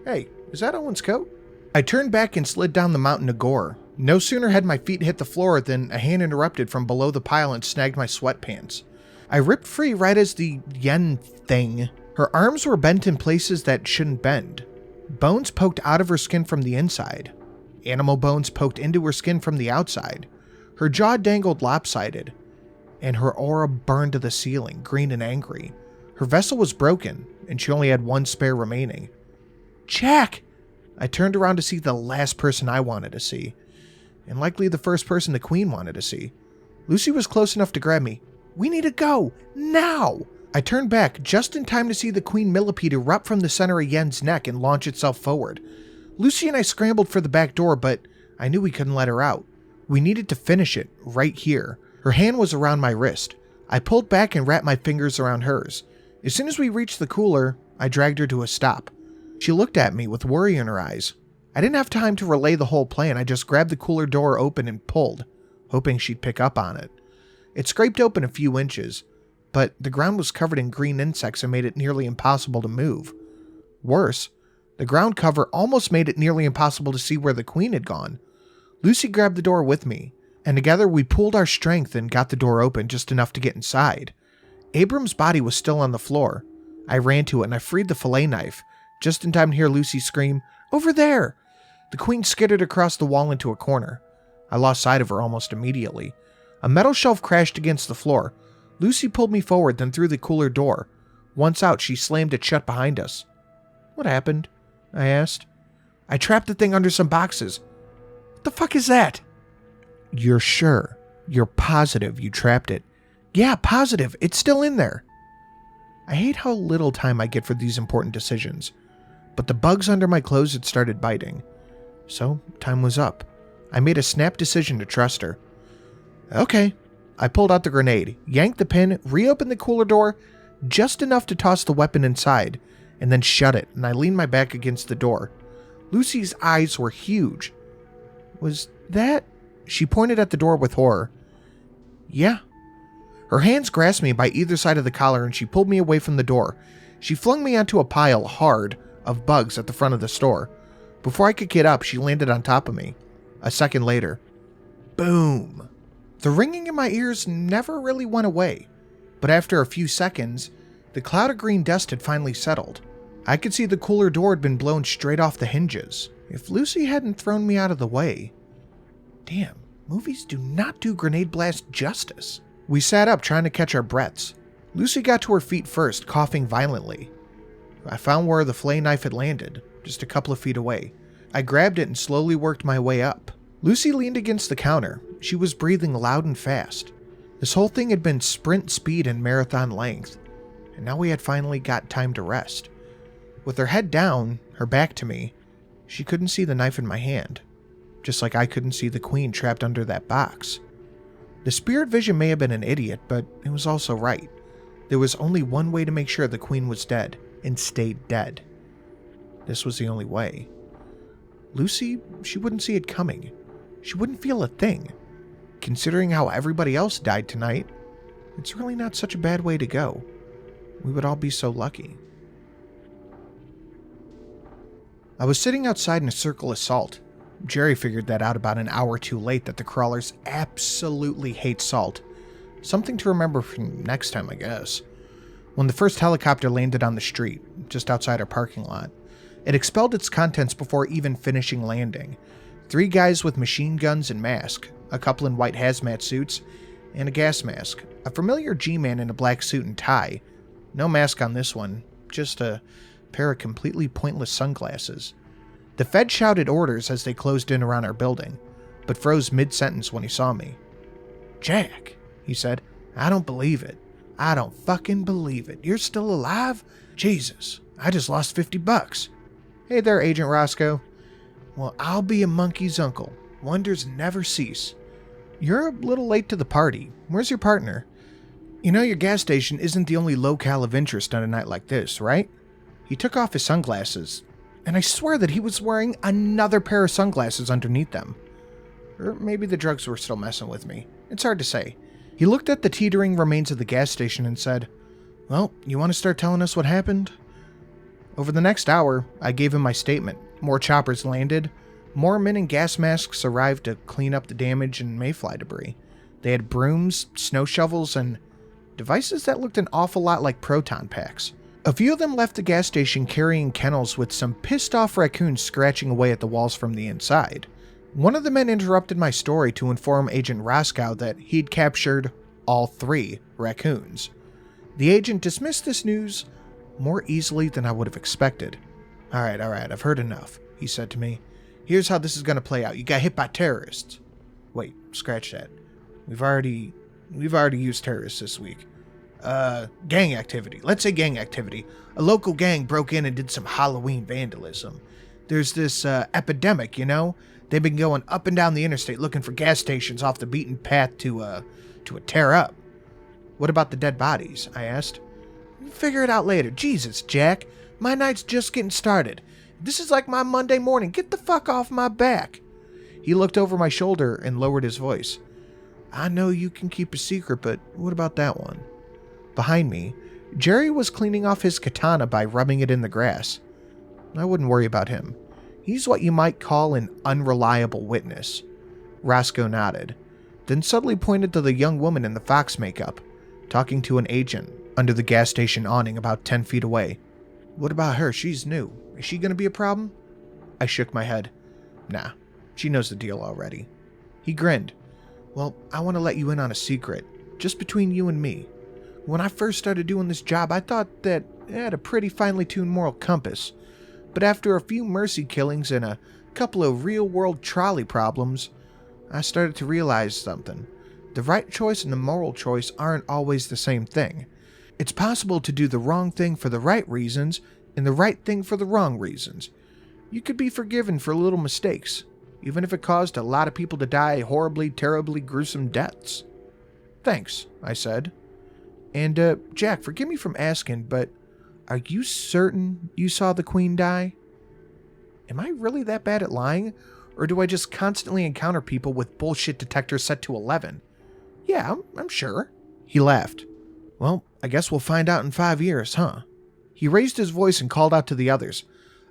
Hey, is that Owen's coat?" I turned back and slid down the mountain of gore. No sooner had my feet hit the floor than a hand interrupted from below the pile and snagged my sweatpants. I ripped free right as the yen thing. Her arms were bent in places that shouldn't bend. Bones poked out of her skin from the inside. Animal bones poked into her skin from the outside. Her jaw dangled lopsided, and her aura burned to the ceiling, green and angry. Her vessel was broken, and she only had one spare remaining. "Jack!" I turned around to see the last person I wanted to see, and likely the first person the Queen wanted to see. Lucy was close enough to grab me. "We need to go! Now!" I turned back just in time to see the Queen millipede erupt from the center of Yen's neck and launch itself forward. Lucy and I scrambled for the back door, but I knew we couldn't let her out. We needed to finish it, right here. Her hand was around my wrist. I pulled back and wrapped my fingers around hers. As soon as we reached the cooler, I dragged her to a stop. She looked at me with worry in her eyes. I didn't have time to relay the whole plan. I just grabbed the cooler door open and pulled, hoping she'd pick up on it. It scraped open a few inches, but the ground was covered in green insects and made it nearly impossible to move. Worse, the ground cover almost made it nearly impossible to see where the Queen had gone. Lucy grabbed the door with me, and together we pooled our strength and got the door open just enough to get inside. Abram's body was still on the floor. I ran to it and I freed the fillet knife, just in time to hear Lucy scream, "Over there!" The Queen skittered across the wall into a corner. I lost sight of her almost immediately. A metal shelf crashed against the floor. Lucy pulled me forward, then through the cooler door. Once out, she slammed it shut behind us. "What happened?" I asked. "I trapped the thing under some boxes." "What the fuck is that?" "You're sure? You're positive you trapped it?" "Yeah, positive. It's still in there." I hate how little time I get for these important decisions, but the bugs under my clothes had started biting. So, time was up. I made a snap decision to trust her. "Okay." I pulled out the grenade, yanked the pin, reopened the cooler door, just enough to toss the weapon inside, and then shut it, and I leaned my back against the door. Lucy's eyes were huge. "Was that?" She pointed at the door with horror. "Yeah." Her hands grasped me by either side of the collar and she pulled me away from the door. She flung me onto a pile, hard, of bugs at the front of the store. Before I could get up, she landed on top of me. A second later. Boom! The ringing in my ears never really went away, but after a few seconds, the cloud of green dust had finally settled. I could see the cooler door had been blown straight off the hinges. If Lucy hadn't thrown me out of the way. Damn, movies do not do grenade blast justice. We sat up trying to catch our breaths. Lucy got to her feet first, coughing violently. I found where the fillet knife had landed, just a couple of feet away. I grabbed it and slowly worked my way up. Lucy leaned against the counter. She was breathing loud and fast. This whole thing had been sprint speed and marathon length, and now we had finally got time to rest. With her head down, her back to me, she couldn't see the knife in my hand, just like I couldn't see the Queen trapped under that box. The spirit vision may have been an idiot, but it was also right. There was only one way to make sure the Queen was dead, and stayed dead. This was the only way. Lucy, she wouldn't see it coming. She wouldn't feel a thing. Considering how everybody else died tonight, it's really not such a bad way to go. We would all be so lucky. I was sitting outside in a circle of salt. Jerry figured that out about an hour too late, that the crawlers absolutely hate salt. Something to remember from next time, I guess. When the first helicopter landed on the street, just outside our parking lot, it expelled its contents before even finishing landing. 3 guys with machine guns and masks, a couple in white hazmat suits, and a gas mask. A familiar G-man in a black suit and tie. No mask on this one, just a pair of completely pointless sunglasses. The Fed shouted orders as they closed in around our building, but froze mid-sentence when he saw me. "Jack," he said, "I don't believe it. I don't fucking believe it. You're still alive? Jesus, I just lost $50. Hey there, Agent Roscoe. Well, I'll be a monkey's uncle. Wonders never cease. You're a little late to the party. Where's your partner? You know your gas station isn't the only locale of interest on a night like this, right? He took off his sunglasses, and I swear that he was wearing another pair of sunglasses underneath them. Or maybe the drugs were still messing with me. It's hard to say. He looked at the teetering remains of the gas station and said, "Well, you want to start telling us what happened?" Over the next hour, I gave him my statement. More choppers landed. More men in gas masks arrived to clean up the damage and mayfly debris. They had brooms, snow shovels, and devices that looked an awful lot like proton packs. A few of them left the gas station carrying kennels with some pissed-off raccoons scratching away at the walls from the inside. One of the men interrupted my story to inform Agent Roscoe that he'd captured all 3 raccoons. The agent dismissed this news more easily than I would have expected. All right, I've heard enough," he said to me. "Here's how this is going to play out. You got hit by terrorists." Wait, scratch that. We've already used terrorists this week. Gang activity. Let's say gang activity. A local gang broke in and did some Halloween vandalism. There's this epidemic, you know? They've been going up and down the interstate looking for gas stations off the beaten path to tear up. What about the dead bodies? I asked. Figure it out later. Jesus, Jack. My night's just getting started. This is like my Monday morning. Get the fuck off my back. He looked over my shoulder and lowered his voice. I know you can keep a secret, but what about that one? Behind me, Jerry was cleaning off his katana by rubbing it in the grass. I wouldn't worry about him. He's what you might call an unreliable witness. Roscoe nodded, then suddenly pointed to the young woman in the fox makeup, talking to an agent under the gas station awning about 10 feet away. What about her? She's new. Is she going to be a problem? I shook my head. Nah, she knows the deal already. He grinned. Well, I want to let you in on a secret, just between you and me. When I first started doing this job, I thought that it had a pretty finely tuned moral compass. But after a few mercy killings and a couple of real-world trolley problems, I started to realize something. The right choice and the moral choice aren't always the same thing. It's possible to do the wrong thing for the right reasons and the right thing for the wrong reasons. You could be forgiven for little mistakes, even if it caused a lot of people to die horribly, terribly gruesome deaths. Thanks, I said. And, Jack, forgive me from asking, but are you certain you saw the Queen die? Am I really that bad at lying? Or do I just constantly encounter people with bullshit detectors set to 11? Yeah, I'm sure. He laughed. Well, I guess we'll find out in 5 years, huh? He raised his voice and called out to the others.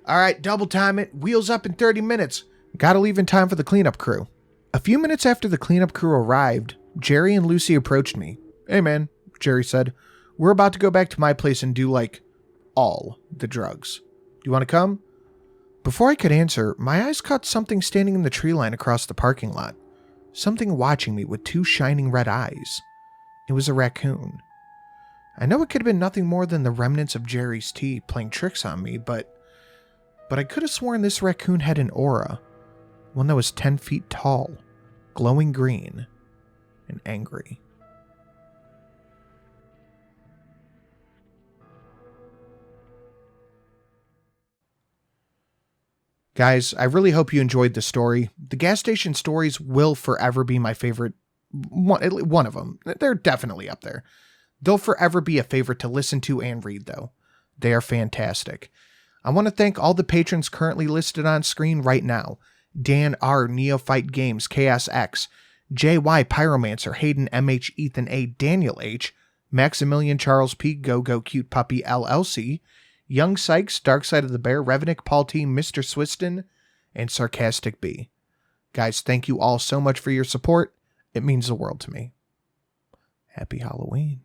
All right, double time it. Wheels up in 30 minutes. Gotta leave in time for the cleanup crew. A few minutes after the cleanup crew arrived, Jerry and Lucy approached me. Hey, man, Jerry said. We're about to go back to my place and do, all the drugs. Do you want to come? Before I could answer, my eyes caught something standing in the tree line across the parking lot. Something watching me with 2 shining red eyes. It was a raccoon. I know it could have been nothing more than the remnants of Jerry's tea playing tricks on me, but I could have sworn this raccoon had an aura. One that was 10 feet tall, glowing green, and angry. Guys, I really hope you enjoyed the story. The gas station stories will forever be my favorite. One of them. They're definitely up there. They'll forever be a favorite to listen to and read, though. They are fantastic. I want to thank all the patrons currently listed on screen right now. Dan R, Neophyte Games, Chaos X, JY Pyromancer, Hayden MH, Ethan A, Daniel H, Maximilian Charles P, Go Go Cute Puppy LLC, Young Sykes, Dark Side of the Bear, Revenick, Paul T, Mr. Swiston, and Sarcastic B. Guys, thank you all so much for your support. It means the world to me. Happy Halloween.